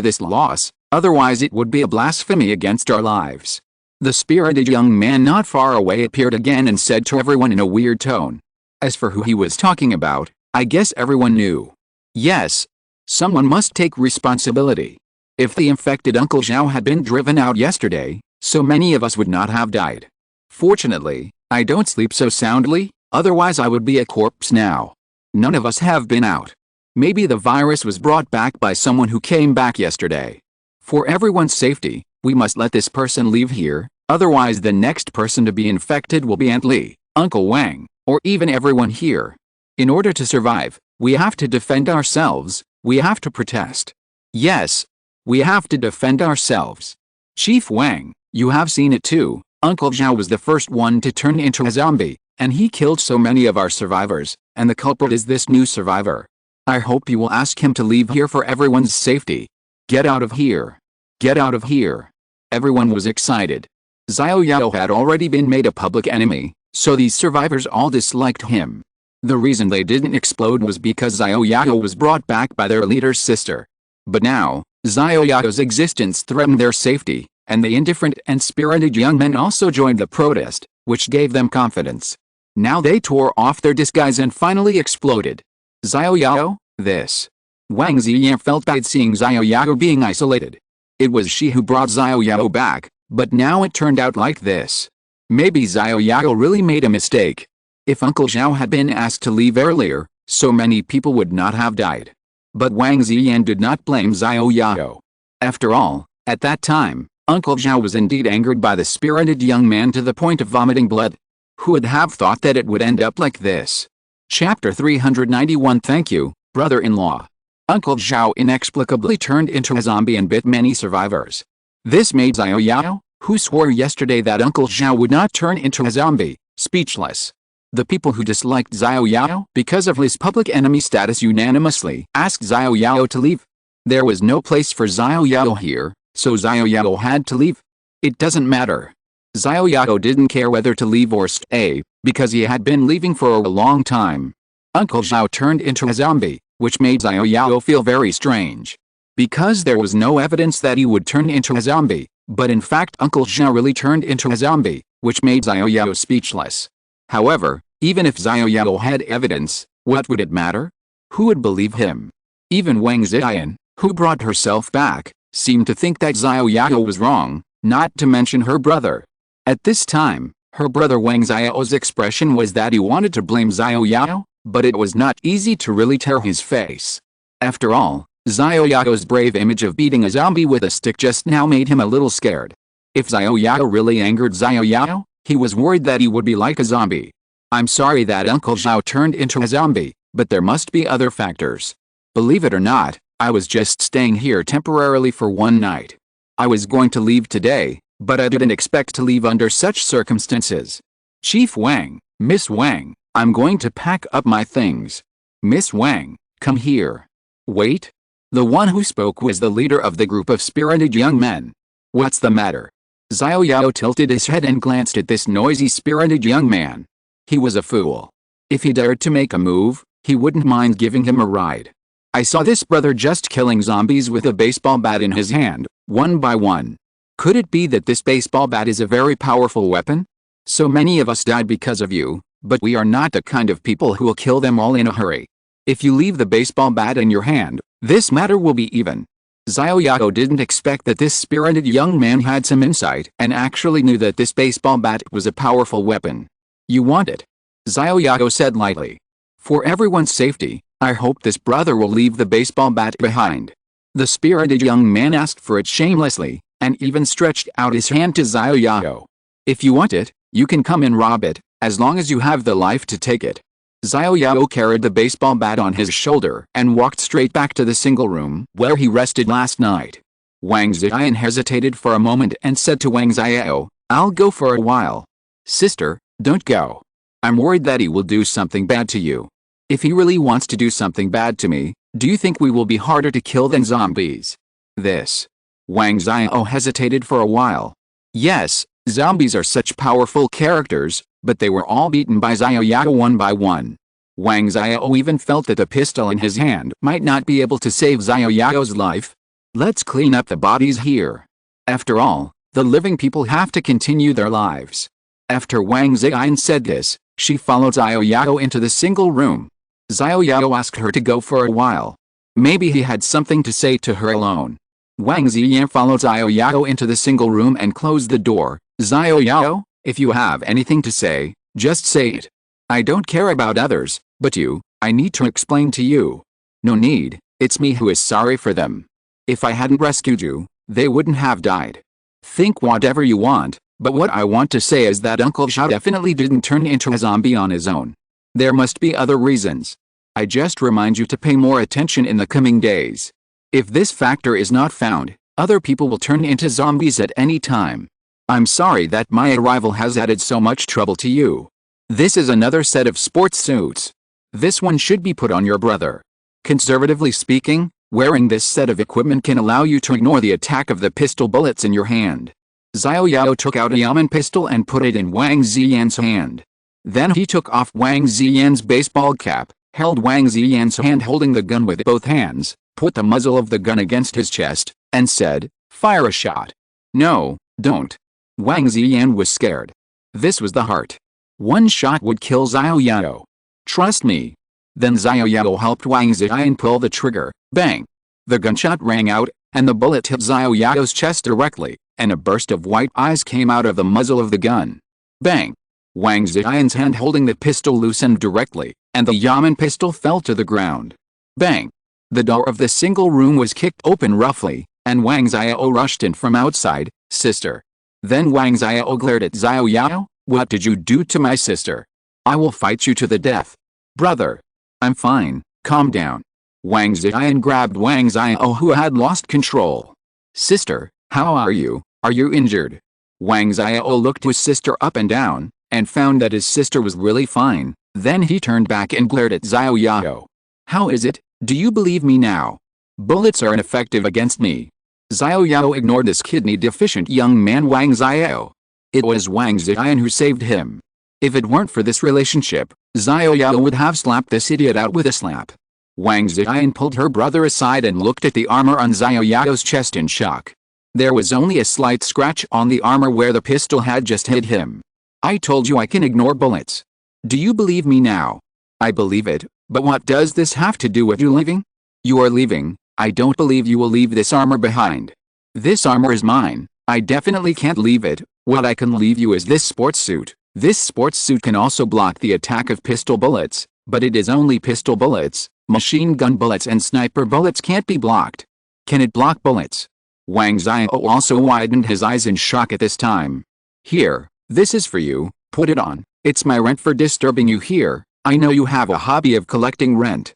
this loss, otherwise it would be a blasphemy against our lives. The spirited young man not far away appeared again and said to everyone in a weird tone. As for who he was talking about, I guess everyone knew. Yes. Someone must take responsibility. If the infected Uncle Xiao had been driven out yesterday, so many of us would not have died. Fortunately, I don't sleep so soundly, otherwise I would be a corpse now. None of us have been out. Maybe the virus was brought back by someone who came back yesterday. For everyone's safety, we must let this person leave here, otherwise the next person to be infected will be Aunt Li, Uncle Wang, or even everyone here. In order to survive, we have to defend ourselves, we have to protest. Yes, we have to defend ourselves. Chief Wang, you have seen it too, Uncle Xiao was the first one to turn into a zombie, and he killed so many of our survivors, and the culprit is this new survivor. I hope you will ask him to leave here for everyone's safety. Get out of here. Get out of here. Everyone was excited. Xiao Yao had already been made a public enemy, so these survivors all disliked him. The reason they didn't explode was because Xiao Yao was brought back by their leader's sister. But now, Xiao Yao's existence threatened their safety, and the indifferent and spirited young men also joined the protest, which gave them confidence. Now they tore off their disguise and finally exploded. Xiao Yao, this. Wang Ziyan felt bad seeing Xiao Yao being isolated. It was she who brought Xiao Yao back, but now it turned out like this. Maybe Xiao Yao really made a mistake. If Uncle Xiao had been asked to leave earlier, so many people would not have died. But Wang Ziyan did not blame Xiao Yao. After all, at that time, Uncle Xiao was indeed angered by the spirited young man to the point of vomiting blood. Who would have thought that it would end up like this? Chapter 391. Thank you, brother-in-law. Uncle Xiao inexplicably turned into a zombie and bit many survivors. This made Xiao Yao, who swore yesterday that Uncle Xiao would not turn into a zombie, speechless. The people who disliked Xiao Yao because of his public enemy status unanimously asked Xiao Yao to leave. There was no place for Xiao Yao here, so Xiao Yao had to leave. It doesn't matter. Xiao Yao didn't care whether to leave or stay, because he had been leaving for a long time. Uncle Xiao turned into a zombie, which made Xiao Yao feel very strange. Because there was no evidence that he would turn into a zombie, but in fact Uncle Xiao really turned into a zombie, which made Xiao Yao speechless. However, even if Xiao Yao had evidence, what would it matter? Who would believe him? Even Wang Ziyan, who brought herself back, seemed to think that Xiao Yao was wrong, not to mention her brother. At this time, her brother Wang Xiao's expression was that he wanted to blame Xiao Yao, but it was not easy to really tear his face. After all, Xiao Yao's brave image of beating a zombie with a stick just now made him a little scared. If Xiao Yao really angered Xiao Yao, he was worried that he would be like a zombie. I'm sorry that Uncle Xiao turned into a zombie, but there must be other factors. Believe it or not, I was just staying here temporarily for one night. I was going to leave today, but I didn't expect to leave under such circumstances. Chief Wang, Miss Wang, I'm going to pack up my things. Miss Wang, come here. Wait. The one who spoke was the leader of the group of spirited young men. What's the matter? Xiao Yao tilted his head and glanced at this noisy spirited young man. He was a fool. If he dared to make a move, he wouldn't mind giving him a ride. I saw this brother just killing zombies with a baseball bat in his hand, one by one. Could it be that this baseball bat is a very powerful weapon? So many of us died because of you, but we are not the kind of people who will kill them all in a hurry. If you leave the baseball bat in your hand, this matter will be even. Xiao Yao didn't expect that this spirited young man had some insight and actually knew that this baseball bat was a powerful weapon. You want it? Xiao Yao said lightly. For everyone's safety, I hope this brother will leave the baseball bat behind. The spirited young man asked for it shamelessly, and even stretched out his hand to Xiao Yao. If you want it, you can come and rob it, as long as you have the life to take it. Xiao Yao carried the baseball bat on his shoulder and walked straight back to the single room where he rested last night. Wang Ziyan hesitated for a moment and said to Wang Xiao, I'll go for a while. Sister, don't go. I'm worried that he will do something bad to you. If he really wants to do something bad to me, do you think we will be harder to kill than zombies? Wang Xiao hesitated for a while. Yes, zombies are such powerful characters, but they were all beaten by Xiao Yao one by one. Wang Xiao even felt that the pistol in his hand might not be able to save Xiao Yao's life. Let's clean up the bodies here. After all, the living people have to continue their lives. After Wang Ziyan said this, she followed Xiao Yao into the single room. Xiao Yao asked her to go for a while. Maybe he had something to say to her alone. Wang Ziyan followed Xiao Yao into the single room and closed the door. Xiao Yao, if you have anything to say, just say it. I don't care about others, but you, I need to explain to you. No need, it's me who is sorry for them. If I hadn't rescued you, they wouldn't have died. Think whatever you want, but what I want to say is that Uncle Xiao definitely didn't turn into a zombie on his own. There must be other reasons. I just remind you to pay more attention in the coming days. If this factor is not found, other people will turn into zombies at any time. I'm sorry that my arrival has added so much trouble to you. This is another set of sports suits. This one should be put on your brother. Conservatively speaking, wearing this set of equipment can allow you to ignore the attack of the pistol bullets in your hand. Xiao Yao took out a Yamen pistol and put it in Wang Ziyan's hand. Then he took off Wang Ziyan's baseball cap, held Wang Ziyan's hand holding the gun with both hands, put the muzzle of the gun against his chest, and said, Fire a shot. No, don't. Wang Ziyan was scared. This was the heart. One shot would kill Xiao Yao. Trust me. Then Xiao Yao helped Wang Ziyan pull the trigger. Bang! The gunshot rang out, and the bullet hit Xiao Yao's chest directly, and a burst of white eyes came out of the muzzle of the gun. Bang! Wang Ziyan's hand holding the pistol loosened directly, and the Yamen pistol fell to the ground. Bang! The door of the single room was kicked open roughly, and Wang Xiao rushed in from outside. Sister. Then Wang Xiao glared at Xiao Yao. What did you do to my sister? I will fight you to the death. Brother. I'm fine, calm down. Wang Ziyan grabbed Wang Xiao who had lost control. Sister, how are you? Are you injured? Wang Xiao looked his sister up and down, and found that his sister was really fine. Then he turned back and glared at Xiao Yao. How is it? Do you believe me now? Bullets are ineffective against me. Xiao Yao ignored this kidney-deficient young man Wang Xiao. It was Wang Ziyan who saved him. If it weren't for this relationship, Xiao Yao would have slapped this idiot out with a slap. Wang Ziyan pulled her brother aside and looked at the armor on Xiao Yao's chest in shock. There was only a slight scratch on the armor where the pistol had just hit him. I told you I can ignore bullets. Do you believe me now? I believe it, but what does this have to do with you leaving? You are leaving. I don't believe you will leave this armor behind. This armor is mine. I definitely can't leave it. What I can leave you is this sports suit. This sports suit can also block the attack of pistol bullets, but it is only pistol bullets. Machine gun bullets and sniper bullets can't be blocked. Can it block bullets? Wang Xiao also widened his eyes in shock at this time. Here, this is for you, put it on. It's my rent for disturbing you here. I know you have a hobby of collecting rent.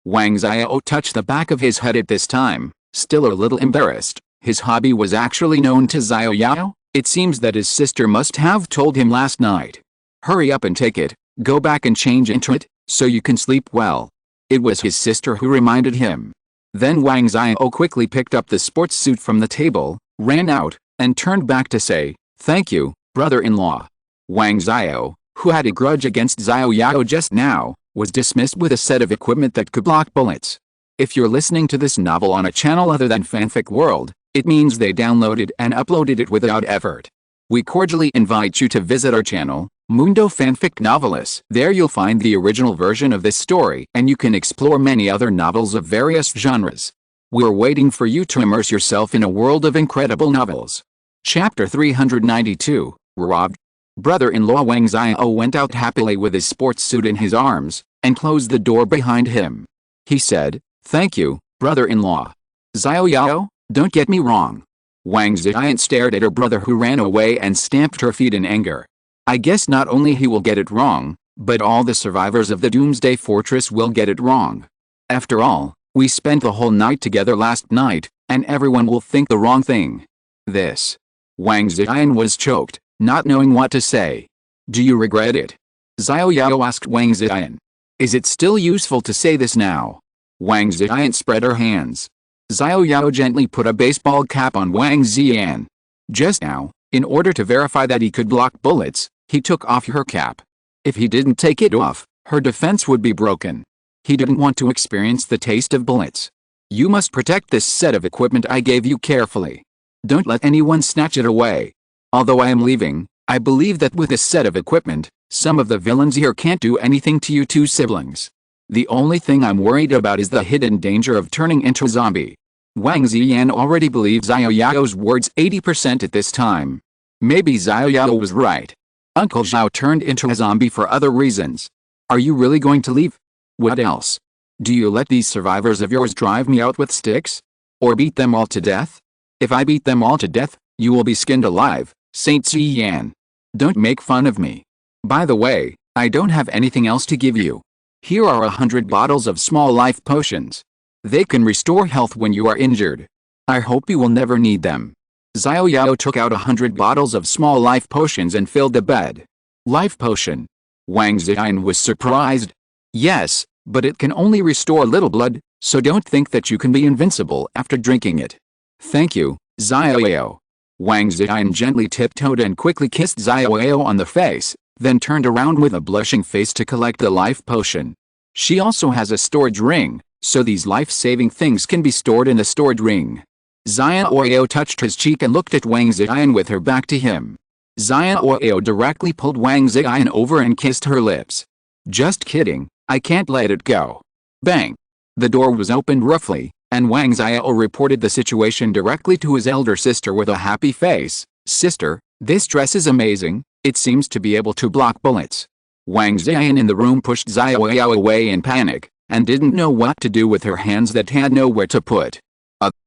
Wang Xiao touched the back of his head at this time, still a little embarrassed. His hobby was actually known to Xiao Yao. It seems that his sister must have told him last night. Hurry up and take it, go back and change into it, so you can sleep well. It was his sister who reminded him. Then Wang Xiao quickly picked up the sports suit from the table, ran out, and turned back to say, "Thank you, brother-in-law." Wang Xiao, who had a grudge against Xiao Yao just now, was dismissed with a set of equipment that could block bullets. If you're listening to this novel on a channel other than Fanfic World, it means they downloaded and uploaded it without effort. We cordially invite you to visit our channel, Mundo Fanfic Novelist. There you'll find the original version of this story and you can explore many other novels of various genres. We're waiting for you to immerse yourself in a world of incredible novels. Chapter 392, Robbed. Brother-in-law Wang Xiao went out happily with his sports suit in his arms, and closed the door behind him. He said, "Thank you, brother-in-law." "Xiao Yao, don't get me wrong." Wang Xiao stared at her brother who ran away and stamped her feet in anger. "I guess not only he will get it wrong, but all the survivors of the Doomsday Fortress will get it wrong. After all, we spent the whole night together last night, and everyone will think the wrong thing." This. Wang Xiao was choked, not knowing what to say. "Do you regret it?" Xiao Yao asked Wang Xiao. "Is it still useful to say this now?" Wang Xiao spread her hands. Xiao Yao gently put a baseball cap on Wang Xiao. Just now, in order to verify that he could block bullets, he took off her cap. If he didn't take it off, her defense would be broken. He didn't want to experience the taste of bullets. "You must protect this set of equipment I gave you carefully. Don't let anyone snatch it away. Although I am leaving, I believe that with this set of equipment, some of the villains here can't do anything to you two siblings. The only thing I'm worried about is the hidden danger of turning into a zombie." Wang Xiao already believes Xiao Yao's words 80% at this time. Maybe Xiao Yao was right. Uncle Xiao turned into a zombie for other reasons. "Are you really going to leave? What else? Do you let these survivors of yours drive me out with sticks? Or beat them all to death? If I beat them all to death, you will be skinned alive, Saint Xian. Don't make fun of me. By the way, I don't have anything else to give you. Here are 100 bottles of small life potions. They can restore health when you are injured. I hope you will never need them." Xiao Yao took out 100 bottles of small life potions and filled the bed. "Life potion?" Wang Xiao was surprised. "Yes, but it can only restore little blood, so don't think that you can be invincible after drinking it." "Thank you, Xiao Yao." Wang Xiao gently tiptoed and quickly kissed Xiao Yao on the face, then turned around with a blushing face to collect the life potion. She also has a storage ring, so these life-saving things can be stored in the storage ring. Xiao Yao touched his cheek and looked at Wang Xiao with her back to him. Xiao Yao directly pulled Wang Xiao over and kissed her lips. "Just kidding, I can't let it go." Bang! The door was opened roughly, and Wang Xiao reported the situation directly to his elder sister with a happy face. "Sister, this dress is amazing, it seems to be able to block bullets." Wang Xiao in the room pushed Xiao Yao away in panic, and didn't know what to do with her hands that had nowhere to put.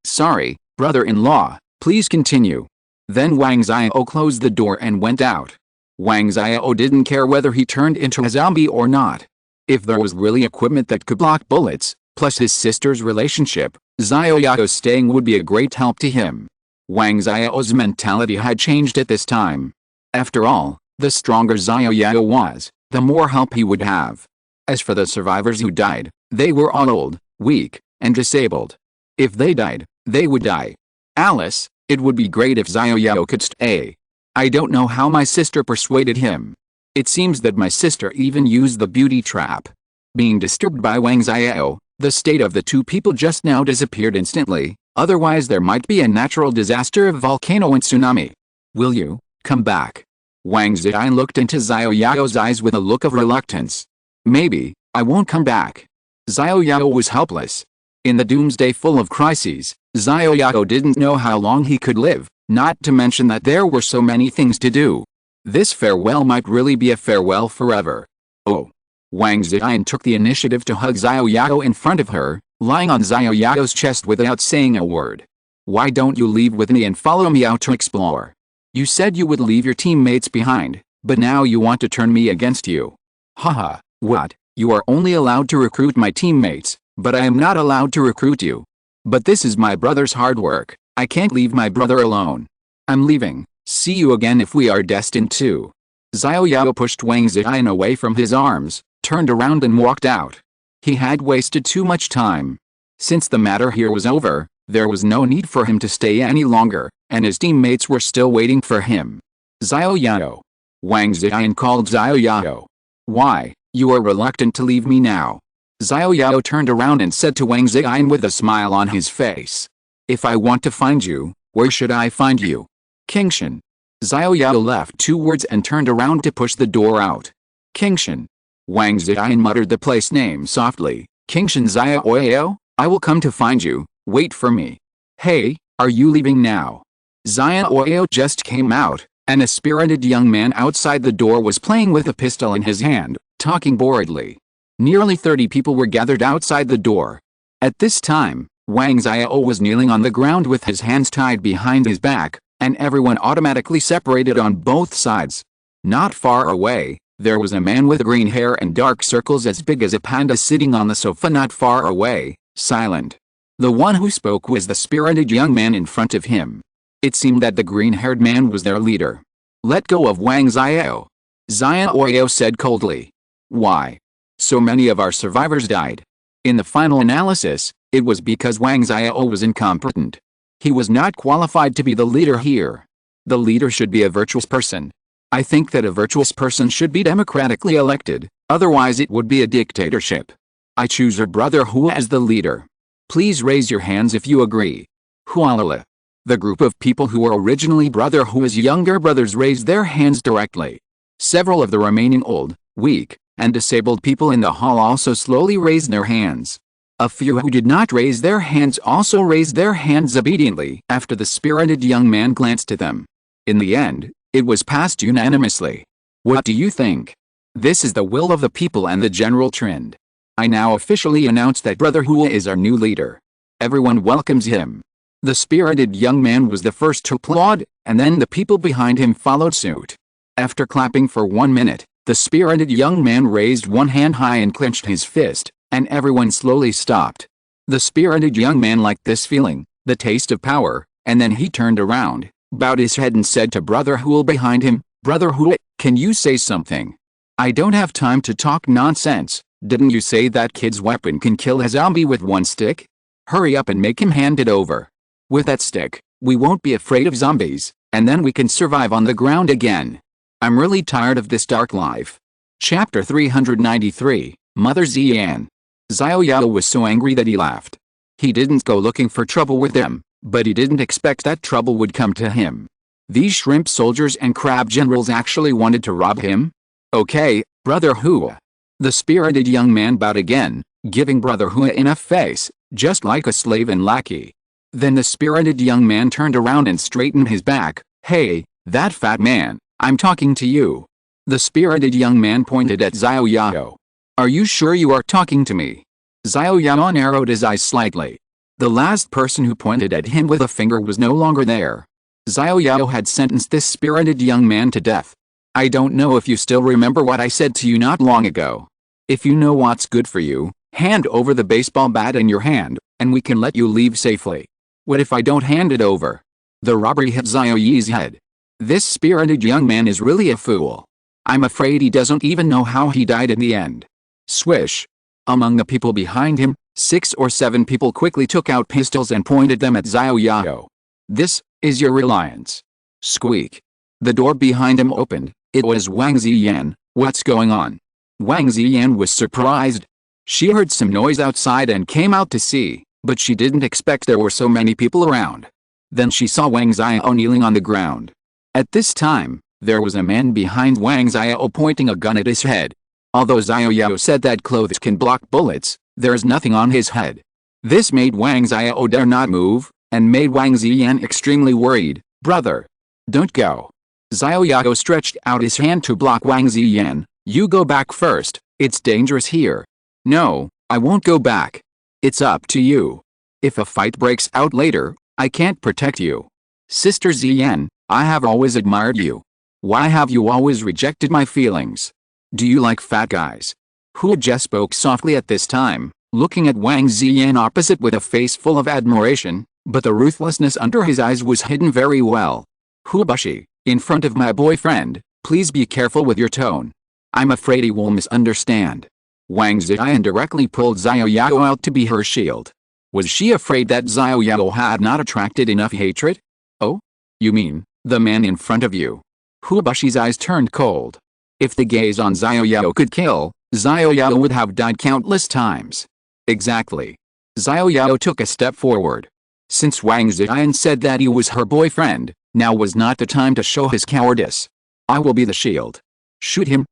Sorry, brother-in-law, please continue." Then Wang Xiao closed the door and went out. Wang Xiao didn't care whether he turned into a zombie or not. If there was really equipment that could block bullets, plus his sister's relationship, Xiao Yao staying would be a great help to him. Wang Xiao's mentality had changed at this time. After all, the stronger Xiao Yao was, the more help he would have. As for the survivors who died, they were all old, weak, and disabled. If they died, they would die. "Alice, it would be great if Xiao Yao could stay. I don't know how my sister persuaded him. It seems that my sister even used the beauty trap." Being disturbed by Wang Xiao, the state of the two people just now disappeared instantly, otherwise there might be a natural disaster of volcano and tsunami. "Will you come back?" Wang Xiao looked into Xiao Yao's eyes with a look of reluctance. "Maybe, I won't come back." Xiao Yao was helpless. In the doomsday full of crises, Xiao Yao didn't know how long he could live, not to mention that there were so many things to do. This farewell might really be a farewell forever. "Oh." Wang Xiao took the initiative to hug Xiao Yao in front of her, lying on Xiao Yao's chest without saying a word. "Why don't you leave with me and follow me out to explore? You said you would leave your teammates behind, but now you want to turn me against you. Haha, what? You are only allowed to recruit my teammates, But I am not allowed to recruit you. But this is my brother's hard work. I can't leave my brother alone. I'm leaving. See you again if we are destined to. Xiao Yao pushed Wang Ziyan away from his arms, turned around and walked out. He had wasted too much time. Since the matter here was over, there was no need for him to stay any longer, and his teammates were still waiting for him. Xiao Yao. Wang Ziyan called Xiao Yao. Why, you are reluctant to leave me now? Xiao Yao turned around and said to Wang Ziyan with a smile on his face. If I want to find you, where should I find you? Kingshan. Xiao Yao left 2 words and turned around to push the door out. Kingshan. Wang Ziyan muttered the place name softly. Kingshan Xiao Yao, I will come to find you, wait for me. Hey, are you leaving now? Xiao Yao just came out, and a spirited young man outside the door was playing with a pistol in his hand, talking boredly. Nearly 30 people were gathered outside the door. At this time, Wang Xiao was kneeling on the ground with his hands tied behind his back, and everyone automatically separated on both sides. Not far away, there was a man with green hair and dark circles as big as a panda sitting on the sofa not far away, silent. The one who spoke was the spirited young man in front of him. It seemed that the green-haired man was their leader. Let go of Wang Xiao. Xiao Yao said coldly. Why? So many of our survivors died. In the final analysis, it was because Wang Xiao was incompetent. He was not qualified to be the leader here. The leader should be a virtuous person. I think that a virtuous person should be democratically elected, otherwise it would be a dictatorship. I choose your brother Hua as the leader. Please raise your hands if you agree. Hualala. The group of people who were originally brother Hua's younger brothers raised their hands directly. Several of the remaining old, weak, and disabled people in the hall also slowly raised their hands. A few who did not raise their hands also raised their hands obediently after the spirited young man glanced at them. In the end, it was passed unanimously. What do you think? This is the will of the people and the general trend. I now officially announce that Brother Hua is our new leader. Everyone welcomes him. The spirited young man was the first to applaud, and then the people behind him followed suit. After clapping for 1 minute, the spirited young man raised one hand high and clenched his fist, and everyone slowly stopped. The spirited young man liked this feeling, the taste of power, and then he turned around, bowed his head and said to Brother Hua behind him, Brother Hua, can you say something? I don't have time to talk nonsense. Didn't you say that kid's weapon can kill a zombie with 1 stick? Hurry up and make him hand it over. With that stick, we won't be afraid of zombies, and then we can survive on the ground again. I'm really tired of this dark life. Chapter 393, Mother Ziyan. Xiao Yao was so angry that he laughed. He didn't go looking for trouble with them, but he didn't expect that trouble would come to him. These shrimp soldiers and crab generals actually wanted to rob him? Okay, Brother Hua. The spirited young man bowed again, giving Brother Hua enough face, just like a slave and lackey. Then the spirited young man turned around and straightened his back. Hey, that fat man, I'm talking to you. The spirited young man pointed at Xiao Yao. Are you sure you are talking to me? Xiao Yao narrowed his eyes slightly. The last person who pointed at him with a finger was no longer there. Xiao Yao had sentenced this spirited young man to death. I don't know if you still remember what I said to you not long ago. If you know what's good for you, hand over the baseball bat in your hand, and we can let you leave safely. What if I don't hand it over? The robbery hit Xiao Yi's head. This spirited young man is really a fool. I'm afraid he doesn't even know how he died in the end. Swish. Among the people behind him, 6 or 7 people quickly took out pistols and pointed them at Xiao Yao. This is your reliance. Squeak. The door behind him opened. It was Wang Ziyan. What's going on? Wang Ziyan was surprised. She heard some noise outside and came out to see, but she didn't expect there were so many people around. Then she saw Wang Xiao kneeling on the ground. At this time, there was a man behind Wang Xiao pointing a gun at his head. Although Xiao Yao said that clothes can block bullets, there is nothing on his head. This made Wang Xiao dare not move, and made Wang Ziyan extremely worried. Brother, don't go. Xiao Yao stretched out his hand to block Wang Ziyan. You go back first, it's dangerous here. No, I won't go back. It's up to you. If a fight breaks out later, I can't protect you. Sister Ziyan, I have always admired you. Why have you always rejected my feelings? Do you like fat guys? Hua just spoke softly at this time, looking at Wang Ziyan opposite with a face full of admiration, but the ruthlessness under his eyes was hidden very well. Hubashi, in front of my boyfriend, please be careful with your tone. I'm afraid he will misunderstand. Wang Ziyan directly pulled Xiao Yao out to be her shield. Was she afraid that Xiao Yao had not attracted enough hatred? Oh? You mean, the man in front of you? Hubashi's eyes turned cold. If the gaze on Xiao Yao could kill, Xiao Yao would have died countless times. Exactly. Xiao Yao took a step forward. Since Wang Ziyan said that he was her boyfriend, now was not the time to show his cowardice. I will be the shield. Shoot him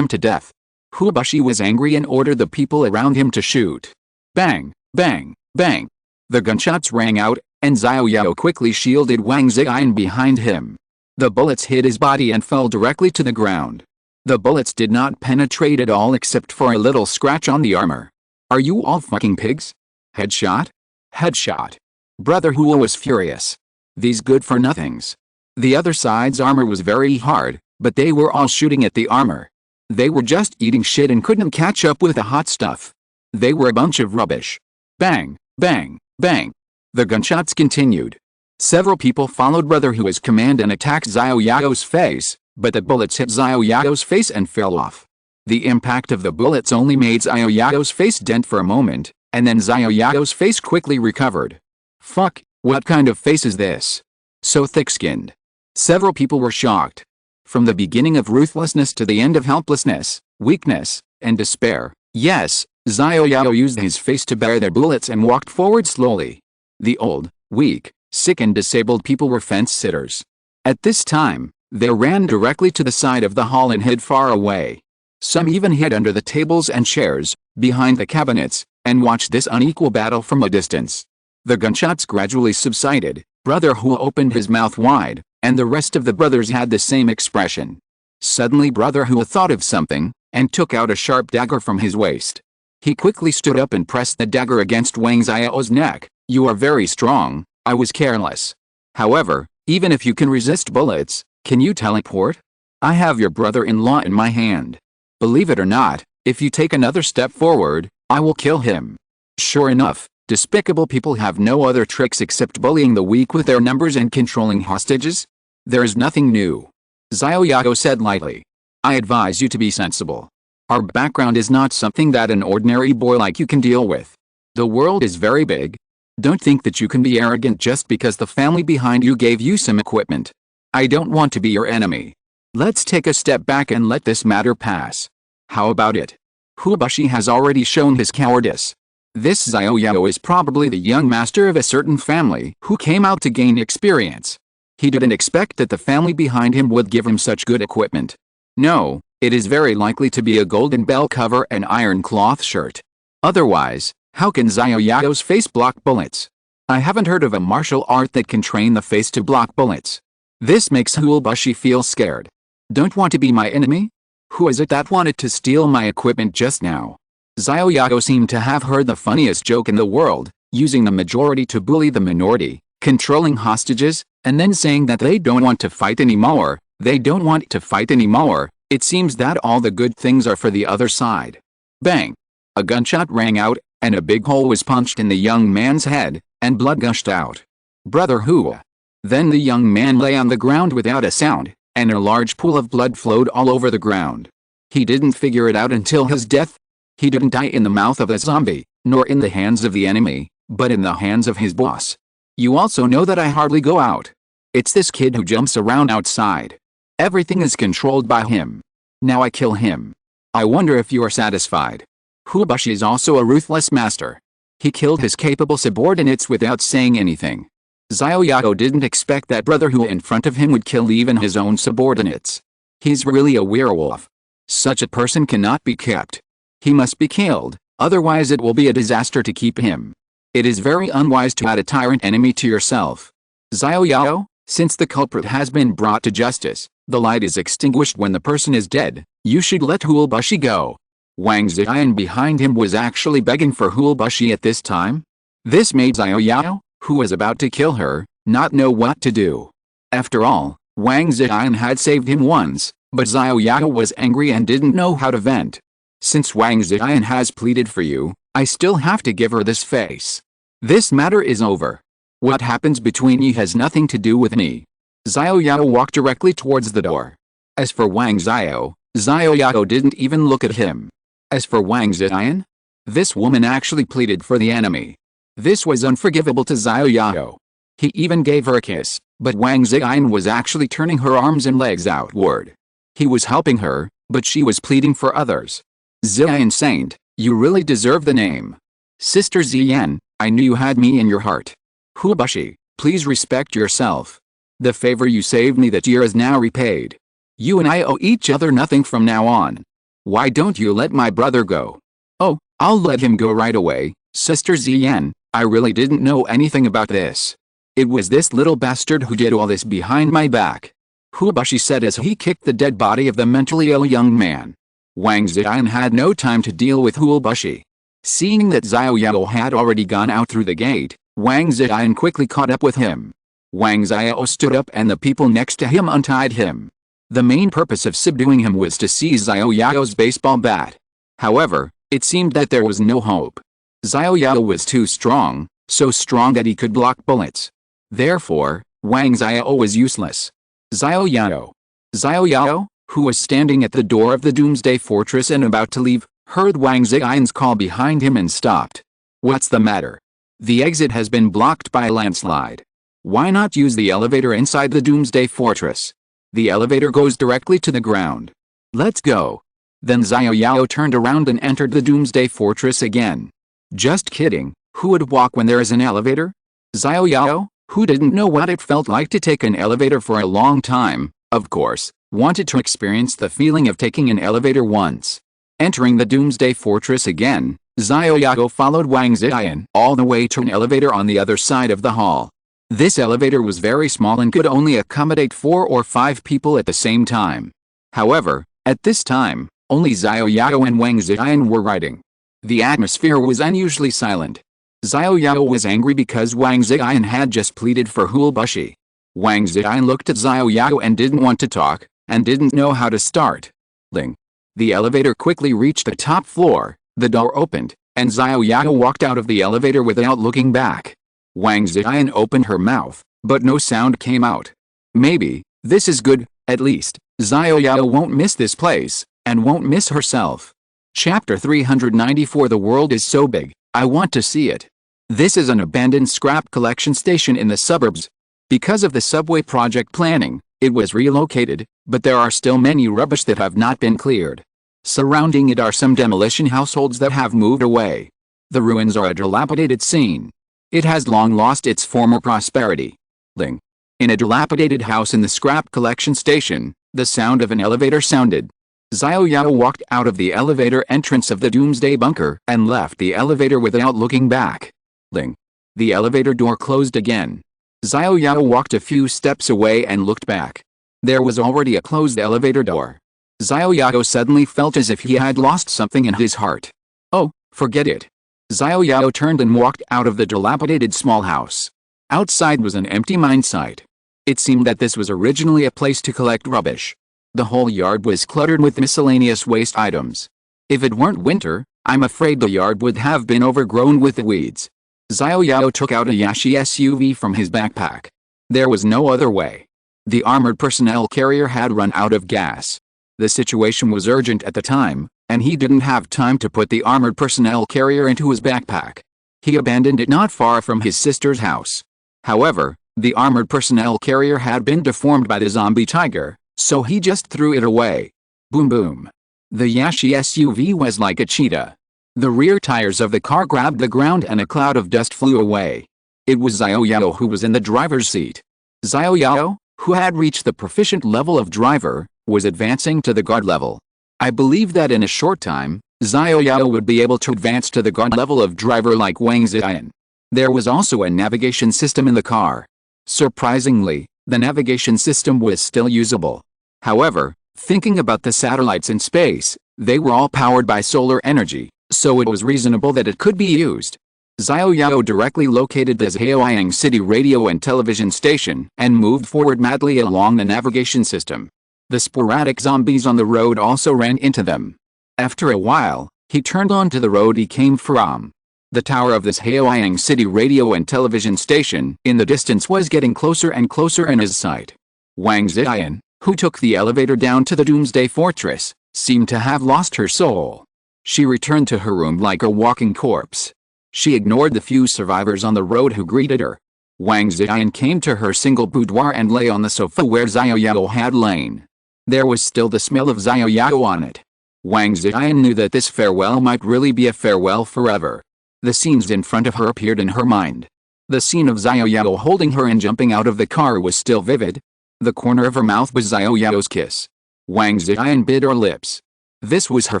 to death. Hubashi was angry and ordered the people around him to shoot. Bang, bang, bang. The gunshots rang out, and Xiao Yao quickly shielded Wang Ziyan behind him. The bullets hit his body and fell directly to the ground. The bullets did not penetrate at all except for a little scratch on the armor. Are you all fucking pigs? Headshot? Headshot. Brother Hua was furious. These good-for-nothings. The other side's armor was very hard, but they were all shooting at the armor. They were just eating shit and couldn't catch up with the hot stuff. They were a bunch of rubbish. Bang, bang, bang. The gunshots continued. Several people followed Brother Hua's command and attacked Xiao Yao's face, but the bullets hit Xiao Yao's face and fell off. The impact of the bullets only made Xiao Yao's face dent for a moment, and then Xiao Yao's face quickly recovered. Fuck, what kind of face is this? So thick-skinned. Several people were shocked. From the beginning of ruthlessness to the end of helplessness, weakness, and despair, yes, Xiao Yao used his face to bear their bullets and walked forward slowly. The old, weak, sick and disabled people were fence-sitters. At this time, they ran directly to the side of the hall and hid far away. Some even hid under the tables and chairs, behind the cabinets, and watched this unequal battle from a distance. The gunshots gradually subsided, Brother Hua opened his mouth wide, and the rest of the brothers had the same expression. Suddenly Brother Hua thought of something, and took out a sharp dagger from his waist. He quickly stood up and pressed the dagger against Wang Ziyao's neck. You are very strong, I was careless. However, even if you can resist bullets, can you teleport? I have your brother-in-law in my hand. Believe it or not, if you take another step forward, I will kill him. Sure enough, despicable people have no other tricks except bullying the weak with their numbers and controlling hostages. There is nothing new. Xiao Yao said lightly. I advise you to be sensible. Our background is not something that an ordinary boy like you can deal with. The world is very big. Don't think that you can be arrogant just because the family behind you gave you some equipment. I don't want to be your enemy. Let's take a step back and let this matter pass. How about it? Hubashi has already shown his cowardice. This Xiao Yao is probably the young master of a certain family who came out to gain experience. He didn't expect that the family behind him would give him such good equipment. No, it is very likely to be a golden bell cover and iron cloth shirt. Otherwise, how can Xiao Yao's face block bullets? I haven't heard of a martial art that can train the face to block bullets. This makes Hubashi feel scared. Don't want to be my enemy? Who is it that wanted to steal my equipment just now? Xiao Yao seemed to have heard the funniest joke in the world, using the majority to bully the minority, controlling hostages, and then saying that they don't want to fight anymore. They don't want to fight anymore. It seems that all the good things are for the other side. Bang! A gunshot rang out, and a big hole was punched in the young man's head, and blood gushed out. Brother Hua. Then the young man lay on the ground without a sound, and a large pool of blood flowed all over the ground. He didn't figure it out until his death. He didn't die in the mouth of a zombie, nor in the hands of the enemy, but in the hands of his boss. You also know that I hardly go out. It's this kid who jumps around outside. Everything is controlled by him. Now I kill him. I wonder if you are satisfied. Hubashi is also a ruthless master. He killed his capable subordinates without saying anything. Xiao Yao didn't expect that Brother Hua in front of him would kill even his own subordinates. He's really a werewolf. Such a person cannot be kept. He must be killed, otherwise it will be a disaster to keep him. It is very unwise to add a tyrant enemy to yourself. Xiao Yao, since the culprit has been brought to justice, the light is extinguished when the person is dead, you should let Hubashi go. Wang Ziyan behind him was actually begging for Hubashi at this time. This made Xiao Yao, who was about to kill her, not know what to do. After all, Wang Ziyan had saved him once, but Xiao Yao was angry and didn't know how to vent. Since Wang Ziyan has pleaded for you, I still have to give her this face. This matter is over. What happens between you has nothing to do with me. Xiao Yao walked directly towards the door. As for Wang Xiao, Xiao Yao didn't even look at him. As for Wang Ziyan, this woman actually pleaded for the enemy. This was unforgivable to Xiao Yao. He even gave her a kiss, but Wang Ziyan was actually turning her arms and legs outward. He was helping her, but she was pleading for others. Ziyan saint, you really deserve the name. Sister Ziyan, I knew you had me in your heart. Hubashi, please respect yourself. The favor you saved me that year is now repaid. You and I owe each other nothing from now on. Why don't you let my brother go? Oh, I'll let him go right away, Sister Ziyan, I really didn't know anything about this. It was this little bastard who did all this behind my back. Hubashi said as he kicked the dead body of the mentally ill young man. Wang Ziyan had no time to deal with Hubashi. Seeing that Xiao Yao had already gone out through the gate, Wang Ziyan quickly caught up with him. Wang Xiao stood up and the people next to him untied him. The main purpose of subduing him was to seize Xiao Yao's baseball bat. However, it seemed that there was no hope. Xiao Yao was too strong, so strong that he could block bullets. Therefore, Wang Xiao was useless. Xiao Yao, who was standing at the door of the Doomsday Fortress and about to leave, heard Wang Ziyan's call behind him and stopped. What's the matter? The exit has been blocked by a landslide. Why not use the elevator inside the Doomsday Fortress? The elevator goes directly to the ground. Let's go. Then Xiao Yao turned around and entered the Doomsday Fortress again. Just kidding, who would walk when there is an elevator? Xiao Yao, who didn't know what it felt like to take an elevator for a long time, of course, wanted to experience the feeling of taking an elevator once. Entering the Doomsday Fortress again, Xiao Yao followed Wang Ziyan all the way to an elevator on the other side of the hall. This elevator was very small and could only accommodate 4 or 5 people at the same time. However, at this time, only Xiao Yao and Wang Ziyan were riding. The atmosphere was unusually silent. Xiao Yao was angry because Wang Ziyan had just pleaded for Hubashi. Wang Ziyan looked at Xiao Yao and didn't want to talk, and didn't know how to start. Ling. The elevator quickly reached the top floor, the door opened, and Xiao Yao walked out of the elevator without looking back. Wang Ziyan opened her mouth, but no sound came out. Maybe, this is good, at least, Xiao Yao won't miss this place, and won't miss herself. Chapter 394 The world is so big, I want to see it. This is an abandoned scrap collection station in the suburbs. Because of the subway project planning, it was relocated, but there are still many rubbish that have not been cleared. Surrounding it are some demolition households that have moved away. The ruins are a dilapidated scene. It has long lost its former prosperity. Ling. In a dilapidated house in the scrap collection station, the sound of an elevator sounded. Xiao Yao walked out of the elevator entrance of the Doomsday Bunker and left the elevator without looking back. Ling. The elevator door closed again. Xiao Yao walked a few steps away and looked back. There was already a closed elevator door. Xiao Yao suddenly felt as if he had lost something in his heart. Oh, forget it. Xiao Yao turned and walked out of the dilapidated small house. Outside was an empty mine site. It seemed that this was originally a place to collect rubbish. The whole yard was cluttered with miscellaneous waste items. If it weren't winter, I'm afraid the yard would have been overgrown with weeds. Xiao Yao took out a Yashi SUV from his backpack. There was no other way. The armored personnel carrier had run out of gas. The situation was urgent at the time, and he didn't have time to put the armored personnel carrier into his backpack. He abandoned it not far from his sister's house. However, the armored personnel carrier had been deformed by the zombie tiger, so he just threw it away. Boom boom. The Yashi SUV was like a cheetah. The rear tires of the car grabbed the ground and a cloud of dust flew away. It was Xiao Yao who was in the driver's seat. Xiao Yao, who had reached the proficient level of driver, was advancing to the guard level. I believe that in a short time, Xiao Yao would be able to advance to the guard level of driver like Wang Ziyan. There was also a navigation system in the car. Surprisingly, the navigation system was still usable. However, thinking about the satellites in space, they were all powered by solar energy, so it was reasonable that it could be used. Xiao Yao directly located the Zheoyang City radio and television station and moved forward madly along the navigation system. The sporadic zombies on the road also ran into them. After a while, He turned onto the road he came from. The tower of this Haoyang City radio and television station in the distance was getting closer and closer in his sight. Wang Ziyan, who took the elevator down to the Doomsday Fortress, seemed to have lost her soul. She returned to her room like a walking corpse. She ignored the few survivors on the road who greeted her. Wang Ziyan came to her single boudoir and lay on the sofa where Xiao Yao had lain. There was still the smell of Xiao Yao on it. Wang Ziyan knew that this farewell might really be a farewell forever. The scenes in front of her appeared in her mind. The scene of Xiao Yao holding her and jumping out of the car was still vivid. The corner of her mouth was Xiao Yao's kiss. Wang Ziyan bit her lips. This was her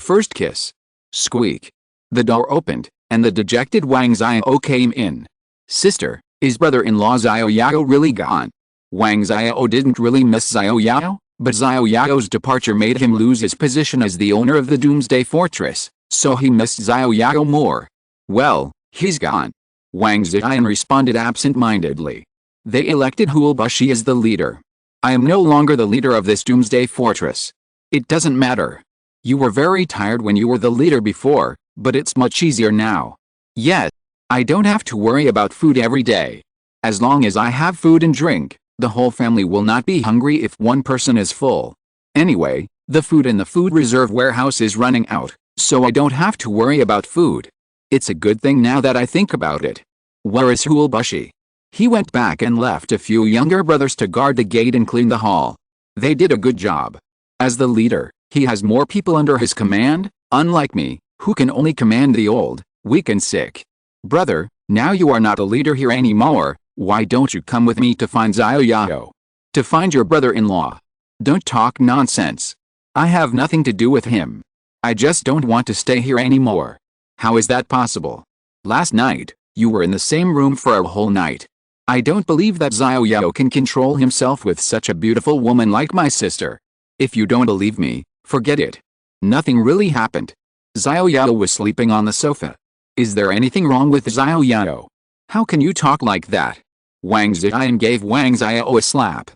first kiss. Squeak. The door opened, and the dejected Wang Xiao came in. Sister, is brother-in-law Xiao Yao really gone? Wang Xiao didn't really miss Xiao Yao, but Xiao Yao's departure made him lose his position as the owner of the Doomsday Fortress, so he missed Xiao Yao more. Well, he's gone. Wang Ziyan responded absent-mindedly. They elected Huolbushi as the leader. I am no longer the leader of this Doomsday Fortress. It doesn't matter. You were very tired when you were the leader before, but it's much easier now. Yet, I don't have to worry about food every day. As long as I have food and drink, the whole family will not be hungry if one person is full. Anyway, the food in the food reserve warehouse is running out, so I don't have to worry about food. It's a good thing now that I think about it. Where is Huolbushi? He went back and left a few younger brothers to guard the gate and clean the hall. They did a good job. As the leader, he has more people under his command, unlike me, who can only command the old, weak and sick. Brother, now you are not a leader here anymore, why don't you come with me to find Xiao Yao? To find your brother-in-law. Don't talk nonsense. I have nothing to do with him. I just don't want to stay here anymore. How is that possible? Last night, you were in the same room for a whole night. I don't believe that Xiao Yao can control himself with such a beautiful woman like my sister. If you don't believe me, forget it. Nothing really happened. Xiao Yao was sleeping on the sofa. Is there anything wrong with Xiao Yao? How can you talk like that? Wang Ziyan gave Wang Xiao a slap.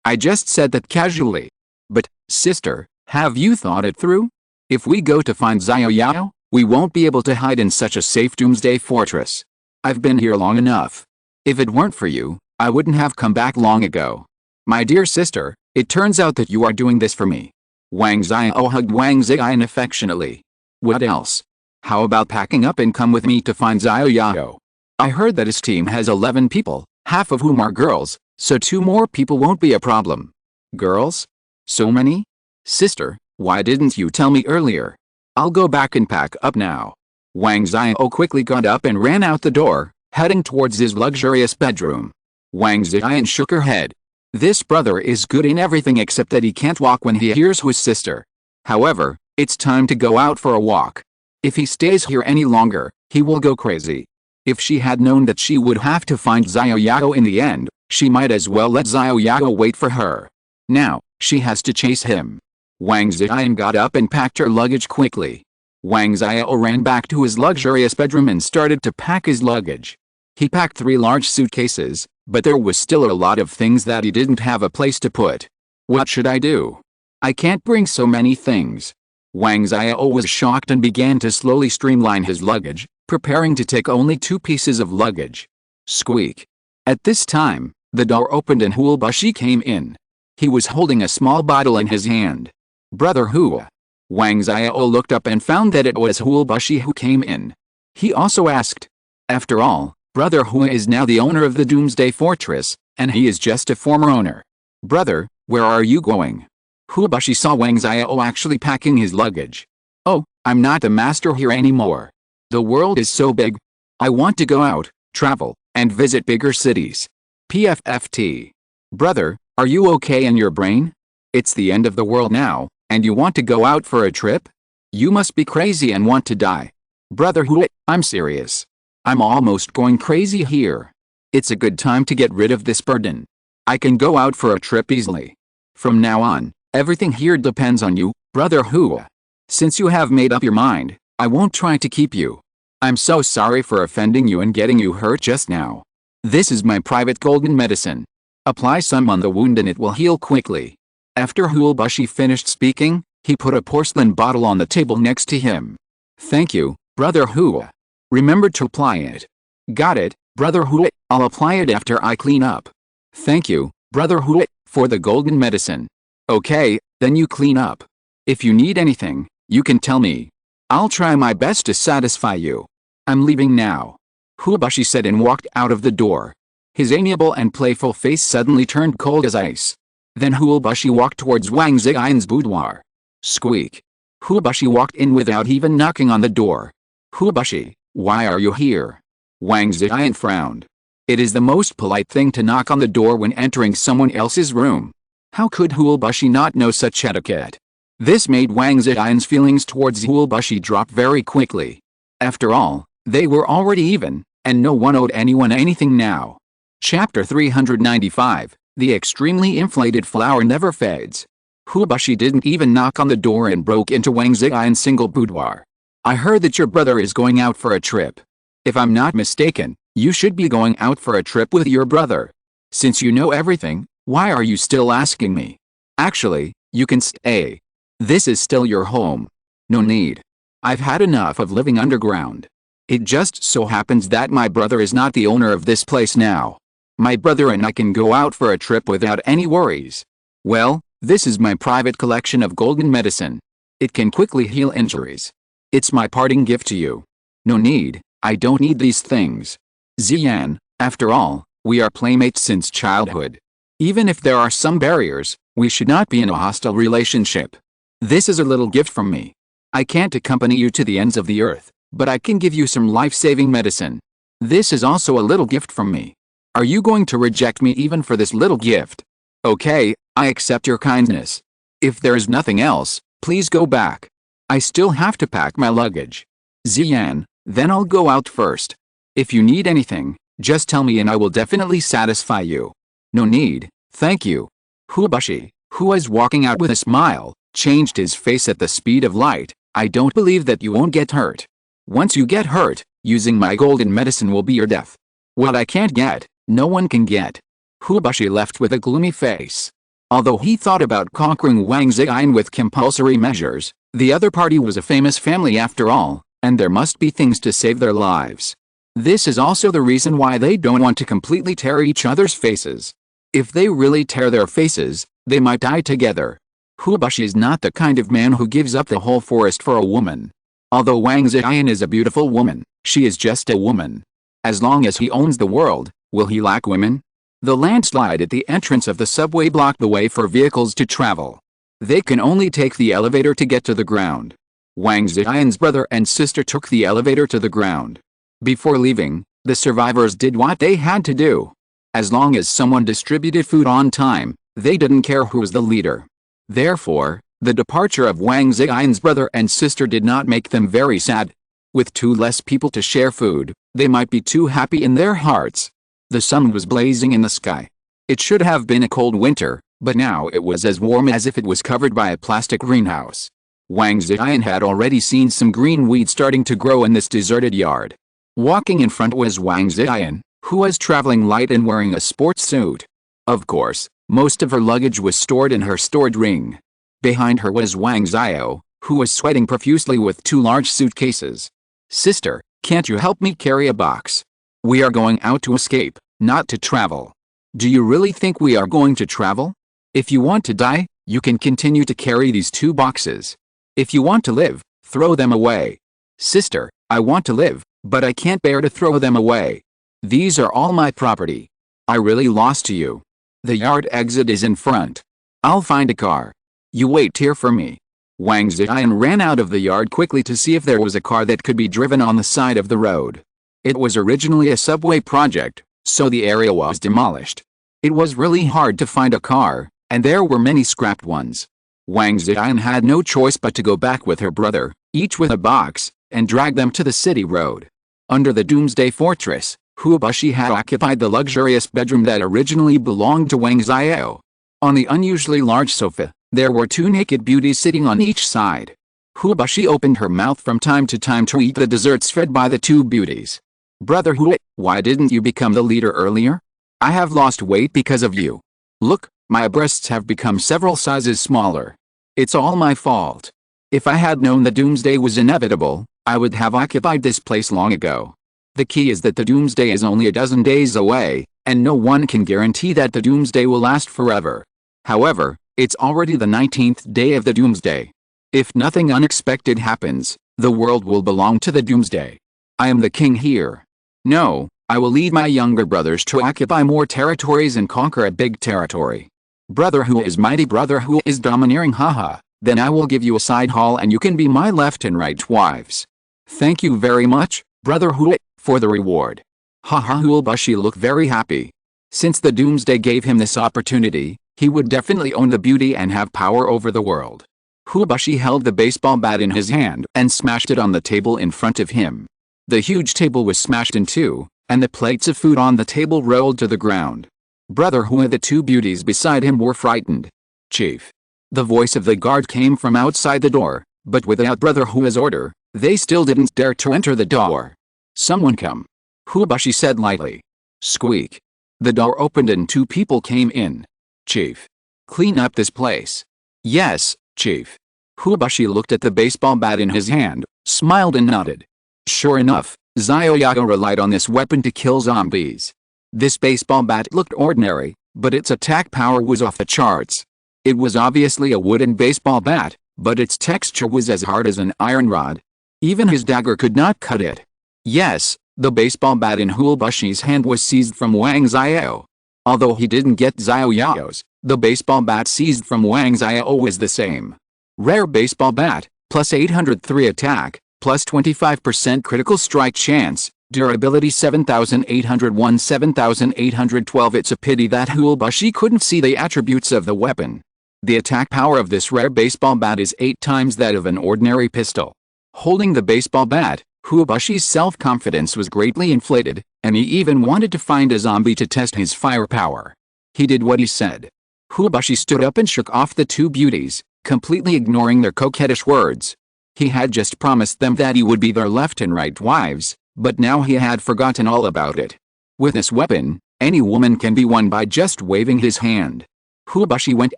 I just said that casually. But, sister, have you thought it through? If we go to find Xiao Yao, we won't be able to hide in such a safe Doomsday Fortress. I've been here long enough. If it weren't for you, I wouldn't have come back long ago. My dear sister, it turns out that you are doing this for me. Wang Xiao hugged Wang Ziyan affectionately. What else? How about packing up and come with me to find Xiao Yao? I heard that his team has 11 people, half of whom are girls, so 2 more people won't be a problem. Girls? So many? Sister, why didn't you tell me earlier? I'll go back and pack up now. Wang Xiao quickly got up and ran out the door, heading towards his luxurious bedroom. Wang Ziyan shook her head. This brother is good in everything except that he can't walk when he hears his sister. However, it's time to go out for a walk. If he stays here any longer, he will go crazy. If she had known that she would have to find Xiao Yao in the end, she might as well let Xiao Yao wait for her. Now, she has to chase him. Wang Ziyan got up and packed her luggage quickly. Wang Xiao ran back to his luxurious bedroom and started to pack his luggage. He packed 3 large suitcases, but there was still a lot of things that he didn't have a place to put. What should I do? I can't bring so many things. Wang Xiao was shocked and began to slowly streamline his luggage, preparing to take only 2 pieces of luggage. Squeak. At this time, the door opened and Huolbushi came in. He was holding a small bottle in his hand. Brother Hua. Wang Xiao looked up and found that it was Huolbushi who came in. He also asked. After all, Brother Hua is now the owner of the Doomsday Fortress, and he is just a former owner. Brother, where are you going? Huolbushi saw Wang Xiao actually packing his luggage. Oh, I'm not the master here anymore. The world is so big. I want to go out, travel, and visit bigger cities. PFFT. Brother, are you okay in your brain? It's the end of the world now, and you want to go out for a trip? You must be crazy and want to die. Brother Hua, I'm serious. I'm almost going crazy here. It's a good time to get rid of this burden. I can go out for a trip easily. From now on, everything here depends on you, Brother Hua. Since you have made up your mind, I won't try to keep you. I'm so sorry for offending you and getting you hurt just now. This is my private golden medicine. Apply some on the wound and it will heal quickly. After Huolbushi finished speaking, he put a porcelain bottle on the table next to him. Thank you, Brother Hua. Remember to apply it. Got it, Brother Hua. I'll apply it after I clean up. Thank you, Brother Hua, for the golden medicine. Okay, then you clean up. If you need anything, you can tell me. I'll try my best to satisfy you. I'm leaving now. Huabashi said and walked out of the door. His amiable and playful face suddenly turned cold as ice. Then Huabashi walked towards Wang Ziyan's boudoir. Squeak. Huabashi walked in without even knocking on the door. Huabashi, why are you here? Wang Ziyan frowned. It is the most polite thing to knock on the door when entering someone else's room. How could Huabashi not know such etiquette? This made Wang Ziyan's feelings towards Huabashi drop very quickly. After all, they were already even, and no one owed anyone anything now. Chapter 395, The Extremely Inflated Flower Never Fades. Huabashi didn't even knock on the door and broke into Wang Ziyan's single boudoir. I heard that your brother is going out for a trip. If I'm not mistaken, you should be going out for a trip with your brother. Since you know everything, why are you still asking me? Actually, you can stay. This is still your home. No need. I've had enough of living underground. It just so happens that my brother is not the owner of this place now. My brother and I can go out for a trip without any worries. Well, this is my private collection of golden medicine. It can quickly heal injuries. It's my parting gift to you. No need, I don't need these things. Ziyan, after all, we are playmates since childhood. Even if there are some barriers, we should not be in a hostile relationship. This is a little gift from me. I can't accompany you to the ends of the earth, but I can give you some life-saving medicine. This is also a little gift from me. Are you going to reject me even for this little gift? Okay, I accept your kindness. If there is nothing else, please go back. I still have to pack my luggage. Ziyan, then I'll go out first. If you need anything, just tell me and I will definitely satisfy you. No need, thank you. Huabashi, who was walking out with a smile, changed his face at the speed of light. I don't believe that you won't get hurt. Once you get hurt, using my golden medicine will be your death. What I can't get, no one can get. Huabashi left with a gloomy face. Although he thought about conquering Wang Ziyan with compulsory measures, the other party was a famous family after all, and there must be things to save their lives. This is also the reason why they don't want to completely tear each other's faces. If they really tear their faces, they might die together. Huabashi is not the kind of man who gives up the whole forest for a woman. Although Wang Ziyan is a beautiful woman, she is just a woman. As long as he owns the world, will he lack women? The landslide at the entrance of the subway blocked the way for vehicles to travel. They can only take the elevator to get to the ground. Wang Ziyan's brother and sister took the elevator to the ground. Before leaving, the survivors did what they had to do. As long as someone distributed food on time, they didn't care who was the leader. Therefore, the departure of Wang Ziyan's brother and sister did not make them very sad. With two less people to share food, they might be too happy in their hearts. The sun was blazing in the sky. It should have been a cold winter, but now it was as warm as if it was covered by a plastic greenhouse. Wang Ziyan had already seen some green weed starting to grow in this deserted yard. Walking in front was Wang Ziyan, who was traveling light and wearing a sports suit. Of course, most of her luggage was stored in her storage ring. Behind her was Wang Xiao, who was sweating profusely with two large suitcases. Sister, can't you help me carry a box? We are going out to escape, not to travel. Do you really think we are going to travel? If you want to die, you can continue to carry these two boxes. If you want to live, throw them away. Sister, I want to live, but I can't bear to throw them away. These are all my property. I really lost to you. The yard exit is in front. I'll find a car. You wait here for me. Wang Ziyan ran out of the yard quickly to see if there was a car that could be driven on the side of the road. It was originally a subway project, so the area was demolished. It was really hard to find a car, and there were many scrapped ones. Wang Ziyan had no choice but to go back with her brother, each with a box, and drag them to the city road. Under the Doomsday Fortress, Huabashi had occupied the luxurious bedroom that originally belonged to Wang Xiao. On the unusually large sofa, there were two naked beauties sitting on each side. Huabashi opened her mouth from time to time to eat the desserts fed by the two beauties. Brother Hua, why didn't you become the leader earlier? I have lost weight because of you. Look, my breasts have become several sizes smaller. It's all my fault. If I had known the doomsday was inevitable, I would have occupied this place long ago. The key is that the doomsday is only a dozen days away, and no one can guarantee that the doomsday will last forever. However, it's already the 19th day of the doomsday. If nothing unexpected happens, the world will belong to the doomsday. I am the king here. No, I will lead my younger brothers to occupy more territories and conquer a big territory. Brother who is mighty, brother who is domineering, haha. Then I will give you a side haul and you can be my left and right wives. Thank you very much, brother Hui, for the reward. Haha. Ulubashi looked very happy. Since the doomsday gave him this opportunity, he would definitely own the beauty and have power over the world. Ulubashi held the baseball bat in his hand and smashed it on the table in front of him. The huge table was smashed in two, and the plates of food on the table rolled to the ground. Brother Hui, the two beauties beside him, were frightened. Chief. The voice of the guard came from outside the door, but without Brother Hui's order, they still didn't dare to enter the door. Someone come. Ulubashi said lightly. Squeak. The door opened and two people came in. Chief. Clean up this place. Yes, Chief. Ulubashi looked at the baseball bat in his hand, smiled and nodded. Sure enough, Xiao Yao relied on this weapon to kill zombies. This baseball bat looked ordinary, but its attack power was off the charts. It was obviously a wooden baseball bat, but its texture was as hard as an iron rod. Even his dagger could not cut it. Yes, the baseball bat in Ulubashi's hand was seized from Wang Xiao. Although he didn't get Xiao Yao's, the baseball bat seized from Wang Xiao was the same. Rare baseball bat, plus 803 attack, plus 25% critical strike chance, durability 7801 7812. It's a pity that Ulubashi couldn't see the attributes of the weapon. The attack power of this rare baseball bat is 8 times that of an ordinary pistol. Holding the baseball bat, Ulubashi's self-confidence was greatly inflated, and he even wanted to find a zombie to test his firepower. He did what he said. Ulubashi stood up and shook off the two beauties, completely ignoring their coquettish words. He had just promised them that he would be their left and right wives, but now he had forgotten all about it. With this weapon, any woman can be won by just waving his hand. Ulubashi went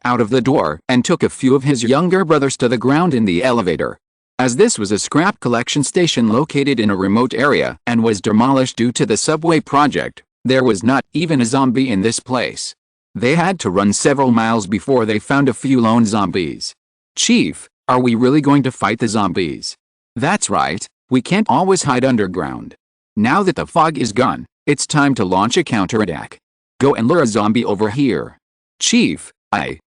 out of the door and took a few of his younger brothers to the ground in the elevator. As this was a scrap collection station located in a remote area and was demolished due to the subway project, there was not even a zombie in this place. They had to run several miles before they found a few lone zombies. Chief, are we really going to fight the zombies? That's right, we can't always hide underground. Now that the fog is gone, it's time to launch a counterattack. Go and lure a zombie over here. Chief, I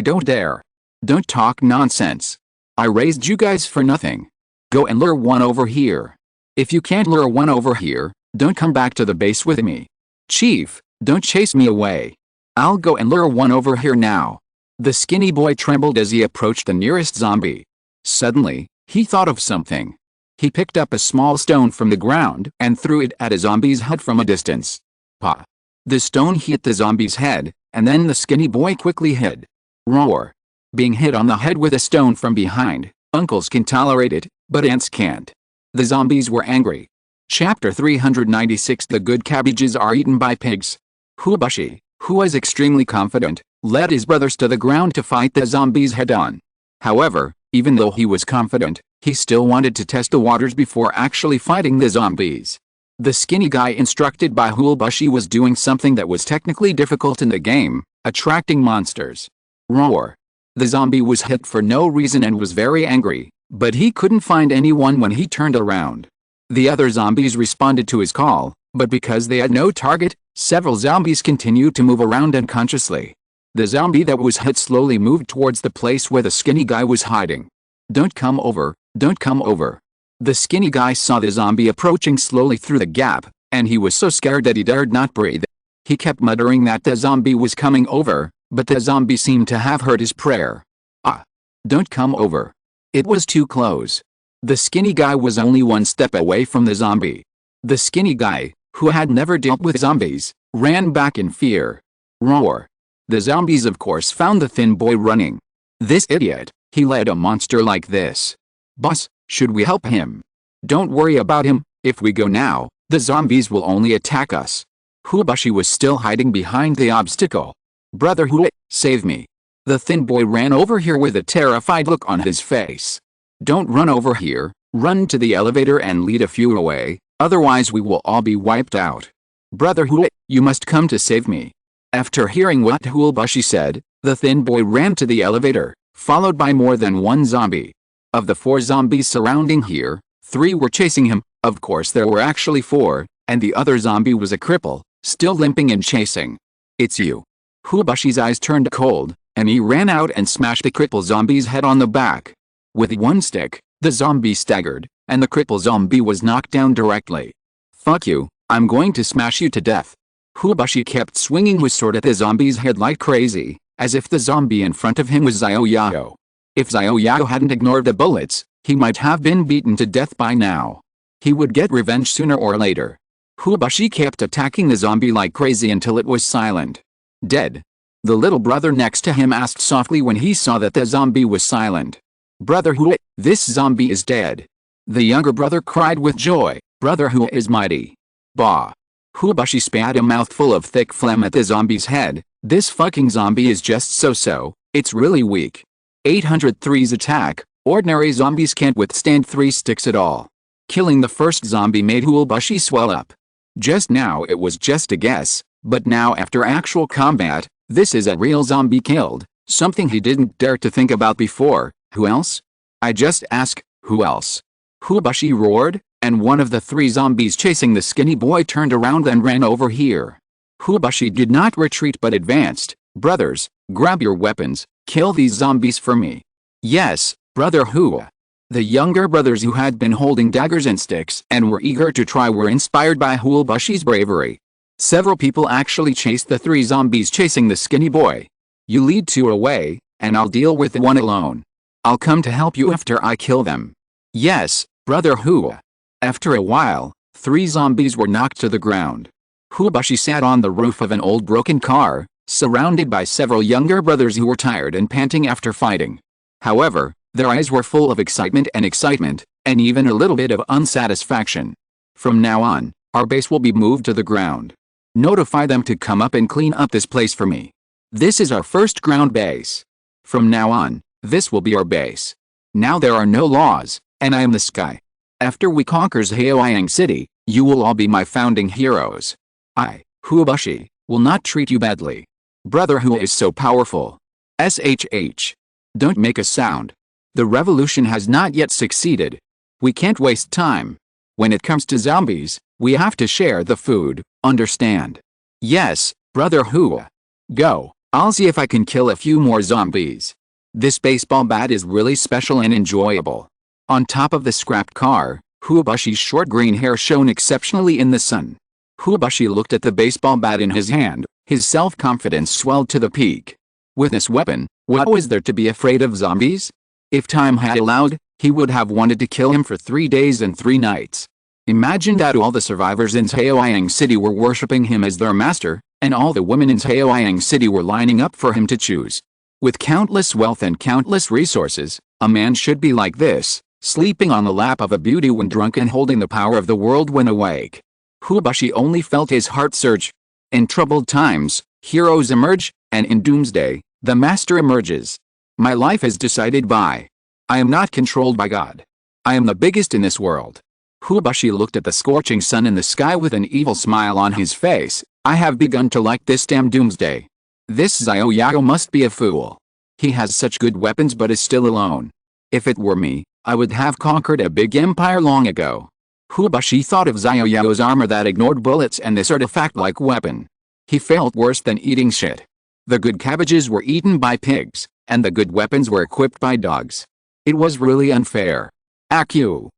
don't dare. Don't talk nonsense. I raised you guys for nothing. Go and lure one over here. If you can't lure one over here, don't come back to the base with me. Chief, don't chase me away. I'll go and lure one over here now. The skinny boy trembled as he approached the nearest zombie. Suddenly, he thought of something. He picked up a small stone from the ground and threw it at a zombie's head from a distance. Pa! The stone hit the zombie's head, and then the skinny boy quickly hid. Roar! Being hit on the head with a stone from behind, uncles can tolerate it, but aunts can't. The zombies were angry. Chapter 396. The good cabbages are eaten by pigs. Ulubashi, who was extremely confident, led his brothers to the ground to fight the zombies head-on. However, even though he was confident, he still wanted to test the waters before actually fighting the zombies. The skinny guy instructed by Ulubashi was doing something that was technically difficult in the game, attracting monsters. Roar! The zombie was hit for no reason and was very angry, but he couldn't find anyone when he turned around. The other zombies responded to his call, but because they had no target, several zombies continued to move around unconsciously. The zombie that was hit slowly moved towards the place where the skinny guy was hiding. Don't come over, don't come over. The skinny guy saw the zombie approaching slowly through the gap, and he was so scared that he dared not breathe. He kept muttering that the zombie was coming over, but the zombie seemed to have heard his prayer. Ah! Don't come over. It was too close. The skinny guy was only one step away from the zombie. The skinny guy, who had never dealt with zombies, ran back in fear. Roar! The zombies of course found the thin boy running. This idiot, he led a monster like this. Boss, should we help him? Don't worry about him, if we go now, the zombies will only attack us. Ulubashi was still hiding behind the obstacle. Brother Hui, save me. The thin boy ran over here with a terrified look on his face. Don't run over here, Run to the elevator and lead a few away, otherwise we will all be wiped out. Brother Hui, you must come to save me. After hearing what Hulbashi said, the thin boy ran to the elevator, followed by more than one zombie. Of the 4 zombies surrounding here, 3 were chasing him. Of course there were actually 4, and the other zombie was a cripple, still limping and chasing. It's you. Hulbashi's eyes turned cold, and he ran out and smashed the cripple zombie's head on the back. With one stick, the zombie staggered, and the cripple zombie was knocked down directly. Fuck you, I'm going to smash you to death. Hulbashi kept swinging his sword at the zombie's head like crazy, as if the zombie in front of him was Xiao Yao. If Xiao Yao hadn't ignored the bullets, he might have been beaten to death by now. He would get revenge sooner or later. Hulbashi kept attacking the zombie like crazy until it was silent. Dead. The little brother next to him asked softly when he saw that the zombie was silent. Brother Hui, this zombie is dead. The younger brother cried with joy. Brother Hui is mighty. Bah. Hulbashi spat a mouthful of thick phlegm at the zombie's head. This fucking zombie is just so-so, it's really weak. 803's attack, ordinary zombies can't withstand 3 sticks at all. Killing the first zombie made Hulbashi swell up. Just now it was just a guess, but now after actual combat, this is a real zombie killed, something he didn't dare to think about before. Who else? I just ask, who else? Hulbashi roared, and one of the 3 zombies chasing the skinny boy turned around and ran over here. Hulbashi did not retreat but advanced. Brothers, grab your weapons, kill these zombies for me. Yes, Brother Hui. The younger brothers who had been holding daggers and sticks and were eager to try were inspired by Hulbashi's bravery. Several people actually chased the 3 zombies chasing the skinny boy. You lead 2 away, and I'll deal with 1 alone. I'll come to help you after I kill them. Yes, Brother Hui. After a while, 3 zombies were knocked to the ground. Hulbashi sat on the roof of an old broken car, surrounded by several younger brothers who were tired and panting after fighting. However, their eyes were full of excitement, and even a little bit of unsatisfaction. From now on, our base will be moved to the ground. Notify them to come up and clean up this place for me. This is our first ground base. From now on, this will be our base. Now there are no laws, and I am the sky. After we conquer Xiaoyang City, you will all be my founding heroes. I, Hulbashi, will not treat you badly. Brother Hui is so powerful. SHH. Don't make a sound. The revolution has not yet succeeded. We can't waste time. When it comes to zombies, we have to share the food, understand? Yes, Brother Hui. Go, I'll see if I can kill a few more zombies. This baseball bat is really special and enjoyable. On top of the scrapped car, Hulbashi's short green hair shone exceptionally in the sun. Hulbashi looked at the baseball bat in his hand, his self-confidence swelled to the peak. With this weapon, what was there to be afraid of zombies? If time had allowed, he would have wanted to kill him for 3 days and 3 nights. Imagine that all the survivors in Xiaoyang City were worshipping him as their master, and all the women in Xiaoyang City were lining up for him to choose. With countless wealth and countless resources, a man should be like this, sleeping on the lap of a beauty when drunk and holding the power of the world when awake. Hulbashi only felt his heart surge. In troubled times, heroes emerge, and in doomsday, the master emerges. My life is decided by. I am not controlled by God. I am the biggest in this world. Hulbashi looked at the scorching sun in the sky with an evil smile on his face. I have begun to like this damn doomsday. This Xiao Yao must be a fool. He has such good weapons but is still alone. If it were me, I would have conquered a big empire long ago. Hulbashi thought of Xiao Yao's armor that ignored bullets and this artifact-like weapon. He felt worse than eating shit. The good cabbages were eaten by pigs, and the good weapons were equipped by dogs. It was really unfair. Xiao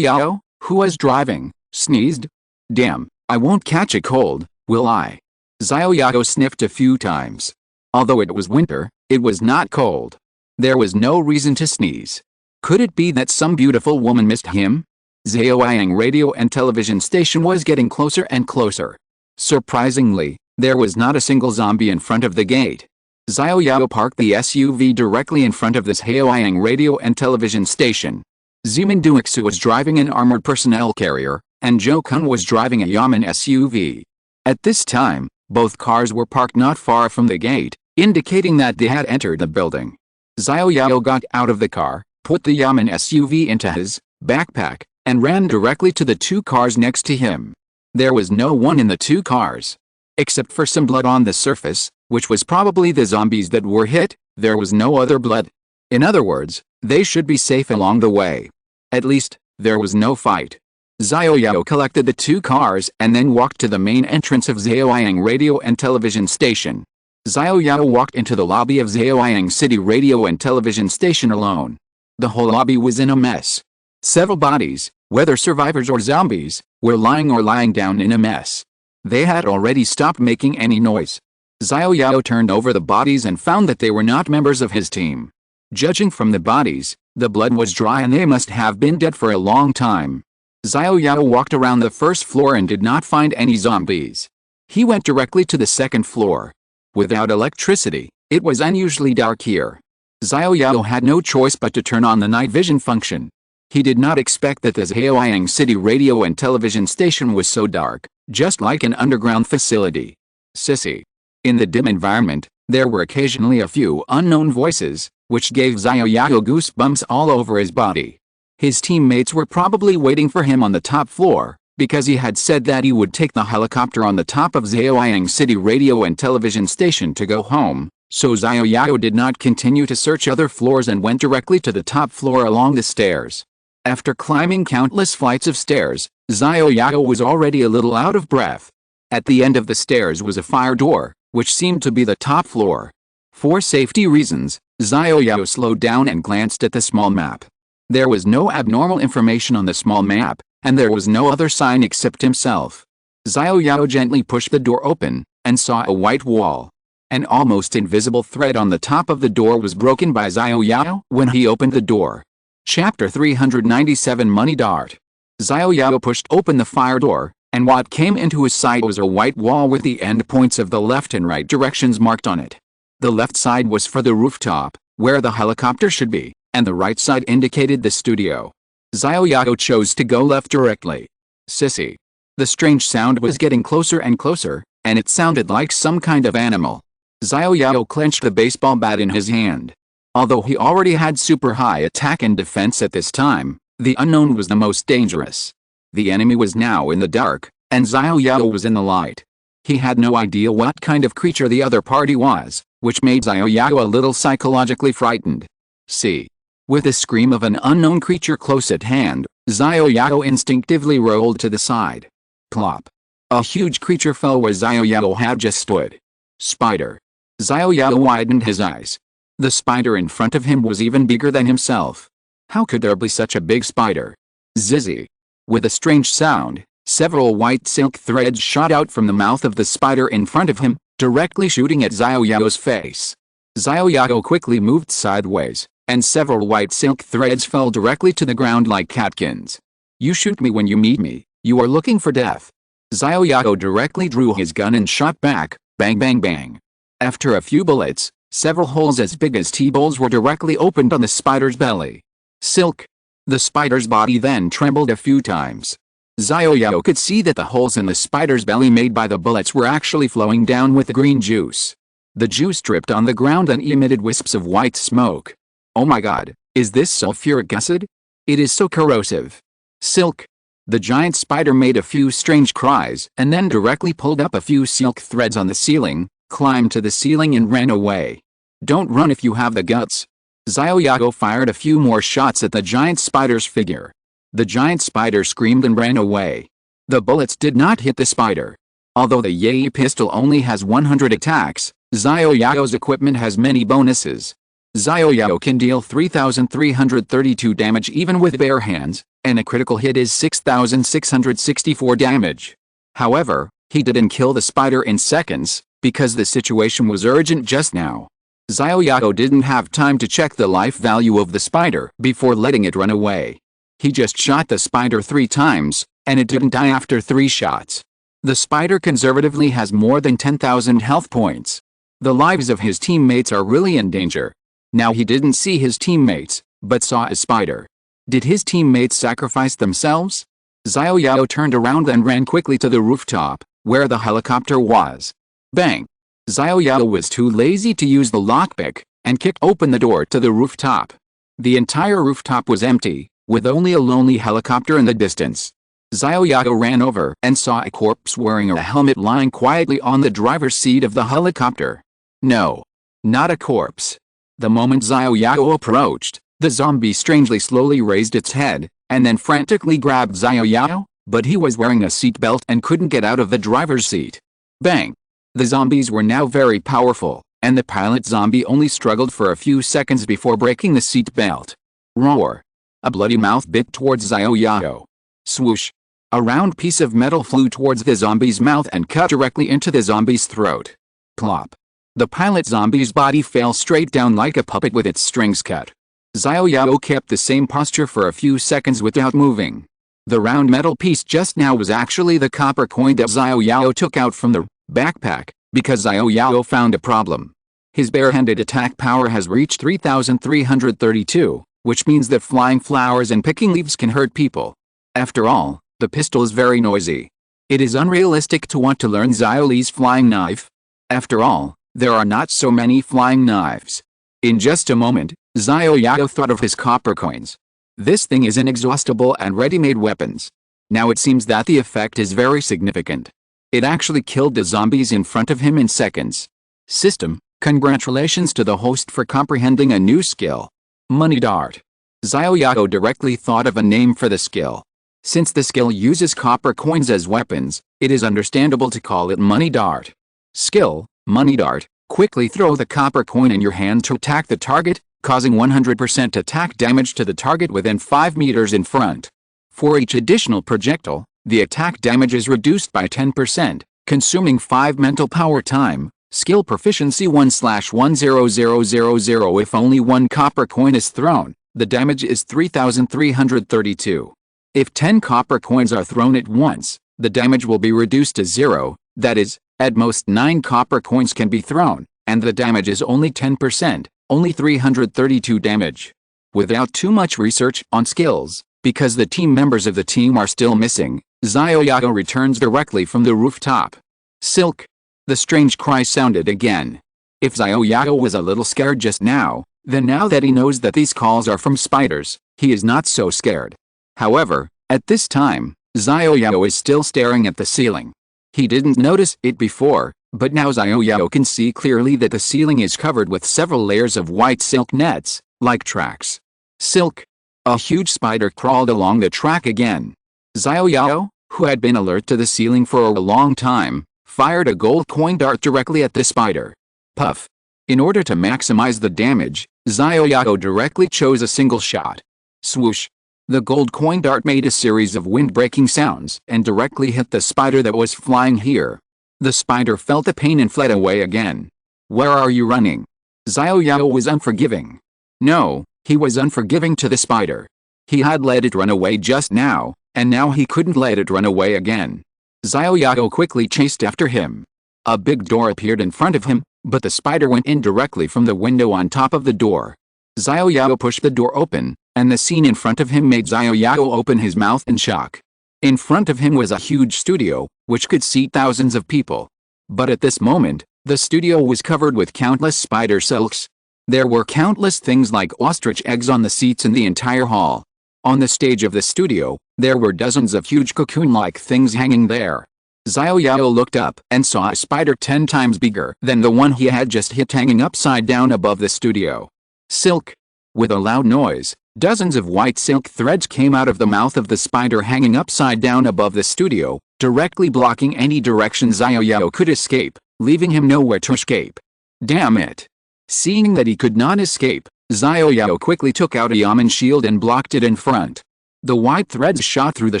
Yao, who was driving, sneezed. Damn, I won't catch a cold, will I? Xiao Yao sniffed a few times. Although it was winter, it was not cold. There was no reason to sneeze. Could it be that some beautiful woman missed him? Xiaoyang radio and television station was getting closer and closer. Surprisingly, there was not a single zombie in front of the gate. Xiao Yao parked the SUV directly in front of this Xiaoyang radio and television station. Zemin Duixu was driving an armored personnel carrier, and Zhou Kun was driving a Yamen SUV. At this time, both cars were parked not far from the gate, indicating that they had entered the building. Xiao Yao got out of the car, put the Yamen SUV into his, backpack, and ran directly to the 2 cars next to him. There was no one in the 2 cars. Except for some blood on the surface, which was probably the zombies that were hit, there was no other blood. In other words, they should be safe along the way. At least, there was no fight. Xiao Yao collected the 2 cars and then walked to the main entrance of Xiaoyang radio and television station. Xiao Yao walked into the lobby of Xiaoyang City radio and television station alone. The whole lobby was in a mess. Several bodies, whether survivors or zombies, were lying down in a mess. They had already stopped making any noise. Xiao Yao turned over the bodies and found that they were not members of his team. Judging from the bodies, the blood was dry and they must have been dead for a long time. Xiao Yao walked around the first floor and did not find any zombies. He went directly to the second floor. Without electricity, it was unusually dark here. Xiao Yao had no choice but to turn on the night vision function. He did not expect that the Xiaoyang City radio and television station was so dark, just like an underground facility. Sissy. In the dim environment, there were occasionally a few unknown voices, which gave Xiao Yao goosebumps all over his body. His teammates were probably waiting for him on the top floor, because he had said that he would take the helicopter on the top of Xiaoyang City radio and television station to go home, so Xiao Yao did not continue to search other floors and went directly to the top floor along the stairs. After climbing countless flights of stairs, Xiao Yao was already a little out of breath. At the end of the stairs was a fire door, which seemed to be the top floor. For safety reasons, Xiao Yao slowed down and glanced at the small map. There was no abnormal information on the small map, and there was no other sign except himself. Xiao Yao gently pushed the door open, and saw a white wall. An almost invisible thread on the top of the door was broken by Xiao Yao when he opened the door. Chapter 397 Money Dart. Xiao Yao pushed open the fire door, and what came into his sight was a white wall with the end points of the left and right directions marked on it. The left side was for the rooftop, where the helicopter should be, and the right side indicated the studio. Xiao Yao chose to go left directly. Sissy. The strange sound was getting closer and closer, and it sounded like some kind of animal. Xiao Yao clenched the baseball bat in his hand. Although he already had super high attack and defense at this time, the unknown was the most dangerous. The enemy was now in the dark, and Xiao Yao was in the light. He had no idea what kind of creature the other party was, which made Xiao Yao a little psychologically frightened. See. With a scream of an unknown creature close at hand, Xiao Yao instinctively rolled to the side. Plop. A huge creature fell where Xiao Yao had just stood. Spider. Xiao Yao widened his eyes. The spider in front of him was even bigger than himself. How could there be such a big spider? Zizzy. With a strange sound, several white silk threads shot out from the mouth of the spider in front of him, directly shooting at Xiao Yao's face. Xiao Yao quickly moved sideways, and several white silk threads fell directly to the ground like catkins. You shoot me when you meet me, you are looking for death. Xiao Yao directly drew his gun and shot back, bang bang bang. After a few bullets, several holes as big as T-balls were directly opened on the spider's belly. Silk. The spider's body then trembled a few times. Xiao Yao could see that the holes in the spider's belly made by the bullets were actually flowing down with the green juice. The juice dripped on the ground and emitted wisps of white smoke. Oh my god, is this sulfuric acid? It is so corrosive. Silk. The giant spider made a few strange cries and then directly pulled up a few silk threads on the ceiling, climbed to the ceiling and ran away. Don't run if you have the guts. Xiao Yao fired a few more shots at the giant spider's figure. The giant spider screamed and ran away. The bullets did not hit the spider. Although the Yai pistol only has 100 attacks, Xiao Yao's equipment has many bonuses. Xiao Yao can deal 3,332 damage even with bare hands, and a critical hit is 6,664 damage. However, he didn't kill the spider in seconds, because the situation was urgent just now. Xiao Yao didn't have time to check the life value of the spider before letting it run away. He just shot the spider 3 times, and it didn't die after 3 shots. The spider conservatively has more than 10,000 health points. The lives of his teammates are really in danger. Now he didn't see his teammates, but saw a spider. Did his teammates sacrifice themselves? Xiao Yao turned around and ran quickly to the rooftop, where the helicopter was. Bang! Xiao Yao was too lazy to use the lockpick, and kicked open the door to the rooftop. The entire rooftop was empty, with only a lonely helicopter in the distance. Xiao Yao ran over and saw a corpse wearing a helmet lying quietly on the driver's seat of the helicopter. No. Not a corpse. The moment Xiao Yao approached, the zombie strangely slowly raised its head, and then frantically grabbed Xiao Yao, but he was wearing a seatbelt and couldn't get out of the driver's seat. Bang! The zombies were now very powerful, and the pilot zombie only struggled for a few seconds before breaking the seatbelt. Roar! A bloody mouth bit towards Xiao Yao. Swoosh! A round piece of metal flew towards the zombie's mouth and cut directly into the zombie's throat. Plop! The pilot zombie's body fell straight down like a puppet with its strings cut. Xiao Yao kept the same posture for a few seconds without moving. The round metal piece just now was actually the copper coin that Xiao Yao took out from the backpack, because Xiao Yao found a problem. His barehanded attack power has reached 3,332, which means that flying flowers and picking leaves can hurt people. After all, the pistol is very noisy. It is unrealistic to want to learn Xiao Li's flying knife. After all, there are not so many flying knives. In just a moment, Xiao Yao thought of his copper coins. This thing is inexhaustible and ready-made weapons. Now it seems that the effect is very significant. It actually killed the zombies in front of him in seconds. System, congratulations to the host for comprehending a new skill. Money dart. Xiao Yao directly thought of a name for the skill. Since the skill uses copper coins as weapons, it is understandable to call it money dart. Skill, money dart. Quickly throw the copper coin in your hand to attack the target, causing 100% attack damage to the target within 5 meters in front. For each additional projectile, the attack damage is reduced by 10%, consuming 5 mental power time. Skill proficiency 1/10000. If only one copper coin is thrown, the damage is 3,332. If 10 copper coins are thrown at once, the damage will be reduced to 0, that is, at most 9 copper coins can be thrown, and the damage is only 10%, only 332 damage. Without too much research on skills, because the team members of the team are still missing, Xiao Yao returns directly from the rooftop. Silk! The strange cry sounded again. If Xiao Yao was a little scared just now, then now that he knows that these calls are from spiders, he is not so scared. However, at this time, Xiao Yao is still staring at the ceiling. He didn't notice it before, but now Xiao Yao can see clearly that the ceiling is covered with several layers of white silk nets, like tracks. Silk! A huge spider crawled along the track again. Xiao Yao, who had been alert to the ceiling for a long time, fired a gold coin dart directly at the spider. Puff! In order to maximize the damage, Xiao Yao directly chose a single shot. Swoosh! The gold coin dart made a series of wind-breaking sounds and directly hit the spider that was flying here. The spider felt the pain and fled away again. Where are you running? Xiao Yao was unforgiving. No, he was unforgiving to the spider. He had let it run away just now, and now he couldn't let it run away again. Xiao Yao quickly chased after him. A big door appeared in front of him, but the spider went in directly from the window on top of the door. Xiao Yao pushed the door open, and the scene in front of him made Xiao Yao open his mouth in shock. In front of him was a huge studio, which could seat thousands of people. But at this moment, the studio was covered with countless spider silks. There were countless things like ostrich eggs on the seats in the entire hall. On the stage of the studio, there were dozens of huge cocoon-like things hanging there. Xiao Yao looked up and saw a spider 10 times bigger than the one he had just hit hanging upside down above the studio. Silk! With a loud noise, dozens of white silk threads came out of the mouth of the spider hanging upside down above the studio, directly blocking any direction Xiao Yao could escape, leaving him nowhere to escape. Damn it! Seeing that he could not escape, Xiao Yao quickly took out a Yamen shield and blocked it in front. The white threads shot through the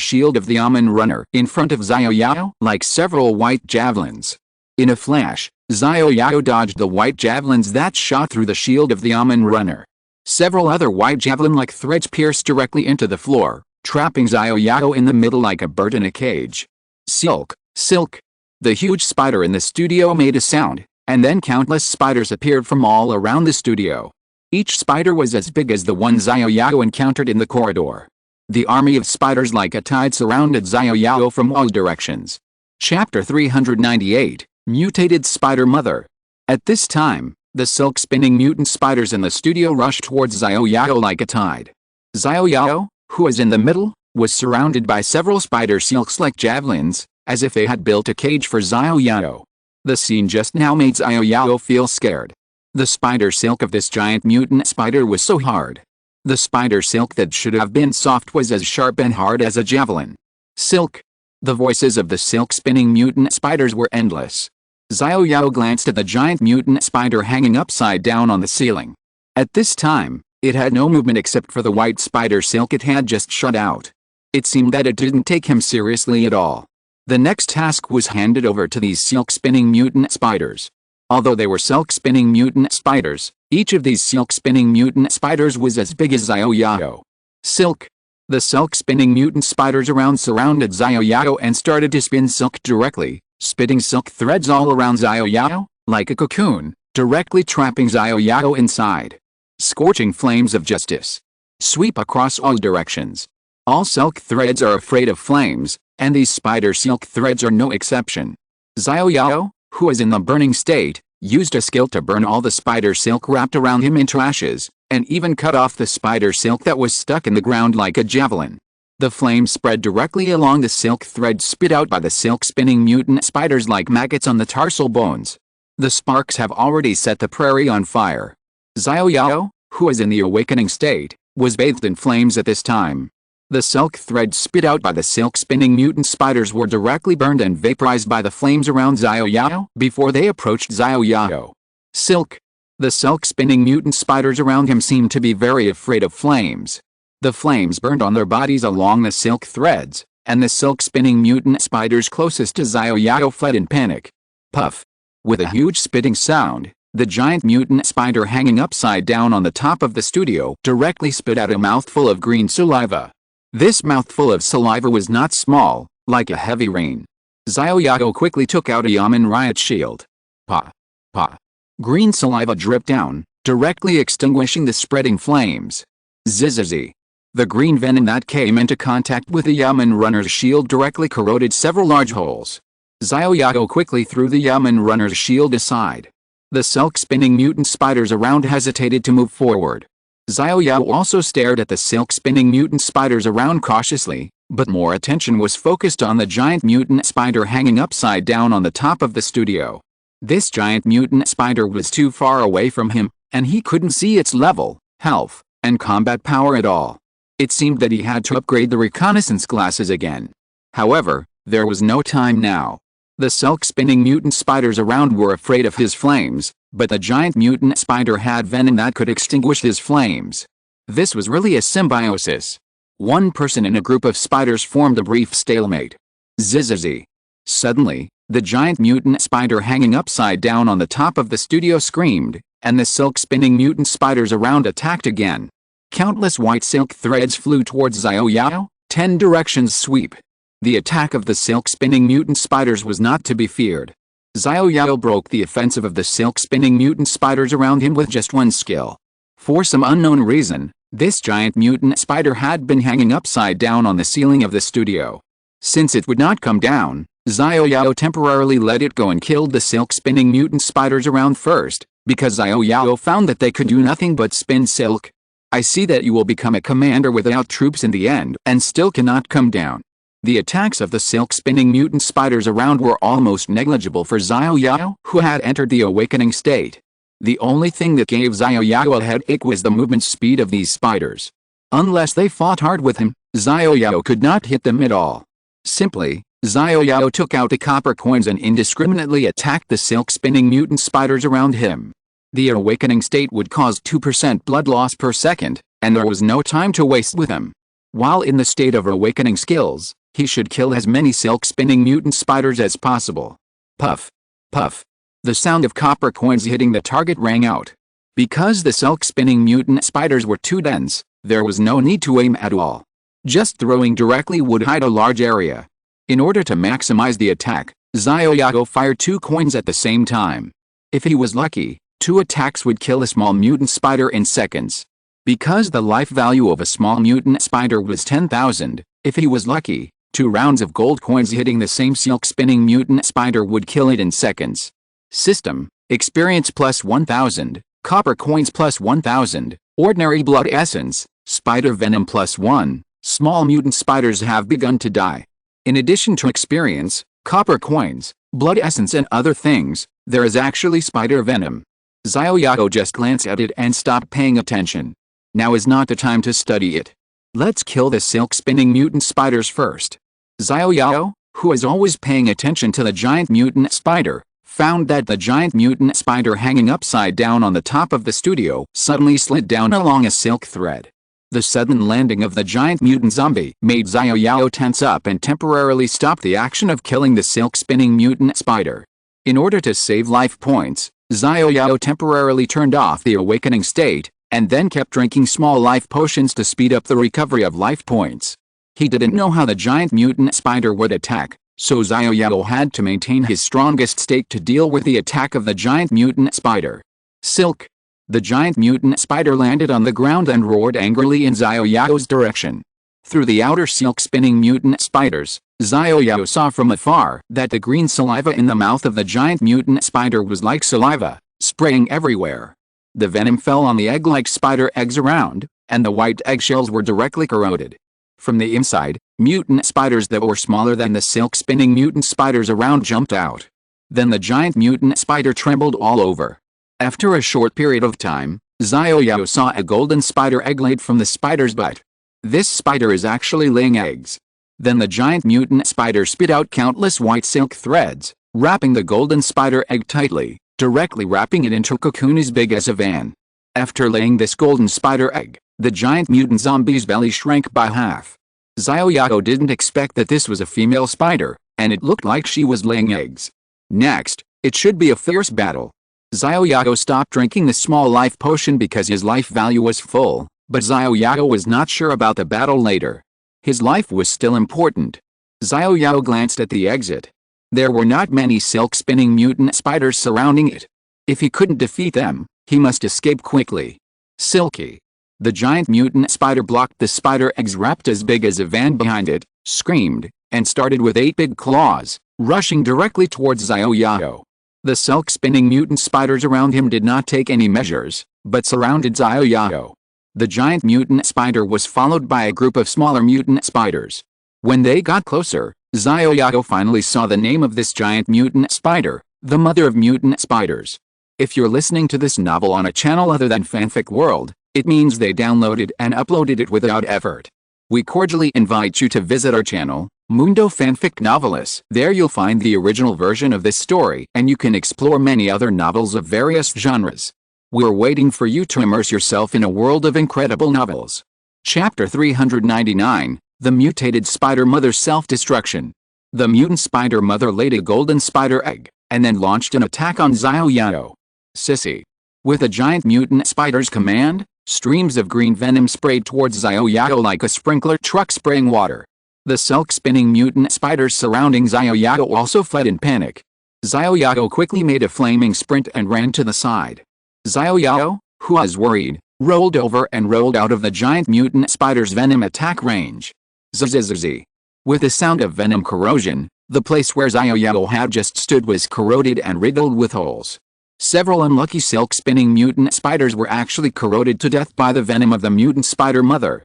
shield of the Yamen runner in front of Xiao Yao like several white javelins. In a flash, Xiao Yao dodged the white javelins that shot through the shield of the Yamen runner. Several other white javelin-like threads pierced directly into the floor, trapping Xiao Yao in the middle like a bird in a cage. Silk! Silk! The huge spider in the studio made a sound, and then countless spiders appeared from all around the studio. Each spider was as big as the one Xiao Yao encountered in the corridor. The army of spiders like a tide surrounded Xiao Yao from all directions. Chapter 398, Mutated Spider Mother. At this time, the silk-spinning mutant spiders in the studio rushed towards Xiao Yao like a tide. Xiao Yao, who was in the middle, was surrounded by several spider silks like javelins, as if they had built a cage for Xiao Yao. The scene just now made Xiao Yao feel scared. The spider silk of this giant mutant spider was so hard. The spider silk that should have been soft was as sharp and hard as a javelin. Silk. The voices of the silk-spinning mutant spiders were endless. Xiao Yao glanced at the giant mutant spider hanging upside down on the ceiling. At this time, it had no movement except for the white spider silk it had just shut out. It seemed that it didn't take him seriously at all. The next task was handed over to these silk-spinning mutant spiders. Although they were silk-spinning mutant spiders, each of these silk-spinning mutant spiders was as big as Xiao Yao. Silk. The silk-spinning mutant spiders surrounded Xiao Yao and started to spin silk directly, spitting silk threads all around Xiao Yao, like a cocoon, directly trapping Xiao Yao inside. Scorching flames of justice sweep across all directions. All silk threads are afraid of flames, and these spider silk threads are no exception. Xiao Yao, who was in the burning state, used a skill to burn all the spider silk wrapped around him into ashes, and even cut off the spider silk that was stuck in the ground like a javelin. The flames spread directly along the silk threads spit out by the silk-spinning mutant spiders like maggots on the tarsal bones. The sparks have already set the prairie on fire. Xiao Yao, who was in the awakening state, was bathed in flames at this time. The silk threads spit out by the silk-spinning mutant spiders were directly burned and vaporized by the flames around Xiao Yao before they approached Xiao Yao. Silk. The silk-spinning mutant spiders around him seemed to be very afraid of flames. The flames burned on their bodies along the silk threads, and the silk-spinning mutant spiders closest to Xiao Yao fled in panic. Puff. With a huge spitting sound, the giant mutant spider hanging upside down on the top of the studio directly spit out a mouthful of green saliva. This mouthful of saliva was not small, like a heavy rain. Xiao Yao quickly took out a Yamen riot shield. Pa. Pa. Green saliva dripped down, directly extinguishing the spreading flames. Zzzz. The green venom that came into contact with the Yamen runner's shield directly corroded several large holes. Xiao Yao quickly threw the Yamen runner's shield aside. The silk-spinning mutant spiders around hesitated to move forward. Xiao Yao also stared at the silk-spinning mutant spiders around cautiously, but more attention was focused on the giant mutant spider hanging upside down on the top of the studio. This giant mutant spider was too far away from him, and he couldn't see its level, health, and combat power at all. It seemed that he had to upgrade the reconnaissance glasses again. However, there was no time now. The silk-spinning mutant spiders around were afraid of his flames, but the giant mutant spider had venom that could extinguish his flames. This was really a symbiosis. One person in a group of spiders formed a brief stalemate. Zzzz. Suddenly, the giant mutant spider hanging upside down on the top of the studio screamed, and the silk-spinning mutant spiders around attacked again. Countless white silk threads flew towards Xiao Yao, 10 directions sweep. The attack of the silk-spinning mutant spiders was not to be feared. Xiao Yao broke the offensive of the silk-spinning mutant spiders around him with just one skill. For some unknown reason, this giant mutant spider had been hanging upside down on the ceiling of the studio. Since it would not come down, Xiao Yao temporarily let it go and killed the silk-spinning mutant spiders around first, because Xiao Yao found that they could do nothing but spin silk. I see that you will become a commander without troops in the end and still cannot come down. The attacks of the silk-spinning mutant spiders around were almost negligible for Xiao Yao, who had entered the awakening state. The only thing that gave Xiao Yao a headache was the movement speed of these spiders. Unless they fought hard with him, Xiao Yao could not hit them at all. Simply, Xiao Yao took out the copper coins and indiscriminately attacked the silk-spinning mutant spiders around him. The awakening state would cause 2% blood loss per second, and there was no time to waste with him. While in the state of awakening skills, he should kill as many silk-spinning mutant spiders as possible. Puff. Puff. The sound of copper coins hitting the target rang out. Because the silk-spinning mutant spiders were too dense, there was no need to aim at all. Just throwing directly would hide a large area. In order to maximize the attack, Xiao Yao fired 2 coins at the same time. If he was lucky, 2 attacks would kill a small mutant spider in seconds. Because the life value of a small mutant spider was 10,000, if he was lucky, 2 rounds of gold coins hitting the same silk-spinning mutant spider would kill it in seconds. System: experience plus 1,000, copper coins plus 1,000, ordinary blood essence, spider venom plus 1, Small mutant spiders have begun to die. In addition to experience, copper coins, blood essence and other things, there is actually spider venom. Xiao Yao just glanced at it and stopped paying attention. Now is not the time to study it. Let's kill the silk-spinning mutant spiders first. Xiao Yao, who is always paying attention to the giant mutant spider, found that the giant mutant spider hanging upside down on the top of the studio suddenly slid down along a silk thread. The sudden landing of the giant mutant zombie made Xiao Yao tense up and temporarily stop the action of killing the silk-spinning mutant spider. In order to save life points, Xiao Yao temporarily turned off the awakening state, and then kept drinking small life potions to speed up the recovery of life points. He didn't know how the giant mutant spider would attack, so Xiao Yao had to maintain his strongest state to deal with the attack of the giant mutant spider. Silk. The giant mutant spider landed on the ground and roared angrily in Xiao Yao's direction. Through the outer silk-spinning mutant spiders, Xiao Yao saw from afar that the green saliva in the mouth of the giant mutant spider was like saliva, spraying everywhere. The venom fell on the egg-like spider eggs around, and the white eggshells were directly corroded. From the inside, mutant spiders that were smaller than the silk-spinning mutant spiders around jumped out. Then the giant mutant spider trembled all over. After a short period of time, Xiao Yao saw a golden spider egg laid from the spider's butt. This spider is actually laying eggs. Then the giant mutant spider spit out countless white silk threads, wrapping the golden spider egg tightly, directly wrapping it into a cocoon as big as a van. After laying this golden spider egg, the giant mutant zombie's belly shrank by half. Xiao Yao didn't expect that this was a female spider, and it looked like she was laying eggs. Next, it should be a fierce battle. Xiao Yao stopped drinking the small life potion because his life value was full, but Xiao Yao was not sure about the battle later. His life was still important. Xiao Yao glanced at the exit. There were not many silk-spinning mutant spiders surrounding it. If he couldn't defeat them, he must escape quickly. Silky. The giant mutant spider blocked the spider eggs wrapped as big as a van behind it, screamed, and started with 8 big claws, rushing directly towards Xiao Yao. The silk-spinning mutant spiders around him did not take any measures, but surrounded Xiao Yao. The giant mutant spider was followed by a group of smaller mutant spiders. When they got closer, Xiao Yao finally saw the name of this giant mutant spider, the mother of mutant spiders. If you're listening to this novel on a channel other than Fanfic World, it means they downloaded and uploaded it without effort. We cordially invite you to visit our channel, Mundo Fanfic Novelis. There you'll find the original version of this story, and you can explore many other novels of various genres. We're waiting for you to immerse yourself in a world of incredible novels. Chapter 399, The Mutated Spider Mother's Self-Destruction. The mutant spider mother laid a golden spider egg, and then launched an attack on Xiao Yao. Sissy. With a giant mutant spider's command, streams of green venom sprayed towards Xiao Yao like a sprinkler truck spraying water. The silk-spinning mutant spiders surrounding Xiao Yao also fled in panic. Xiao Yao quickly made a flaming sprint and ran to the side. Xiao Yao, who was worried, rolled over and rolled out of the giant mutant spider's venom attack range. Zzz. With the sound of venom corrosion, the place where Xiao Yao had just stood was corroded and riddled with holes. Several unlucky silk-spinning mutant spiders were actually corroded to death by the venom of the mutant spider mother.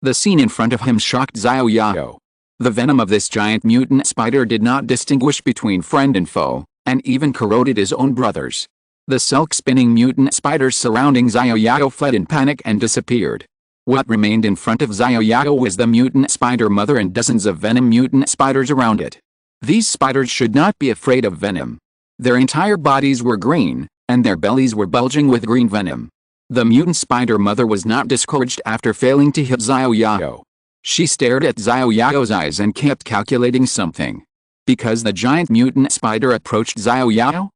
The scene in front of him shocked Xiao Yao. The venom of this giant mutant spider did not distinguish between friend and foe, and even corroded his own brothers. The silk-spinning mutant spiders surrounding Xiao Yao fled in panic and disappeared. What remained in front of Xiao Yao was the mutant spider mother and dozens of venom mutant spiders around it. These spiders should not be afraid of venom. Their entire bodies were green, and their bellies were bulging with green venom. The mutant spider mother was not discouraged after failing to hit Xiao Yao. She stared at Xiao Yao's eyes and kept calculating something. Because the giant mutant spider approached Xiao Yao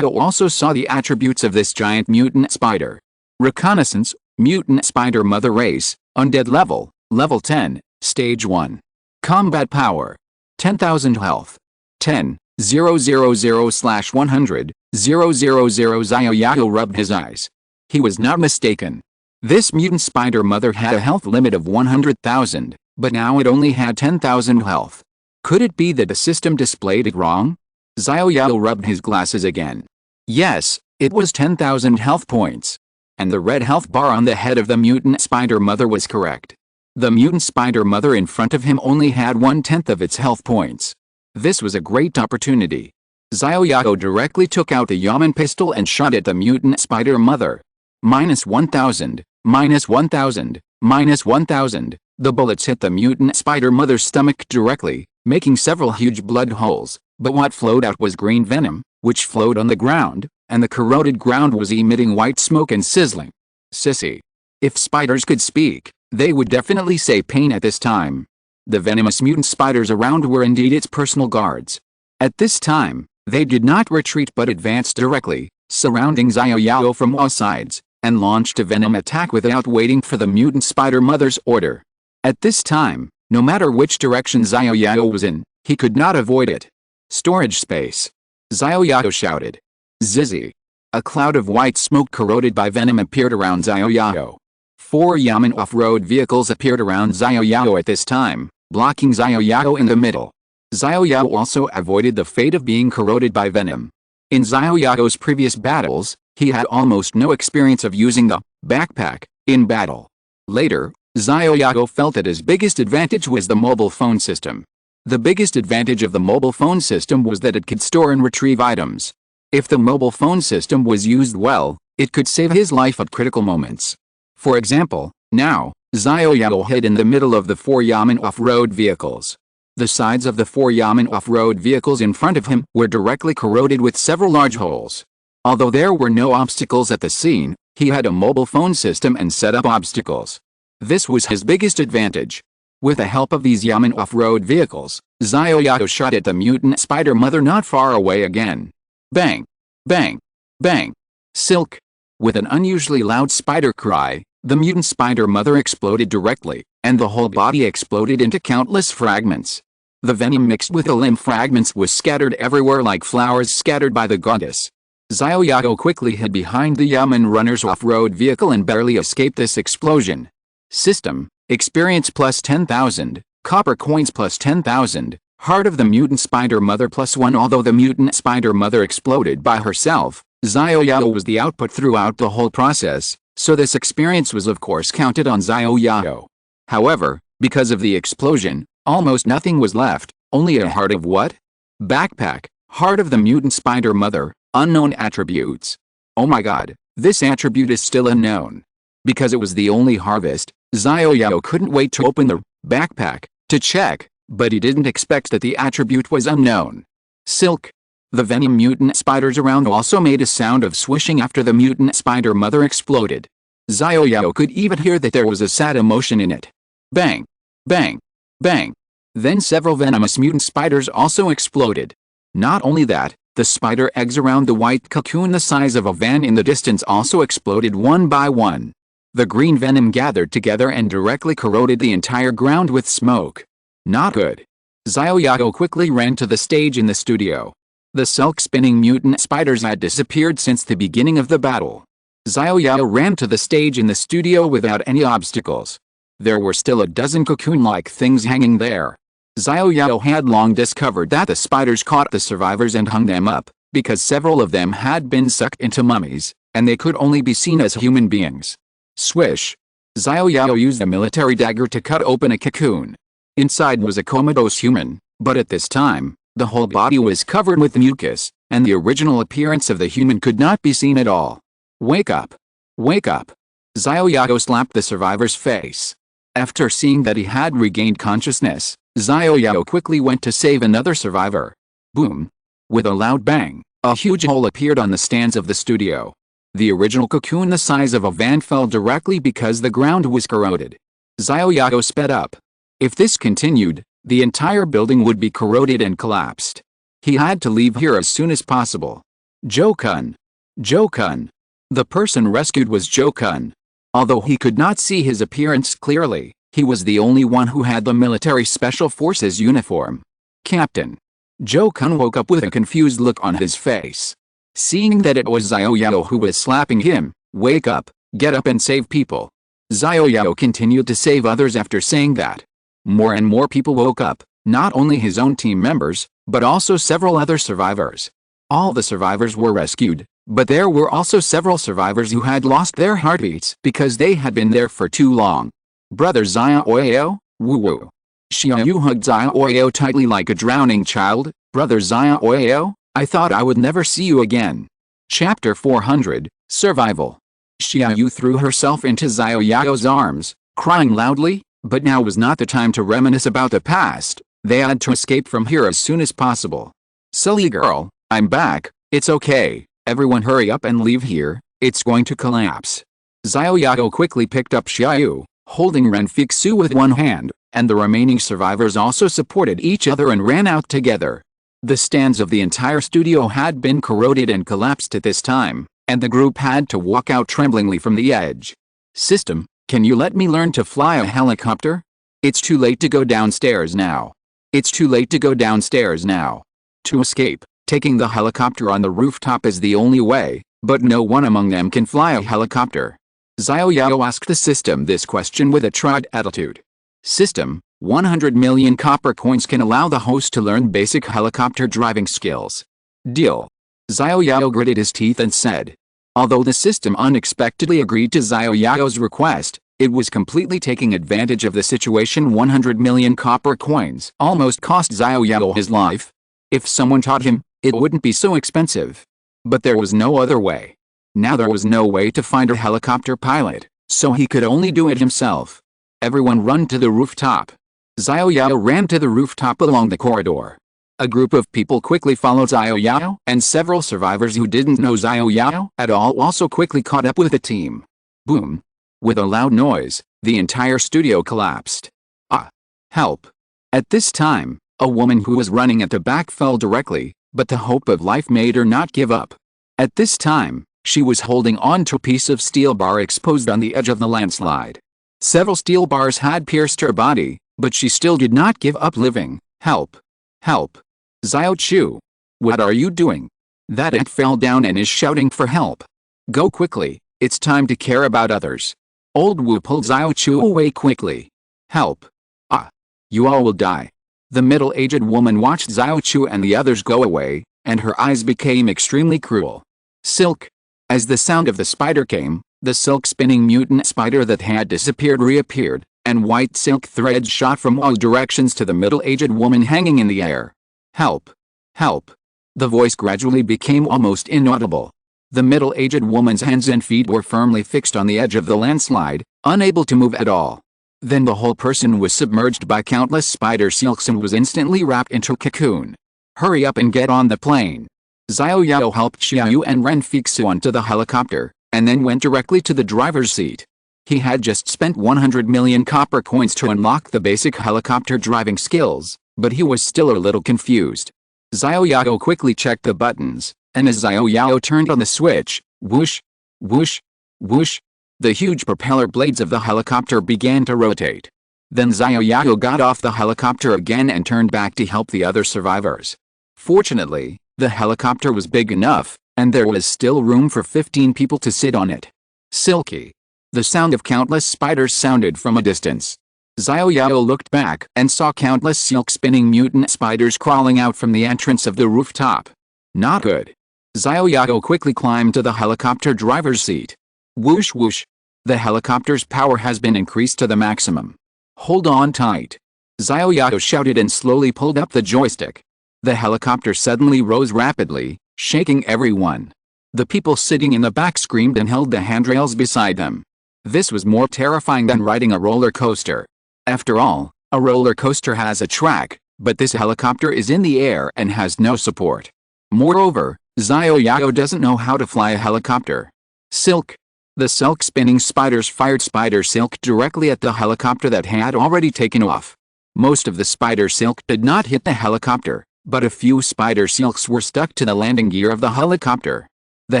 also saw the attributes of this giant mutant spider. Reconnaissance, mutant spider mother race, undead level, level 10, stage 1. Combat power, 10,000 health. 10. 000/100, 000. Xiao Yao rubbed his eyes. He was not mistaken. This mutant spider mother had a health limit of 100,000, but now it only had 10,000 health. Could it be that the system displayed it wrong? Xiao Yao rubbed his glasses again. Yes, it was 10,000 health points. And the red health bar on the head of the mutant spider mother was correct. The mutant spider mother in front of him only had 1/10 of its health points. This was a great opportunity. Xiao Yao directly took out the yamen pistol and shot at the mutant spider mother. -1000, -1000, -1000. The bullets hit the mutant spider mother's stomach directly, making several huge blood holes, but what flowed out was green venom, which flowed on the ground, and the corroded ground was emitting white smoke and sizzling. Sissy. If spiders could speak, they would definitely say pain at this time. The venomous mutant spiders around were indeed its personal guards. At this time, they did not retreat but advanced directly, surrounding Xiao Yao from all sides, and launched a venom attack without waiting for the mutant spider mother's order. At this time, no matter which direction Xiao Yao was in, he could not avoid it. Storage space. Xiao Yao shouted. Zizzy. A cloud of white smoke corroded by venom appeared around Xiao Yao. 4 yamen off-road vehicles appeared around Xiao Yao at this time, blocking Xiao Yao in the middle. Xiao Yao also avoided the fate of being corroded by venom. In Xiao Yao's previous battles, he had almost no experience of using the backpack in battle. Later, Xiao Yao felt that his biggest advantage was the mobile phone system. The biggest advantage of the mobile phone system was that it could store and retrieve items. If the mobile phone system was used well, it could save his life at critical moments. For example, now, Xiao Yao hid in the middle of the 4 yamen off-road vehicles. The sides of the 4 yamen off-road vehicles in front of him were directly corroded with several large holes. Although there were no obstacles at the scene, he had a mobile phone system and set up obstacles. This was his biggest advantage. With the help of these yamen off-road vehicles, Xiao Yao shot at the mutant spider mother not far away again. Bang! Bang! Bang! Silk! With an unusually loud spider cry, the mutant spider mother exploded directly, and the whole body exploded into countless fragments. The venom mixed with the limb fragments was scattered everywhere like flowers scattered by the goddess. Xiao Yao quickly hid behind the yamen runner's off-road vehicle and barely escaped this explosion. System, experience plus 10,000, copper coins plus 10,000, heart of the mutant spider mother plus 1. Although the mutant spider mother exploded by herself, Xiao Yao was the output throughout the whole process, so this experience was of course counted on Xiao Yao. However, because of the explosion, almost nothing was left, only a heart of what? Backpack, heart of the mutant spider mother, unknown attributes. Oh my god, this attribute is still unknown. Because it was the only harvest, Xiao Yao couldn't wait to open the backpack to check, but he didn't expect that the attribute was unknown. Silk. The venom mutant spiders around also made a sound of swishing after the mutant spider mother exploded. Xiao Yao could even hear that there was a sad emotion in it. Bang! Bang! Bang! Then several venomous mutant spiders also exploded. Not only that, the spider eggs around the white cocoon the size of a van in the distance also exploded one by one. The green venom gathered together and directly corroded the entire ground with smoke. Not good. Xiao Yao quickly ran to the stage in the studio. The silk-spinning mutant spiders had disappeared since the beginning of the battle. Xiao Yao ran to the stage in the studio without any obstacles. There were still a dozen cocoon-like things hanging there. Xiao Yao had long discovered that the spiders caught the survivors and hung them up, because several of them had been sucked into mummies, and they could only be seen as human beings. Swish! Xiao Yao used a military dagger to cut open a cocoon. Inside was a comatose human, but at this time, the whole body was covered with mucus, and the original appearance of the human could not be seen at all. Wake up! Wake up! Xiao Yao slapped the survivor's face. After seeing that he had regained consciousness, Xiao Yao quickly went to save another survivor. Boom! With a loud bang, a huge hole appeared on the stands of the studio. The original cocoon the size of a van fell directly because the ground was corroded. Xiao Yao sped up. If this continued, the entire building would be corroded and collapsed. He had to leave here as soon as possible. Joe-kun. Joe-kun. The person rescued was Joe-kun. Although he could not see his appearance clearly, he was the only one who had the military special forces uniform. Captain. Joe-kun woke up with a confused look on his face. Seeing that it was Xiao Yao who was slapping him, wake up, get up and save people. Xiao Yao continued to save others after saying that. More and more people woke up, not only his own team members, but also several other survivors. All the survivors were rescued, but there were also several survivors who had lost their heartbeats because they had been there for too long. Brother Xiao Yao, woo-woo. Xiao Yu hugged Xiao Yao tightly like a drowning child. Brother Xiao Yao, I thought I would never see you again. Chapter 400, Survival. Xiao Yu threw herself into Xiao Yao's arms, crying loudly, but now was not the time to reminisce about the past. They had to escape from here as soon as possible. Silly girl, I'm back, it's okay, everyone hurry up and leave here, it's going to collapse. Xiao Yao quickly picked up Xiao Yu, holding Renfixu with one hand, and the remaining survivors also supported each other and ran out together. The stands of the entire studio had been corroded and collapsed at this time, and the group had to walk out tremblingly from the edge. System, can you let me learn to fly a helicopter? It's too late to go downstairs now. It's too late to go downstairs now. To escape, taking the helicopter on the rooftop is the only way, but no one among them can fly a helicopter. Xiao Yao asked the system this question with a tried attitude. System, 100 million copper coins can allow the host to learn basic helicopter driving skills. Deal. Xiao Yao gritted his teeth and said. Although the system unexpectedly agreed to Xiao Yao's request, it was completely taking advantage of the situation. 100 million copper coins almost cost Xiao Yao his life. If someone taught him, it wouldn't be so expensive. But there was no other way. Now there was no way to find a helicopter pilot, so he could only do it himself. Everyone run to the rooftop. Xiao Yao ran to the rooftop along the corridor. A group of people quickly followed Xiao Yao, and several survivors who didn't know Xiao Yao at all also quickly caught up with the team. Boom. With a loud noise, the entire studio collapsed. Ah! Help! At this time, a woman who was running at the back fell directly, but the hope of life made her not give up. At this time, she was holding on to a piece of steel bar exposed on the edge of the landslide. Several steel bars had pierced her body, but she still did not give up living. Help! Help! Xiao Chu! What are you doing? That ant fell down and is shouting for help. Go quickly, it's time to care about others. Old Wu pulled Xiao Chu away quickly. Help! Ah! You all will die. The middle-aged woman watched Xiao Chu and the others go away, and her eyes became extremely cruel. Silk! As the sound of the spider came, the silk-spinning mutant spider that had disappeared reappeared, and white silk threads shot from all directions to the middle-aged woman hanging in the air. Help! Help! The voice gradually became almost inaudible. The middle-aged woman's hands and feet were firmly fixed on the edge of the landslide, unable to move at all. Then the whole person was submerged by countless spider silks and was instantly wrapped into a cocoon. Hurry up and get on the plane. Xiao Yao helped Xiao Yu and Renfixu onto the helicopter, and then went directly to the driver's seat. He had just spent 100 million copper coins to unlock the basic helicopter driving skills, but he was still a little confused. Xiao Yao quickly checked the buttons, and as Xiao Yao turned on the switch, whoosh, whoosh, whoosh, the huge propeller blades of the helicopter began to rotate. Then Xiao Yao got off the helicopter again and turned back to help the other survivors. Fortunately, the helicopter was big enough, and there was still room for 15 people to sit on it. Silky. The sound of countless spiders sounded from a distance. Xiao Yao looked back and saw countless silk-spinning mutant spiders crawling out from the entrance of the rooftop. Not good. Xiao Yao quickly climbed to the helicopter driver's seat. Whoosh whoosh. The helicopter's power has been increased to the maximum. Hold on tight. Xiao Yao shouted and slowly pulled up the joystick. The helicopter suddenly rose rapidly, shaking everyone. The people sitting in the back screamed and held the handrails beside them. This was more terrifying than riding a roller coaster. After all, a roller coaster has a track, but this helicopter is in the air and has no support. Moreover, Xiao Yao doesn't know how to fly a helicopter. Silk. The silk-spinning spiders fired spider silk directly at the helicopter that had already taken off. Most of the spider silk did not hit the helicopter, but a few spider silks were stuck to the landing gear of the helicopter. The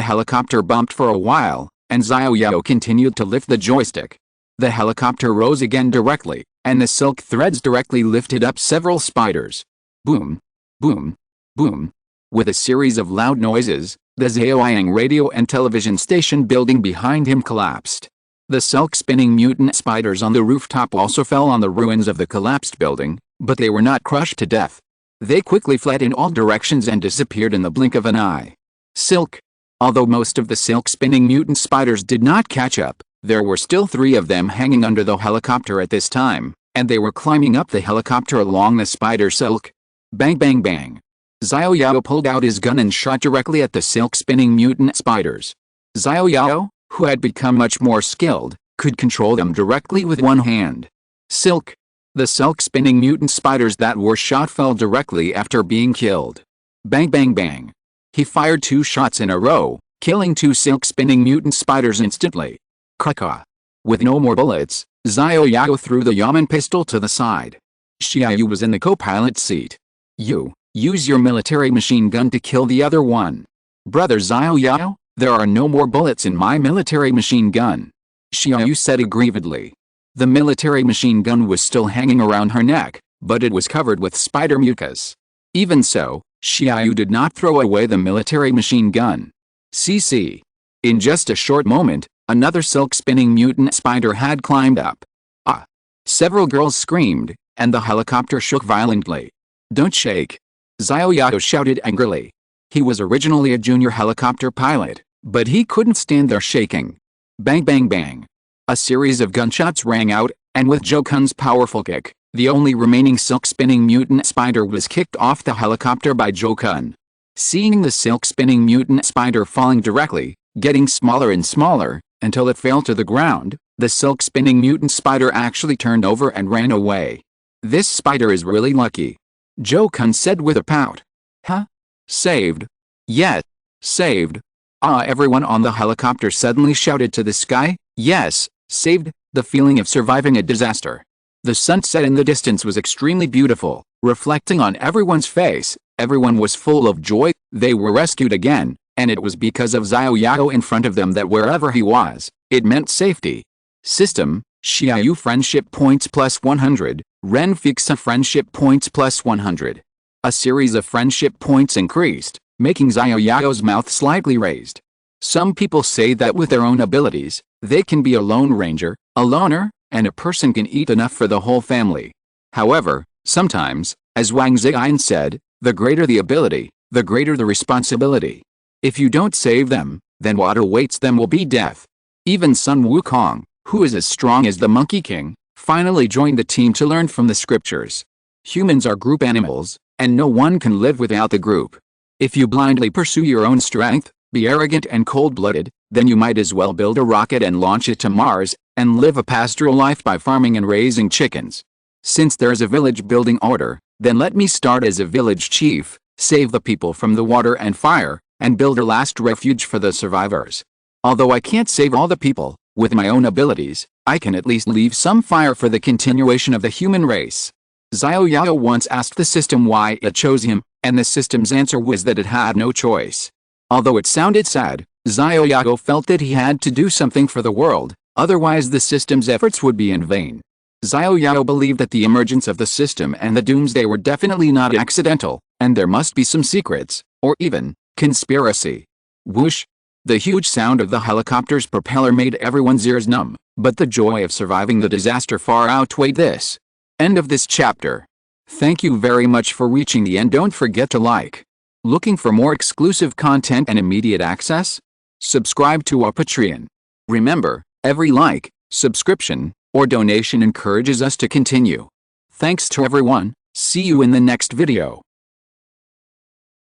helicopter bumped for a while, and Xiao Yao continued to lift the joystick. The helicopter rose again directly, and the silk threads directly lifted up several spiders. Boom, boom, boom. With a series of loud noises, the Zhaoyang radio and television station building behind him collapsed. The silk-spinning mutant spiders on the rooftop also fell on the ruins of the collapsed building, but they were not crushed to death. They quickly fled in all directions and disappeared in the blink of an eye. Silk. Although most of the silk-spinning mutant spiders did not catch up, There were still 3 of them hanging under the helicopter at this time, and they were climbing up the helicopter along the spider silk. Bang bang bang. Xiao Yao pulled out his gun and shot directly at the silk-spinning mutant spiders. Xiao Yao, who had become much more skilled, could control them directly with one hand. Silk. The silk-spinning mutant spiders that were shot fell directly after being killed. Bang bang bang. He fired 2 shots in a row, killing 2 silk-spinning mutant spiders instantly. Caw. With no more bullets, Xiao Yao threw the Yamen pistol to the side. Xiao Yu was in the co-pilot seat. You, use your military machine gun to kill the other one. Brother Xiao Yao, there are no more bullets in my military machine gun. Xiao Yu said aggrievedly. The military machine gun was still hanging around her neck, but it was covered with spider mucus. Even so, Xiao Yu did not throw away the military machine gun. CC. In just a short moment, another silk-spinning mutant spider had climbed up. Ah! Several girls screamed, and the helicopter shook violently. Don't shake! Xiao Yao shouted angrily. He was originally a junior helicopter pilot, but he couldn't stand their shaking. Bang bang bang. A series of gunshots rang out, and with Zhou Kun's powerful kick, the only remaining silk-spinning mutant spider was kicked off the helicopter by Zhou Kun. Seeing the silk-spinning mutant spider falling directly, getting smaller and smaller, until it fell to the ground, the silk-spinning mutant spider actually turned over and ran away. This spider is really lucky. Zhou Kun said with a pout. Huh? Saved? Yes, saved. Ah! Everyone on the helicopter suddenly shouted to the sky, yes, saved, the feeling of surviving a disaster. The sunset in the distance was extremely beautiful, reflecting on everyone's face. Everyone was full of joy, they were rescued again, and it was because of Xiao Yao in front of them that wherever he was, it meant safety. System, Xiao Yu friendship points plus 100, Ren Fixa friendship points plus 100. A series of friendship points increased, making Xiao Yao's mouth slightly raised. Some people say that with their own abilities, they can be a lone ranger, a loner, and a person can eat enough for the whole family. However, sometimes, as Wang Ziyan said, the greater the ability, the greater the responsibility. If you don't save them, then what awaits them will be death. Even Sun Wukong, who is as strong as the Monkey King, finally joined the team to learn from the scriptures. Humans are group animals, and no one can live without the group. If you blindly pursue your own strength, be arrogant and cold-blooded, then you might as well build a rocket and launch it to Mars, and live a pastoral life by farming and raising chickens. Since there's a village building order, then let me start as a village chief, save the people from the water and fire, and build a last refuge for the survivors. Although I can't save all the people, with my own abilities, I can at least leave some fire for the continuation of the human race. Xiao Yao once asked the system why it chose him, and the system's answer was that it had no choice. Although it sounded sad, Xiao Yao felt that he had to do something for the world, otherwise the system's efforts would be in vain. Xiao Yao believed that the emergence of the system and the doomsday were definitely not accidental, and there must be some secrets, or even, conspiracy. Whoosh! The huge sound of the helicopter's propeller made everyone's ears numb, but the joy of surviving the disaster far outweighed this. End of this chapter. Thank you very much for reaching the end. Don't forget to like. Looking for more exclusive content and immediate access? Subscribe to our Patreon. Remember, every like, subscription, or donation encourages us to continue. Thanks to everyone, see you in the next video.